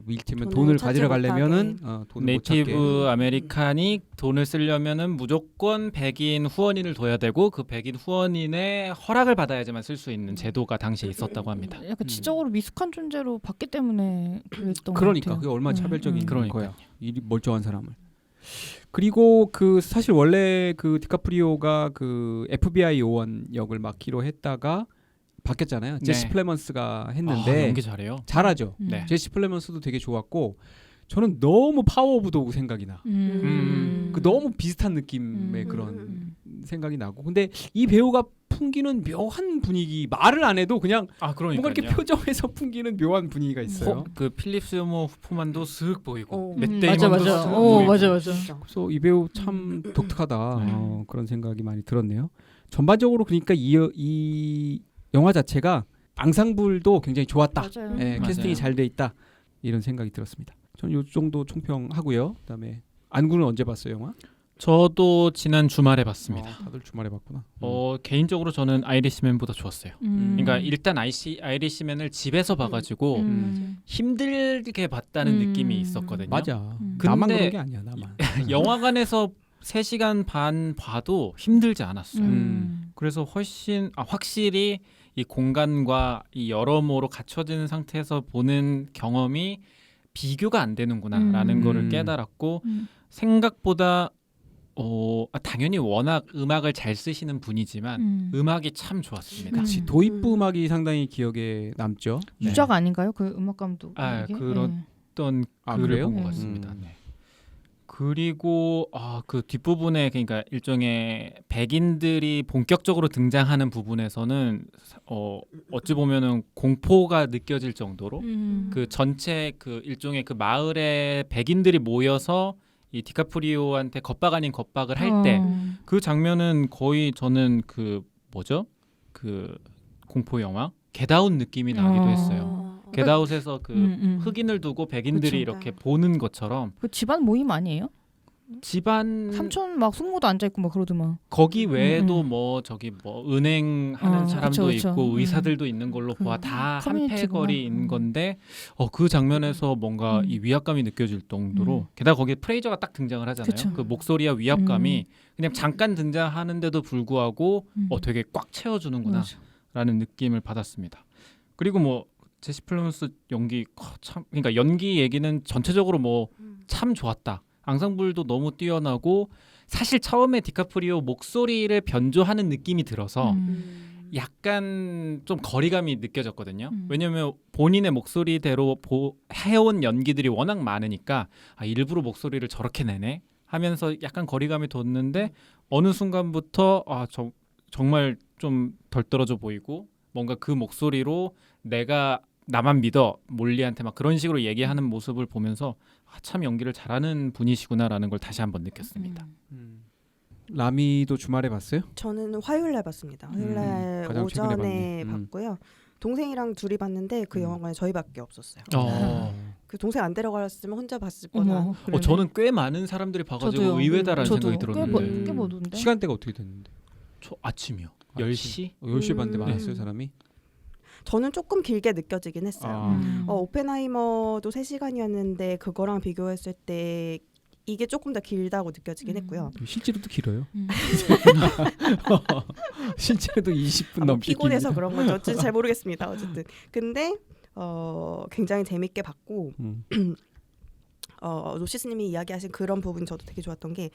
[SPEAKER 1] 이를테면
[SPEAKER 2] 돈을
[SPEAKER 1] 돈을
[SPEAKER 2] 찾지
[SPEAKER 1] 가지러 가려면은
[SPEAKER 2] 못하게.
[SPEAKER 1] 돈을 못 찾게.
[SPEAKER 3] 네이티브 아메리칸이 돈을 쓰려면은 무조건 백인 후원인을 둬야 되고 그 백인 후원인의 허락을 받아야지만 쓸 수 있는 제도가 당시에 있었다고 합니다.
[SPEAKER 4] 약간 지적으로 미숙한 존재로 봤기 때문에 그랬던
[SPEAKER 1] 그러니까
[SPEAKER 4] 것 같아요.
[SPEAKER 1] 그게 얼마나 차별적인
[SPEAKER 3] 그러니까요.
[SPEAKER 1] 거야. 이 멀쩡한 사람을. 그리고 그 사실 원래 그 디카프리오가 그 FBI 요원 역을 맡기로 했다가 바뀌었잖아요.
[SPEAKER 3] 네.
[SPEAKER 1] 제시 플레먼스가
[SPEAKER 3] 아,
[SPEAKER 1] 했는데
[SPEAKER 3] 연기 잘해요.
[SPEAKER 1] 잘하죠.
[SPEAKER 3] 네.
[SPEAKER 1] 제시 플레먼스도 되게 좋았고 저는 너무 파워 오브 도그 생각이 나. 그 너무 비슷한 느낌의 그런 생각이 나고. 근데 이 배우가 풍기는 묘한 분위기 말을 안 해도 그냥
[SPEAKER 3] 아
[SPEAKER 1] 뭔가 이렇게
[SPEAKER 3] 그러니까요.
[SPEAKER 1] 표정에서 풍기는 묘한 분위기가 있어요.
[SPEAKER 3] 그 필립 스모 후프만도 슥 보이고
[SPEAKER 2] 어.
[SPEAKER 3] 맷
[SPEAKER 4] 맞아
[SPEAKER 3] 데이먼도
[SPEAKER 4] 맞아.
[SPEAKER 3] 슥
[SPEAKER 4] 오
[SPEAKER 3] 보이고.
[SPEAKER 4] 맞아 맞아.
[SPEAKER 1] 그래서 이 배우 참 독특하다
[SPEAKER 3] 네.
[SPEAKER 1] 그런 생각이 많이 들었네요. 전반적으로 그러니까 이 영화 자체가 앙상블도 굉장히 좋았다.
[SPEAKER 4] 맞아요.
[SPEAKER 1] 예,
[SPEAKER 3] 맞아요.
[SPEAKER 1] 캐스팅이 잘 돼 있다 이런 생각이 들었습니다. 저는 이 정도 총평하고요. 그다음에 안구는 언제 봤어요 영화?
[SPEAKER 3] 저도 지난 주말에 봤습니다.
[SPEAKER 1] 다들 주말에 봤구나.
[SPEAKER 3] 개인적으로 저는 아이리시맨보다 좋았어요.
[SPEAKER 4] 음.
[SPEAKER 3] 그러니까 일단 아이리시맨을 집에서 봐가지고
[SPEAKER 4] 음.
[SPEAKER 3] 힘들게 봤다는 느낌이 있었거든요.
[SPEAKER 1] 맞아.
[SPEAKER 3] 근데-
[SPEAKER 1] 나만 그런 게 아니야. 나만.
[SPEAKER 3] 영화관에서 3시간 반 봐도 힘들지 않았어요. 그래서 확실히 이 공간과 이 여러모로 갖춰지는 상태에서 보는 경험이 비교가 안 되는구나라는 거를 깨달았고 생각보다 당연히 워낙 음악을 잘 쓰시는 분이지만 음악이 참 좋았습니다.
[SPEAKER 1] 그렇지. 도입부 음악이 상당히 기억에 남죠.
[SPEAKER 4] 유작 아닌가요? 그 음악 감독.
[SPEAKER 3] 그런 어떤 글을
[SPEAKER 1] 그래요?
[SPEAKER 3] 본 것 같습니다. 네. 그리고 그 뒷부분에 그러니까 일종의 백인들이 본격적으로 등장하는 부분에서는 어찌 보면은 공포가 느껴질 정도로 그 전체 그 일종의 그 마을에 백인들이 모여서 이 디카프리오한테 겁박 아닌 겁박을 할 때 그 장면은 거의 저는 그 뭐죠? 그 공포 영화 겟아웃 느낌이 나기도 했어요. 겟아웃에서 그 흑인을 두고 백인들이
[SPEAKER 2] 그쵸.
[SPEAKER 3] 이렇게 보는 것처럼
[SPEAKER 4] 그 집안 모임 아니에요?
[SPEAKER 3] 집안
[SPEAKER 4] 삼촌 막 숙모도 앉아 있고 막 그러더만.
[SPEAKER 3] 거기 외에도 뭐 저기 뭐 은행 하는 사람도
[SPEAKER 4] 그쵸.
[SPEAKER 3] 있고 의사들도 있는 걸로 보아 다
[SPEAKER 4] 커뮤니티구나.
[SPEAKER 3] 한패거리인 건데 그 장면에서 뭔가 이 위압감이 느껴질 정도로 게다가 거기에 프레이저가 딱 등장을 하잖아요.
[SPEAKER 4] 그쵸.
[SPEAKER 3] 그 목소리와 위압감이 그냥 잠깐 등장하는데도 불구하고 되게 꽉 채워주는구나
[SPEAKER 4] 맞아.
[SPEAKER 3] 라는 느낌을 받았습니다. 그리고 뭐 제시 플레먼스 연기 참 그러니까 연기 얘기는 전체적으로 뭐 참 좋았다. 앙상블도 너무 뛰어나고 사실 처음에 디카프리오 목소리를 변조하는 느낌이 들어서 약간 좀 거리감이 느껴졌거든요. 왜냐하면 본인의 목소리대로 해온 연기들이 워낙 많으니까 일부러 목소리를 저렇게 내네 하면서 약간 거리감이 뒀는데 어느 순간부터 정말 좀 덜 떨어져 보이고 뭔가 그 목소리로 내가 나만 믿어 몰리한테 막 그런 식으로 얘기하는 모습을 보면서 참 연기를 잘하는 분이시구나라는 걸 다시 한번 느꼈습니다.
[SPEAKER 1] 라미도 주말에 봤어요?
[SPEAKER 2] 저는 화요일날 봤습니다. 화요일날
[SPEAKER 1] 가장 최근에
[SPEAKER 2] 오전에
[SPEAKER 1] 봤네.
[SPEAKER 2] 봤고요. 동생이랑 둘이 봤는데 그 영화관에 저희밖에 없었어요. 그 동생 안 데려갔으면 혼자 봤을 뻔한.
[SPEAKER 3] 저는 꽤 많은 사람들이 봐가지고
[SPEAKER 4] 저도요.
[SPEAKER 3] 의외다라는
[SPEAKER 4] 저도
[SPEAKER 3] 생각이 들었는데
[SPEAKER 4] 꽤 보던데.
[SPEAKER 1] 시간대가 어떻게 됐는데?
[SPEAKER 3] 저 아침이요.
[SPEAKER 1] 아침.
[SPEAKER 3] 10시?
[SPEAKER 1] 10시 반대
[SPEAKER 2] 음.
[SPEAKER 1] 많았어요 사람이?
[SPEAKER 2] 저는 조금 길게 느껴지긴 했어요. 오펜하이머도 3시간이었는데 그거랑 비교했을 때 이게 조금 더 길다고 느껴지긴 했고요.
[SPEAKER 1] 실제로도 길어요. 실제로도 20분
[SPEAKER 2] 뭐
[SPEAKER 1] 넘게
[SPEAKER 2] 피곤해서
[SPEAKER 1] 깁니다.
[SPEAKER 2] 그런 거죠. 어쨌든 잘 모르겠습니다. 어쨌든 근데 굉장히 재밌게 봤고 노시스님이 이야기하신 그런 부분 저도 되게 좋았던 게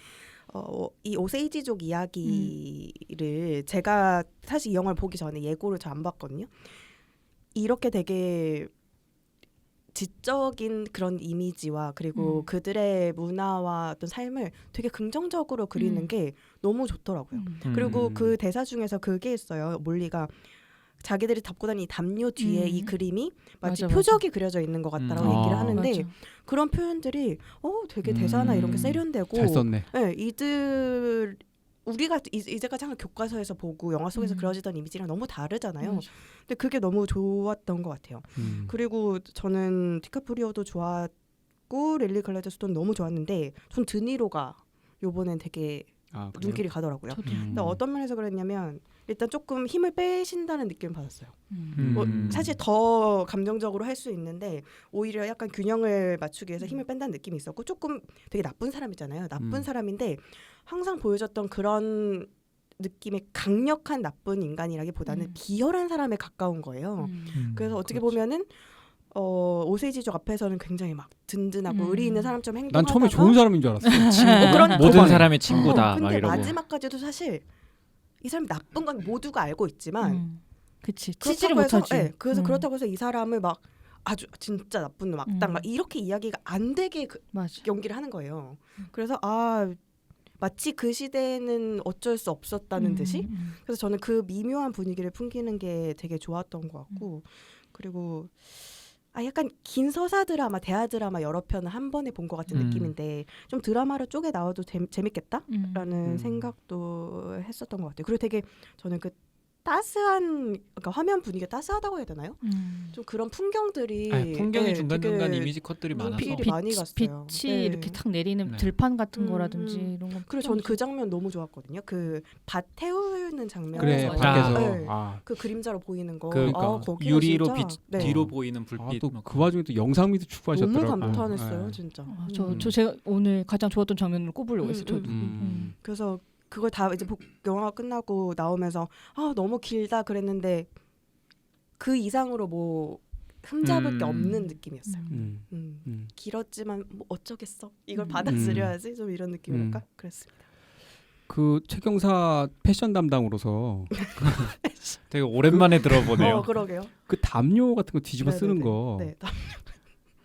[SPEAKER 2] 이 오세이지족 이야기를 제가 사실 이 영화를 보기 전에 예고를 잘 안 봤거든요. 이렇게 되게 지적인 그런 이미지와 그리고 그들의 문화와 어떤 삶을 되게 긍정적으로 그리는 게 너무 좋더라고요. 그리고 그 대사 중에서 그게 있어요. 몰리가 자기들이 덮고 다니는 이 담요 뒤에 이 그림이 마치
[SPEAKER 4] 맞아.
[SPEAKER 2] 표적이 그려져 있는 것 같다라고 얘기를 하는데
[SPEAKER 4] 맞아.
[SPEAKER 2] 그런 표현들이 되게 대사나 이런 게 세련되고
[SPEAKER 1] 잘 썼네.
[SPEAKER 2] 네, 우리가 이제까지 한 교과서에서 보고 영화 속에서 그려지던 이미지랑 너무 다르잖아요.
[SPEAKER 4] 맞아.
[SPEAKER 2] 근데 그게 너무 좋았던 것 같아요. 그리고 저는 디카프리오도 좋았고 릴리 글래드 스톤 너무 좋았는데 전 드니로가 요번엔 되게
[SPEAKER 1] 그래요?
[SPEAKER 2] 눈길이 가더라고요.
[SPEAKER 4] 저도.
[SPEAKER 2] 근데 어떤 면에서 그랬냐면 일단 조금 힘을 빼신다는 느낌을 받았어요. 뭐 사실 더 감정적으로 할 수 있는데 오히려 약간 균형을 맞추기 위해서 힘을 뺀다는 느낌이 있었고 조금 되게 나쁜 사람이잖아요. 나쁜 사람인데 항상 보여줬던 그런 느낌의 강력한 나쁜 인간이라기보다는 비열한 사람에 가까운 거예요. 그래서 어떻게 보면은 오세지족 앞에서는 굉장히 막 든든하고 의리 있는 사람처럼 행동하다가
[SPEAKER 1] 난 처음에 좋은 사람인 줄 알았어.
[SPEAKER 2] 그런
[SPEAKER 3] 모든
[SPEAKER 1] 초반에.
[SPEAKER 3] 사람의 친구다 막
[SPEAKER 2] 근데
[SPEAKER 3] 이러고
[SPEAKER 2] 마지막까지도 사실 이 사람이 나쁜 건 모두가 알고 있지만
[SPEAKER 4] 그치.
[SPEAKER 2] 그렇다고
[SPEAKER 4] 치지를
[SPEAKER 2] 해서,
[SPEAKER 4] 못하지.
[SPEAKER 2] 네, 그래서 그렇다고 해서 이 사람을 막 아주 진짜 나쁜 놈 악당 막 이렇게 이야기가 안 되게
[SPEAKER 4] 맞아.
[SPEAKER 2] 연기를 하는 거예요. 그래서 마치 그 시대에는 어쩔 수 없었다는 듯이 그래서 저는 그 미묘한 분위기를 풍기는 게 되게 좋았던 것 같고 그리고 약간 긴 서사 드라마, 대하 드라마 여러 편을 한 번에 본 것 같은 느낌인데 좀 드라마로 쪼개 나와도 재밌겠다라는 생각도 했었던 것 같아요. 그리고 되게 저는 그 따스한 그러니까 화면 분위기가 따스하다고 해야 되나요? 좀 그런 풍경들이
[SPEAKER 3] 풍경이 중간중간
[SPEAKER 2] 되게
[SPEAKER 3] 이미지 컷들이 많아서
[SPEAKER 2] 눈길이 많이 갔어요.
[SPEAKER 4] 빛이
[SPEAKER 2] 네.
[SPEAKER 4] 이렇게 탁 내리는
[SPEAKER 3] 네.
[SPEAKER 4] 들판 같은
[SPEAKER 2] 음,
[SPEAKER 4] 거라든지 이런 거.
[SPEAKER 2] 그리고 저는 그 장면 너무 좋았거든요. 그 밭 태우는 장면.
[SPEAKER 1] 그래
[SPEAKER 4] 맞아.
[SPEAKER 1] 밖에서
[SPEAKER 2] 네.
[SPEAKER 1] 아,
[SPEAKER 2] 그 그림자로 보이는 거.
[SPEAKER 3] 그러니까
[SPEAKER 2] 거기가
[SPEAKER 3] 유리로
[SPEAKER 2] 진짜, 네.
[SPEAKER 3] 뒤로 보이는 불빛
[SPEAKER 1] 또
[SPEAKER 3] 막
[SPEAKER 1] 그 와중에 또 영상미도 추구하셨더라고요.
[SPEAKER 2] 너무 감탄했어요,
[SPEAKER 1] 네.
[SPEAKER 2] 진짜.
[SPEAKER 4] 저 제가 오늘 가장 좋았던 장면을 꼽으려고 했어요. 저도.
[SPEAKER 2] 그래서 그걸 다 이제 영화가 끝나고 나오면서 너무 길다 그랬는데 그 이상으로 뭐 흠잡을 게 없는 느낌이었어요.
[SPEAKER 1] 음.
[SPEAKER 2] 길었지만 뭐 어쩌겠어. 이걸
[SPEAKER 4] 음.
[SPEAKER 2] 받아들여야지. 좀 이런 느낌일까? 그랬습니다.
[SPEAKER 1] 그 최경사 패션 담당으로서
[SPEAKER 3] 되게 오랜만에 들어보네요.
[SPEAKER 2] 그러게요.
[SPEAKER 1] 그 담요 같은 거 뒤집어 쓰는
[SPEAKER 2] 네네네.
[SPEAKER 1] 거
[SPEAKER 2] 네.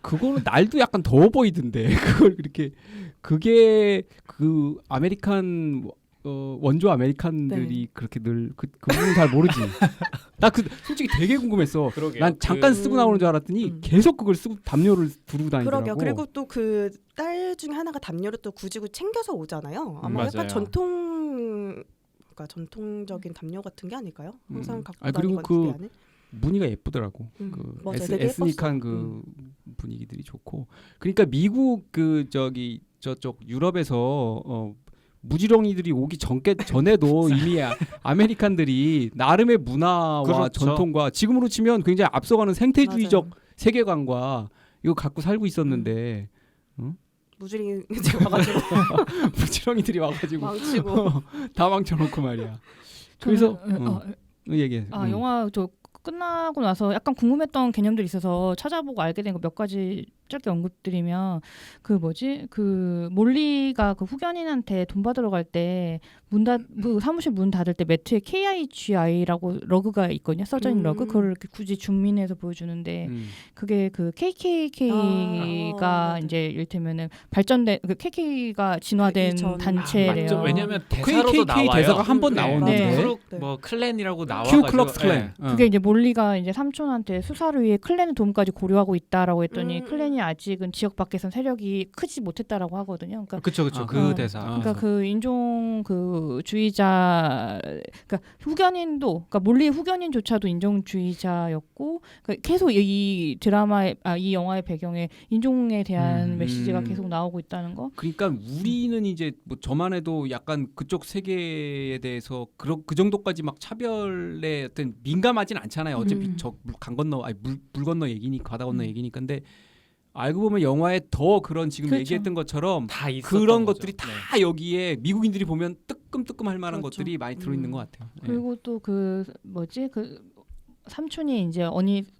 [SPEAKER 1] 그거는 날도 약간 더워 보이던데 그걸 이렇게 그게 그 아메리칸 원조 아메리칸들이
[SPEAKER 2] 네.
[SPEAKER 1] 그렇게 늘 그 부분 잘 모르지. 나 그 솔직히 되게 궁금했어.
[SPEAKER 3] 그러게요.
[SPEAKER 1] 난 잠깐
[SPEAKER 2] 그-
[SPEAKER 1] 쓰고 나오는 줄 알았더니
[SPEAKER 2] 음.
[SPEAKER 1] 계속 그걸 쓰고 담요를 두르고 다니더라고.
[SPEAKER 2] 그러게요. 그리고 또 그 딸 중에 하나가 담요를 또 굳이 챙겨서 오잖아요. 아마 약간
[SPEAKER 3] 맞아요.
[SPEAKER 2] 그러니까 전통적인 담요 같은 게 아닐까요? 항상 갖고
[SPEAKER 1] 아니, 그리고
[SPEAKER 2] 다니거든요.
[SPEAKER 1] 그
[SPEAKER 2] 안에.
[SPEAKER 1] 무늬가 예쁘더라고.
[SPEAKER 2] 맞아요.
[SPEAKER 1] 그
[SPEAKER 2] 되게
[SPEAKER 1] 에스닉한
[SPEAKER 2] 예뻤어.
[SPEAKER 1] 그 분위기들이 좋고. 그러니까 미국 그 저기 저쪽 유럽에서 무지렁이들이 오기 전에도 이미 아메리칸들이 나름의 문화와
[SPEAKER 3] 그렇죠.
[SPEAKER 1] 전통과 지금으로 치면 굉장히 앞서가는 생태주의적
[SPEAKER 2] 맞아요.
[SPEAKER 1] 세계관과 이거 갖고 살고 있었는데
[SPEAKER 2] 무주링이 와가지고
[SPEAKER 1] 무지렁이들이 와가지고
[SPEAKER 2] 망치고.
[SPEAKER 1] 다 망쳐놓고 말이야. 그래서
[SPEAKER 4] 저는,
[SPEAKER 1] 얘기해.
[SPEAKER 4] 영화 저 끝나고 나서 약간 궁금했던 개념들이 있어서 찾아보고 알게 된 거 몇 가지 짧게 언급드리면 그 몰리가 그 후견인한테 돈 받으러 갈 때 사무실 문 닫을 때 매트에 KIGI라고 러그가 있거든요. 써져 있는 러그. 그걸 이렇게 굳이 줌인해서 보여주는데 그게 그 KKK가
[SPEAKER 2] 네네.
[SPEAKER 4] 이제 이를테면은 발전된 그 KK가 진화된
[SPEAKER 2] 전-
[SPEAKER 4] 단체래요.
[SPEAKER 3] 맞죠. 왜냐면 대사로도
[SPEAKER 1] KKK
[SPEAKER 3] 나와요.
[SPEAKER 1] 대사가 한 번
[SPEAKER 2] 네.
[SPEAKER 1] 나오는데
[SPEAKER 3] 큐
[SPEAKER 2] 네.
[SPEAKER 3] 뭐 클랜이라고 나와.
[SPEAKER 1] 큐클럭스 클랜.
[SPEAKER 4] 그게 이제 몰리가 이제 삼촌한테 수사를 위해 클랜의 도움까지 고려하고 있다라고 했더니 클랜이 아직은 지역 밖에선 세력이 크지 못했다라고 하거든요. 그러니까
[SPEAKER 3] 그쵸.
[SPEAKER 1] 아,
[SPEAKER 3] 그 대사.
[SPEAKER 4] 그러니까 그 인종 그 주의자, 그러니까 후견인도, 그러니까 몰리의 후견인조차도 인종주의자였고, 그러니까 계속 이 드라마의 이 영화의 배경에 인종에 대한 메시지가 계속 나오고 있다는 거.
[SPEAKER 1] 그러니까 우리는 이제 뭐 저만 해도 약간 그쪽 세계에 대해서 그 정도까지 막 차별에 어떤 민감하진 않잖아요. 어차피 저 강 건너 물 건너 얘기니까 바다 건너 얘기니까. 근데 알고 보면 영화에 더 그런 지금
[SPEAKER 4] 그렇죠.
[SPEAKER 1] 얘기했던 것처럼
[SPEAKER 3] 다 있었던
[SPEAKER 1] 그런
[SPEAKER 3] 거죠.
[SPEAKER 1] 것들이 다
[SPEAKER 3] 네.
[SPEAKER 1] 여기에 미국인들이 보면 뜨끔뜨끔할 만한
[SPEAKER 2] 그렇죠.
[SPEAKER 1] 것들이 많이 들어있는 것 같아요. 네.
[SPEAKER 4] 그리고 또 그 삼촌이 이제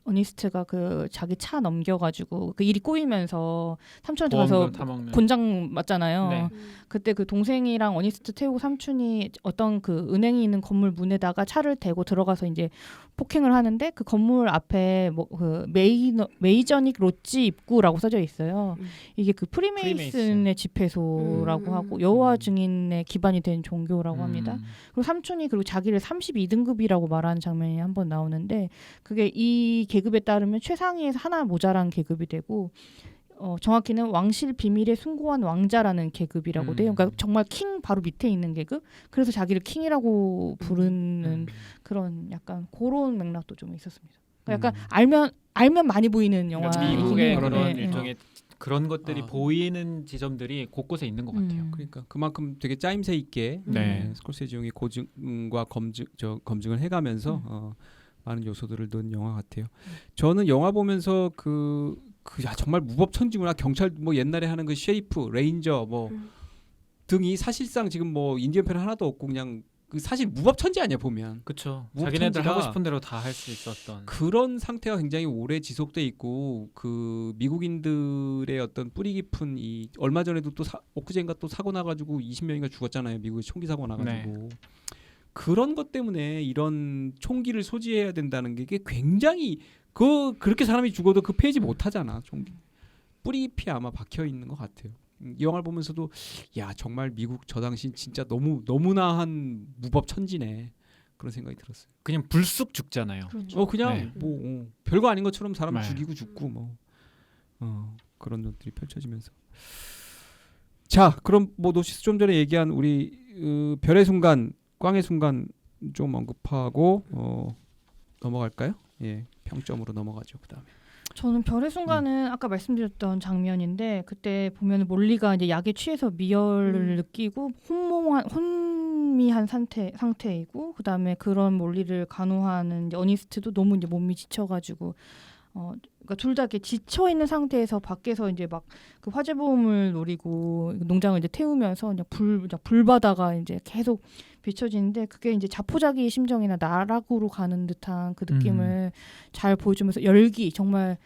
[SPEAKER 4] 어니스트가 그 자기 차 넘겨가지고 그 일이 꼬이면서 삼촌한테 가서
[SPEAKER 3] 보험금 타먹는.
[SPEAKER 4] 곤장 맞잖아요.
[SPEAKER 3] 네.
[SPEAKER 4] 그때 그 동생이랑 어니스트 태우고 삼촌이 어떤 그 은행이 있는 건물 문에다가 차를 대고 들어가서 이제 폭행을 하는데 그 건물 앞에 뭐 그 메이저닉 로지 입구라고 써져 있어요. 이게 그 프리메이슨의
[SPEAKER 3] 프리메이슨.
[SPEAKER 4] 집회소라고 하고 여호와 증인의 기반이 된 종교라고 합니다. 그리고 삼촌이 그리고 자기를 32등급이라고 말하는 장면이 한 번 나오는데 그게 이 계급에 따르면 최상위에서 하나 모자란 계급이 되고 정확히는 왕실 비밀에 숭고한 왕자라는 계급이라고 돼요. 그러니까 정말 킹 바로 밑에 있는 계급. 그래서 자기를 킹이라고 부르는 그런 약간 그런 맥락도 좀 있었습니다. 그러니까 약간 알면 많이 보이는 영화.
[SPEAKER 3] 그러니까 미국의 그런
[SPEAKER 1] 네, 네.
[SPEAKER 3] 일종의 그런 것들이
[SPEAKER 1] 아.
[SPEAKER 3] 보이는 지점들이 곳곳에 있는 것 같아요.
[SPEAKER 1] 그러니까 그만큼 되게 짜임새 있게
[SPEAKER 3] 네.
[SPEAKER 1] 스콜세지 형이 고증과 검증을 해가면서 많은 요소들을 넣은 영화 같아요. 저는 영화 보면서 정말 무법천지구나. 경찰 뭐 옛날에 하는 그 셰리프, 레인저 뭐 등이 사실상 지금 뭐 인디언 편 하나도 없고 그냥 그 사실 무법천지 아니야 보면.
[SPEAKER 3] 그렇죠.
[SPEAKER 1] 무법천지가
[SPEAKER 3] 자기네들 하고 싶은 대로 다 할 수 있었던.
[SPEAKER 1] 그런 상태가 굉장히 오래 지속돼 있고 그 미국인들의 어떤 뿌리 깊은 이 얼마 전에도 또 엊그제인가 또 사고 나가지고 20명인가 죽었잖아요. 미국에 총기 사고 나가지고. 그런 것 때문에 이런 총기를 소지해야 된다는 게 이게 굉장히 그렇게 사람이 죽어도 그 폐지 못하잖아. 총기 뿌리 깊이 아마 박혀 있는 것 같아요. 이 영화를 보면서도 야 정말 미국 저 당시 진짜 너무나 한 무법 천지네 그런 생각이 들었어요.
[SPEAKER 3] 그냥 불쑥 죽잖아요.
[SPEAKER 1] 그냥
[SPEAKER 3] 네.
[SPEAKER 1] 뭐 별거 아닌 것처럼 사람
[SPEAKER 3] 네.
[SPEAKER 1] 죽이고 죽고 뭐 그런 것들이 펼쳐지면서 자 그럼 뭐 노시스 좀 전에 얘기한 우리 별의 순간 꽝의 순간 좀 언급하고 넘어갈까요? 예 평점으로 넘어가죠. 그다음에
[SPEAKER 4] 저는 별의 순간은 아까 말씀드렸던 장면인데 그때 보면 몰리가 이제 약에 취해서 미열을 느끼고 혼미한 상태이고 그다음에 그런 몰리를 간호하는 이제 어니스트도 너무 이제 몸이 지쳐가지고 그러니까 둘 다 이렇게 지쳐 있는 상태에서 밖에서 이제 막 그 화재보험을 노리고 농장을 이제 태우면서 그냥 불바다가 이제 계속 비춰지는데 그게 이제 자포자기의 심정이나 나락으로 가는 듯한 그 느낌을 잘 보여주면서 열기 정말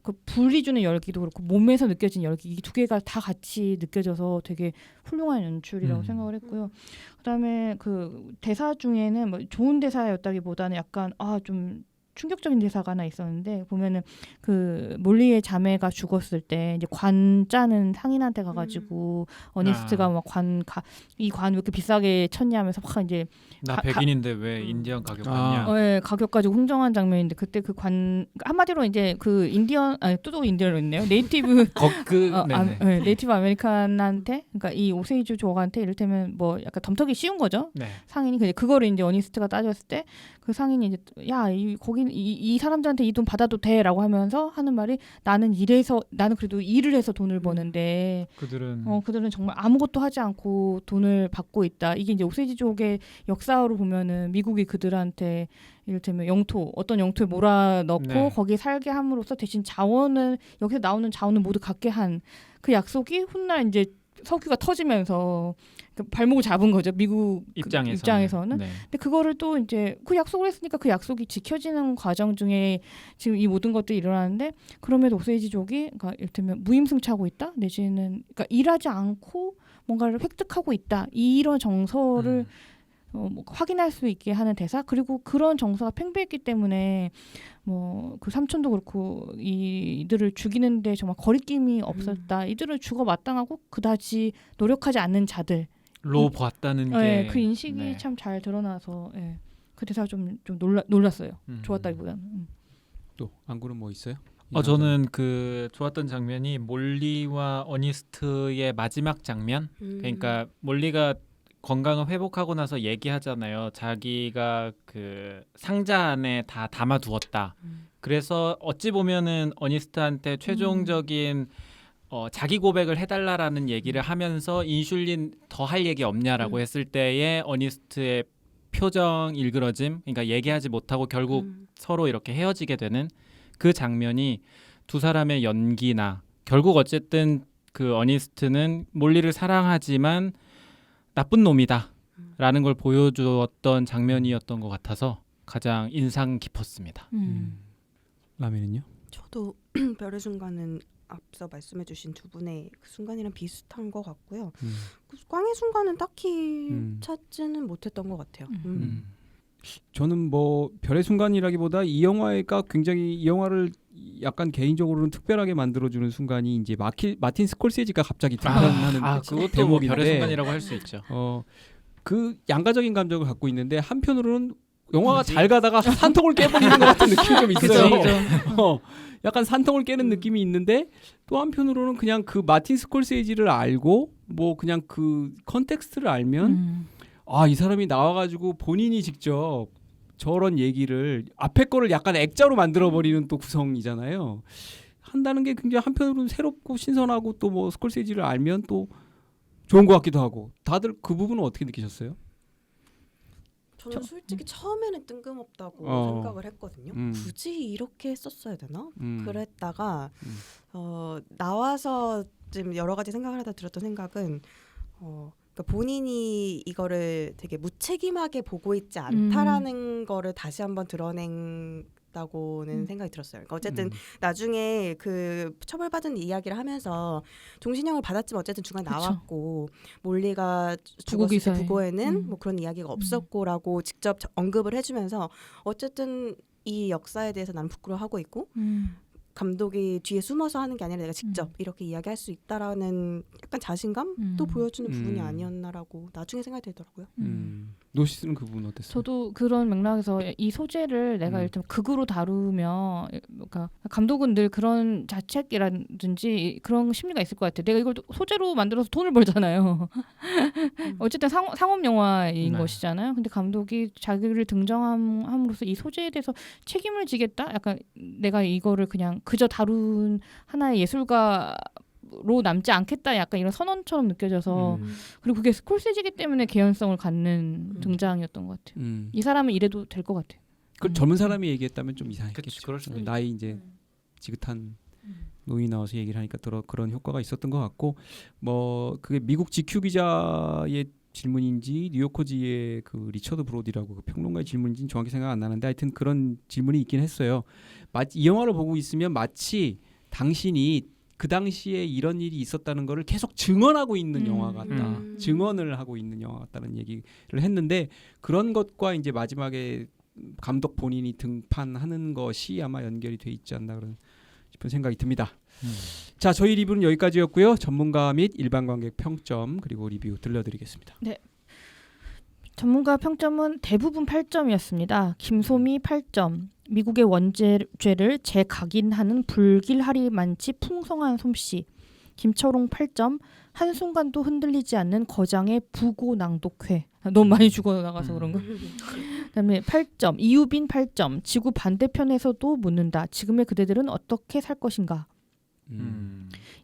[SPEAKER 4] 그 불이 주는 열기도 그렇고 몸에서 느껴진 열기 이 두 개가 다 같이 느껴져서 되게 훌륭한 연출이라고 생각을 했고요. 그다음에 그 대사 중에는 뭐 좋은 대사였다기보다는 약간 좀 충격적인 대사가 하나 있었는데 보면은 그 몰리의 자매가 죽었을 때 이제 관 짜는 상인한테 가가지고 어니스트가 막 이 관 왜 이렇게 비싸게 쳤냐면서 막 이제
[SPEAKER 3] 나 백인인데 왜 인디언 가격 받냐?
[SPEAKER 4] 네, 가격 가지고 흥정한 장면인데 그때 그 관 한마디로 이제 그 또 인디언으로 있네요. 네이티브 네이티브 아메리칸한테 그러니까 이 오세이주 조각한테 이를테면 뭐 약간 덤터기 씌운 거죠.
[SPEAKER 3] 네.
[SPEAKER 4] 상인이 근데 그거를 이제 어니스트가 따졌을 때 그 상인이 이제 거기 이 사람들한테 이 돈 받아도 돼라고 하면서 하는 말이 나는 그래도 일을 해서 돈을 버는데 그들은 정말 아무것도 하지 않고 돈을 받고 있다. 이게 이제 오세지족의 역사로 보면은 미국이 그들한테 이를테면 어떤 영토에 몰아넣고 거기에 살게 함으로써 대신 여기서 나오는 자원을 모두 갖게 한 그 약속이 훗날 이제 석유가 터지면서 발목을 잡은 거죠. 미국 입장에서는. 네. 근데 그거를 또 이제 그 약속을 했으니까 그 약속이 지켜지는 과정 중에 지금 이 모든 것들이 일어나는데 그럼에도 오세이지족이 그러니까 이를테면 무임승차하고 있다 내지는 그러니까 일하지 않고 뭔가를 획득하고 있다 이런 정서를 확인할 수 있게 하는 대사 그리고 그런 정서가 팽배했기 때문에 뭐 그 삼촌도 그렇고 이들을 죽이는데 정말 거리낌이 없었다. 이들을 죽어 마땅하고 그다지 노력하지 않는 자들로
[SPEAKER 3] 봤다는 게
[SPEAKER 4] 그 인식이 참 잘 드러나서 그 대사가 좀 놀랐어요. 좋았다기보다는.
[SPEAKER 1] 또 안구는 뭐 있어요?
[SPEAKER 3] 저는 그 좋았던 장면이 몰리와 어니스트의 마지막 장면. 그러니까 몰리가 건강을 회복하고 나서 얘기하잖아요. 자기가 그 상자 안에 다 담아두었다. 그래서 어찌 보면은 어니스트한테 최종적인 자기 고백을 해달라라는 얘기를 하면서 인슐린 더 할 얘기 없냐라고 했을 때의 어니스트의 표정 일그러짐, 그러니까 얘기하지 못하고 결국 서로 이렇게 헤어지게 되는 그 장면이 두 사람의 연기나 결국 어쨌든 그 어니스트는 몰리를 사랑하지만 나쁜 놈이다 라는 걸 보여주었던 장면이었던 것 같아서 가장 인상 깊었습니다.
[SPEAKER 1] 라면은요?
[SPEAKER 2] 저도 별의 순간은 앞서 말씀해주신 두 분의 그 순간이랑 비슷한 것 같고요. 그 꽝의 순간은 딱히 찾지는 못했던 것 같아요.
[SPEAKER 1] 저는 뭐 별의 순간이라기보다 이 영화가 굉장히 이 영화를 약간 개인적으로는 특별하게 만들어주는 순간이 이제 마틴 스콜세지가 갑자기 등장하는
[SPEAKER 3] 그것도
[SPEAKER 1] 대목인데
[SPEAKER 3] 별의 순간이라고 할 수 있죠.
[SPEAKER 1] 그 양가적인 감정을 갖고 있는데 한편으로는 영화가 잘 가다가 산통을 깨버리는 것 같은 느낌이 좀 있어요. 약간 산통을 깨는 느낌이 있는데 또 한편으로는 그냥 그 마틴 스콜세지를 알고 뭐 그냥 그 컨텍스트를 알면 이 사람이 나와가지고 본인이 직접 저런 얘기를 앞에 거를 약간 액자로 만들어버리는 또 구성이잖아요. 한다는 게 굉장히 한편으로는 새롭고 신선하고 또 뭐 스콜세지를 알면 또 좋은 것 같기도 하고 다들 그 부분은 어떻게 느끼셨어요?
[SPEAKER 2] 저는 솔직히 처음에는 뜬금없다고 생각을 했거든요. 굳이 이렇게 썼어야 되나? 그랬다가 나와서 좀 여러 가지 생각을 하다 들었던 생각은 그러니까 본인이 이거를 되게 무책임하게 보고 있지 않다라는 거를 다시 한번 드러낸다고는 생각이 들었어요. 그러니까 어쨌든 나중에 그 처벌받은 이야기를 하면서 종신형을 받았지만 어쨌든 중간에 나왔고 몰리가 죽었을 때 부고에는 뭐 그런 이야기가 없었고라고 직접 언급을 해주면서 어쨌든 이 역사에 대해서 난 부끄러워하고 있고 감독이 뒤에 숨어서 하는 게 아니라 내가 직접 이렇게 이야기할 수 있다라는 약간 자신감도 보여주는 부분이 아니었나라고 나중에 생각이 들더라고요.
[SPEAKER 1] 노시스는 그 부분 어땠어요?
[SPEAKER 4] 저도 그런 맥락에서 이 소재를 내가 일단 극으로 다루면 그러니까 감독은 늘 그런 자책이라든지 그런 심리가 있을 것 같아요. 내가 이걸 소재로 만들어서 돈을 벌잖아요. 어쨌든 상업 영화인 것이잖아요. 근데 감독이 자기를 등장함으로써 이 소재에 대해서 책임을 지겠다? 약간 내가 이거를 그냥 그저 다룬 하나의 예술가로 남지 않겠다 약간 이런 선언처럼 느껴져서 그리고 그게 스콜세지기 때문에 개연성을 갖는 등장이었던 것 같아요. 이 사람은 이래도 될 것 같아요.
[SPEAKER 1] 그 젊은 사람이 얘기했다면 좀 이상했겠죠.
[SPEAKER 3] 그럴 수도
[SPEAKER 1] 나이 이제 지긋한 노인이 나와서 얘기를 하니까 그런 효과가 있었던 것 같고 뭐 그게 미국 GQ 기자의 질문인지 뉴요커지의 그 리처드 브로디라고 그 평론가의 질문인지는 정확히 생각 안 나는데 하여튼 그런 질문이 있긴 했어요. 이 영화를 보고 있으면 마치 당신이 그 당시에 이런 일이 있었다는 거를 계속 증언하고 있는 영화 같다. 증언을 하고 있는 영화 같다는 얘기를 했는데 그런 것과 이제 마지막에 감독 본인이 등판하는 것이 아마 연결이 돼 있지 않나 그런 싶은 생각이 듭니다. 자, 저희 리뷰는 여기까지였고요. 전문가 및 일반 관객 평점 그리고 리뷰 들려드리겠습니다.
[SPEAKER 4] 네. 전문가 평점은 대부분 8점이었습니다. 김소미 8점. 미국의 원죄를 재각인하는 불길하리만치 풍성한 솜씨. 김철웅 8점. 한순간도 흔들리지 않는 거장의 부고 낭독회. 너무 많이 죽어나가서 그런가? 그다음에 8점. 이유빈 8점. 지구 반대편에서도 묻는다. 지금의 그대들은 어떻게 살 것인가?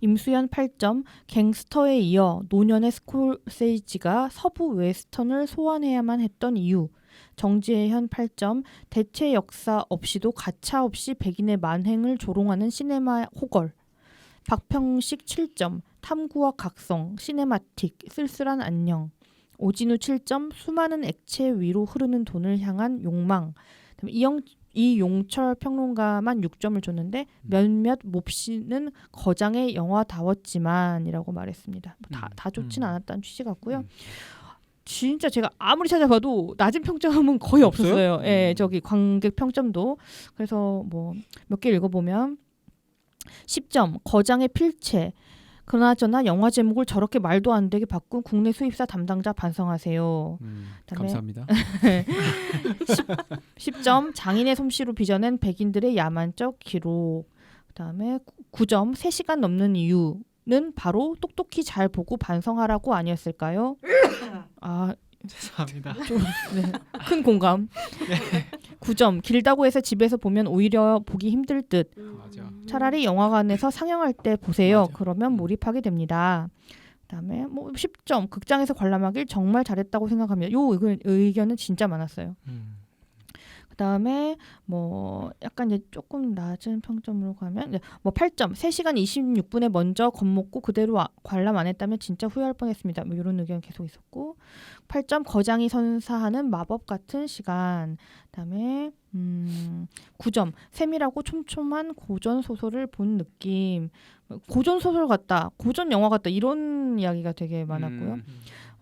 [SPEAKER 4] 임수연 8점. 갱스터에 이어 노년의 스콜세이지가 서부 웨스턴을 소환해야만 했던 이유. 정지혜현 8점. 대체 역사 없이도 가차없이 백인의 만행을 조롱하는 시네마 호걸. 박평식 7점. 탐구와 각성, 시네마틱, 쓸쓸한 안녕. 오진우 7점. 수많은 액체 위로 흐르는 돈을 향한 욕망. 이용철 평론가만 6점을 줬는데 몇몇 몹시는 거장의 영화다웠지만이라고 말했습니다. 다 좋진 않았다는 취지 같고요. 진짜 제가 아무리 찾아봐도 낮은 평점은 거의 없었어요. 예, 저기 관객 평점도. 그래서 뭐 몇 개 읽어보면 10점 거장의 필체. 그나저나 영화 제목을 저렇게 말도 안 되게 바꾼 국내 수입사 담당자 반성하세요.
[SPEAKER 1] 감사합니다.
[SPEAKER 4] 10점 장인의 솜씨로 빚어낸 백인들의 야만적 기록. 그다음에 9점 3시간 넘는 이유는 바로 똑똑히 잘 보고 반성하라고 아니었을까요? 아
[SPEAKER 3] 죄송합니다.
[SPEAKER 4] 네, 큰 공감. 9점 길다고 해서 집에서 보면 오히려 보기 힘들 듯.
[SPEAKER 1] 맞아.
[SPEAKER 4] 차라리 영화관에서 상영할 때 보세요.
[SPEAKER 1] 맞아.
[SPEAKER 4] 그러면 몰입하게 됩니다. 그다음에 뭐 10점 극장에서 관람하길 정말 잘했다고 생각합니다. 요 의견은 진짜 많았어요. 그다음에 뭐 약간 이제 조금 낮은 평점으로 가면 뭐 8점 3시간 26분에 먼저 겁먹고 그대로 관람 안 했다면 진짜 후회할 뻔했습니다. 뭐 이런 의견 계속 있었고 8점 거장이 선사하는 마법 같은 시간. 그다음에 9점 세밀하고 촘촘한 고전 소설을 본 느낌. 고전 소설 같다, 고전 영화 같다 이런 이야기가 되게 많았고요.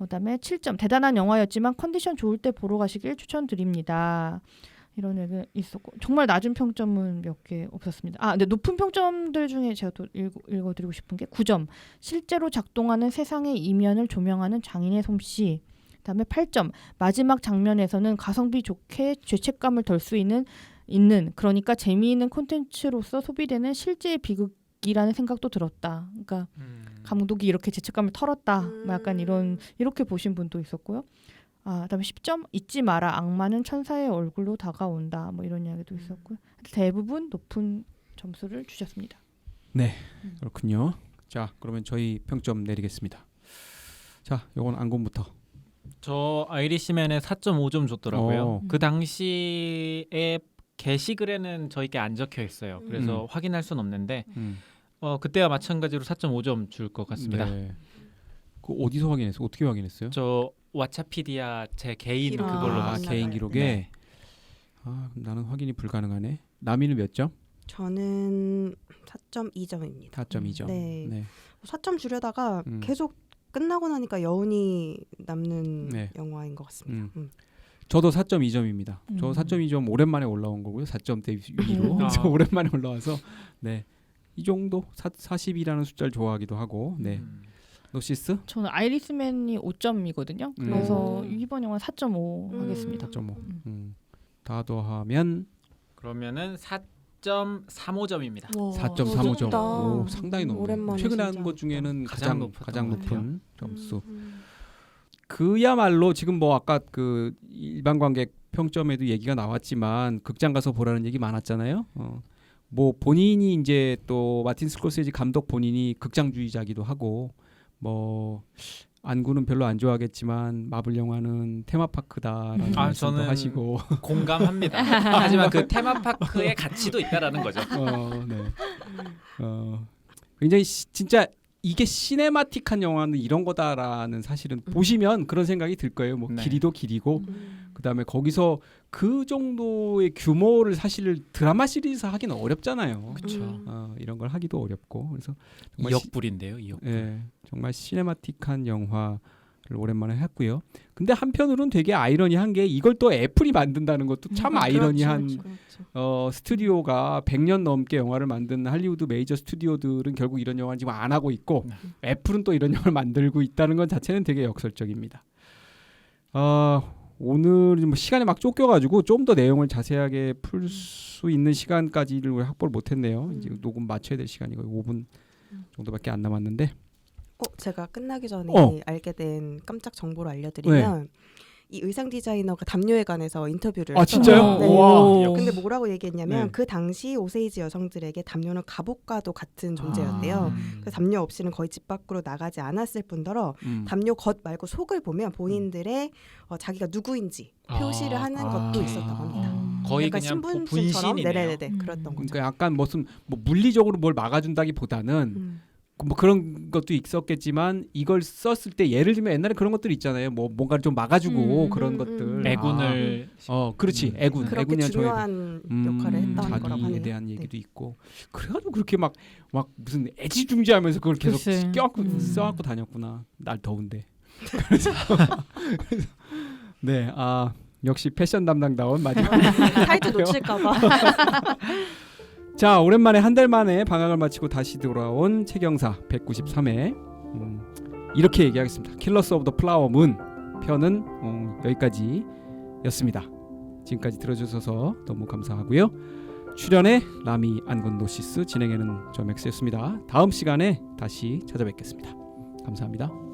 [SPEAKER 4] 그다음에 7점 대단한 영화였지만 컨디션 좋을 때 보러 가시길 추천드립니다. 이런 얘기 있었고 정말 낮은 평점은 몇 개 없었습니다. 근데 높은 평점들 중에 제가 또 읽어드리고 싶은 게 9점 실제로 작동하는 세상의 이면을 조명하는 장인의 솜씨. 그다음에 8점 마지막 장면에서는 가성비 좋게 죄책감을 덜 수 있는 그러니까 재미있는 콘텐츠로서 소비되는 실제 비극이라는 생각도 들었다. 그러니까 감독이 이렇게 죄책감을 털었다. 뭐 약간 이렇게 보신 분도 있었고요. 그다음에 10점 잊지 마라 악마는 천사의 얼굴로 다가온다. 뭐 이런 이야기도 있었고요. 대부분 높은 점수를 주셨습니다.
[SPEAKER 1] 네, 그렇군요. 자, 그러면 저희 평점 내리겠습니다. 자, 요건 안곤부터.
[SPEAKER 3] 저 아이리시맨에 4.5점 줬더라고요.
[SPEAKER 1] 오.
[SPEAKER 3] 그 당시에 게시글에는 저희게 안 적혀 있어요. 그래서 확인할 수는 없는데 그때와 마찬가지로 4.5점 줄 것 같습니다.
[SPEAKER 1] 네. 그 어디서 확인했어요? 어떻게 확인했어요?
[SPEAKER 3] 저 왓챠피디아 제 개인
[SPEAKER 2] 기록.
[SPEAKER 3] 그걸로
[SPEAKER 2] 봤어요.
[SPEAKER 1] 개인 기록에.
[SPEAKER 3] 네.
[SPEAKER 1] 그럼 나는 확인이 불가능하네. 남이는 몇 점?
[SPEAKER 2] 저는 4.2점입니다.
[SPEAKER 1] 4.2점.
[SPEAKER 2] 네. 4점 주려다가 계속 끝나고 나니까 여운이 남는
[SPEAKER 1] 네.
[SPEAKER 2] 영화인 것 같습니다.
[SPEAKER 1] 저도 4.2점입니다. 저
[SPEAKER 4] 음.
[SPEAKER 1] 4.2점 오랜만에 올라온 거고요. 4점대 위로.
[SPEAKER 4] 음.
[SPEAKER 1] 그래서 오랜만에 올라와서 네. 이 정도 40이라는 숫자를 좋아하기도 하고. 네. 노시스?
[SPEAKER 4] 저는 아이리스맨이 5점이거든요. 그래서 이번 영화는 4.5 하겠습니다.
[SPEAKER 1] 4.5. 다 더하면
[SPEAKER 3] 그러면은 4.35점입니다.
[SPEAKER 1] 4.35점. 오, 상당히 높네요.
[SPEAKER 2] 오랜만에
[SPEAKER 1] 최근에
[SPEAKER 2] 진짜
[SPEAKER 1] 한 것 중에는
[SPEAKER 3] 가장
[SPEAKER 1] 가장
[SPEAKER 3] 높았던 것
[SPEAKER 1] 높은 점수. 그야말로 지금 뭐 아까 그 일반 관객 평점에도 얘기가 나왔지만 극장 가서 보라는 얘기 많았잖아요. 뭐 본인이 이제 또 마틴 스콜세지 감독 본인이 극장주의자기도 하고 뭐 안구는 별로 안 좋아하겠지만 마블 영화는 테마파크다라는 말씀도
[SPEAKER 3] 저는
[SPEAKER 1] 하시고
[SPEAKER 3] 공감합니다. 하지만 그 테마파크의 가치도 있다라는 거죠.
[SPEAKER 1] 네. 굉장히 진짜 이게 시네마틱한 영화는 이런 거다라는 사실은 보시면 그런 생각이 들 거예요. 뭐
[SPEAKER 3] 네.
[SPEAKER 1] 길이도 길이고 그다음에 거기서 그 정도의 규모를 사실 드라마 시리즈 하기는 어렵잖아요.
[SPEAKER 3] 그렇죠.
[SPEAKER 1] 이런 걸 하기도 어렵고 그래서 정말
[SPEAKER 3] 2억불인데요. 2억불.
[SPEAKER 1] 정말 시네마틱한 영화를 오랜만에 했고요. 근데 한편으로는 되게 아이러니한 게 이걸 또 애플이 만든다는 것도 참 아이러니한
[SPEAKER 2] 그렇죠.
[SPEAKER 1] 스튜디오가 100년 넘게 영화를 만든 할리우드 메이저 스튜디오들은 결국 이런 영화를 지금 안 하고 있고 애플은 또 이런 영화를 만들고 있다는 것 자체는 되게 역설적입니다. 오늘 뭐 시간이 막 쫓겨가지고 좀 더 내용을 자세하게 풀 수 있는 시간까지를 우리 확보를 못했네요. 이제 녹음 마쳐야 될 시간이 거의 5분 정도밖에 안 남았는데
[SPEAKER 2] 제가 끝나기 전에
[SPEAKER 1] 어.
[SPEAKER 2] 알게 된 깜짝 정보를 알려드리면 이 의상 디자이너가 담요에 관해서 인터뷰를
[SPEAKER 1] 진짜요?
[SPEAKER 2] 네.
[SPEAKER 1] 우와.
[SPEAKER 2] 근데 뭐라고 얘기했냐면
[SPEAKER 1] 네.
[SPEAKER 2] 그 당시 오세이즈 여성들에게 담요는 갑옷과도 같은 존재였대요. 그 담요 없이는 거의 집 밖으로 나가지 않았을 뿐더러 담요 겉 말고 속을 보면 본인들의 자기가 누구인지 표시를 하는 것도 있었다고 합니다.
[SPEAKER 3] 거의
[SPEAKER 2] 약간
[SPEAKER 3] 그냥
[SPEAKER 2] 신분증처럼
[SPEAKER 3] 분신이네요.
[SPEAKER 2] 네네네 그랬던 거죠.
[SPEAKER 1] 그러니까 약간 무슨 뭐 물리적으로 뭘 막아준다기보다는 뭐 그런 것도 있었겠지만 이걸 썼을 때 예를 들면 옛날에 그런 것들 있잖아요. 뭐 뭔가를 좀 막아주고 그런 것들.
[SPEAKER 3] 애군을
[SPEAKER 1] 그렇지. 애군.
[SPEAKER 2] 그렇게
[SPEAKER 1] 애군이란
[SPEAKER 2] 중요한 역할을 했다는 거라고
[SPEAKER 1] 자기에
[SPEAKER 2] 하네요.
[SPEAKER 1] 대한 얘기도 있고. 그래가지고 그렇게 막 무슨 애지중지하면서 그걸 계속
[SPEAKER 4] 글쎄.
[SPEAKER 1] 껴안고 써안고 다녔구나. 날 더운데. 그래서 네, 역시 패션 담당다운 마지막.
[SPEAKER 2] 타이틀 놓칠까봐.
[SPEAKER 1] 자, 오랜만에 한 달 만에 방학을 마치고 다시 돌아온 책영사 193회 이렇게 얘기하겠습니다. 킬러스 오브 더 플라워 문 편은 여기까지였습니다. 지금까지 들어주셔서 너무 감사하고요. 출연의 라미 안곤노시스, 진행에는 저 맥스였습니다. 다음 시간에 다시 찾아뵙겠습니다. 감사합니다.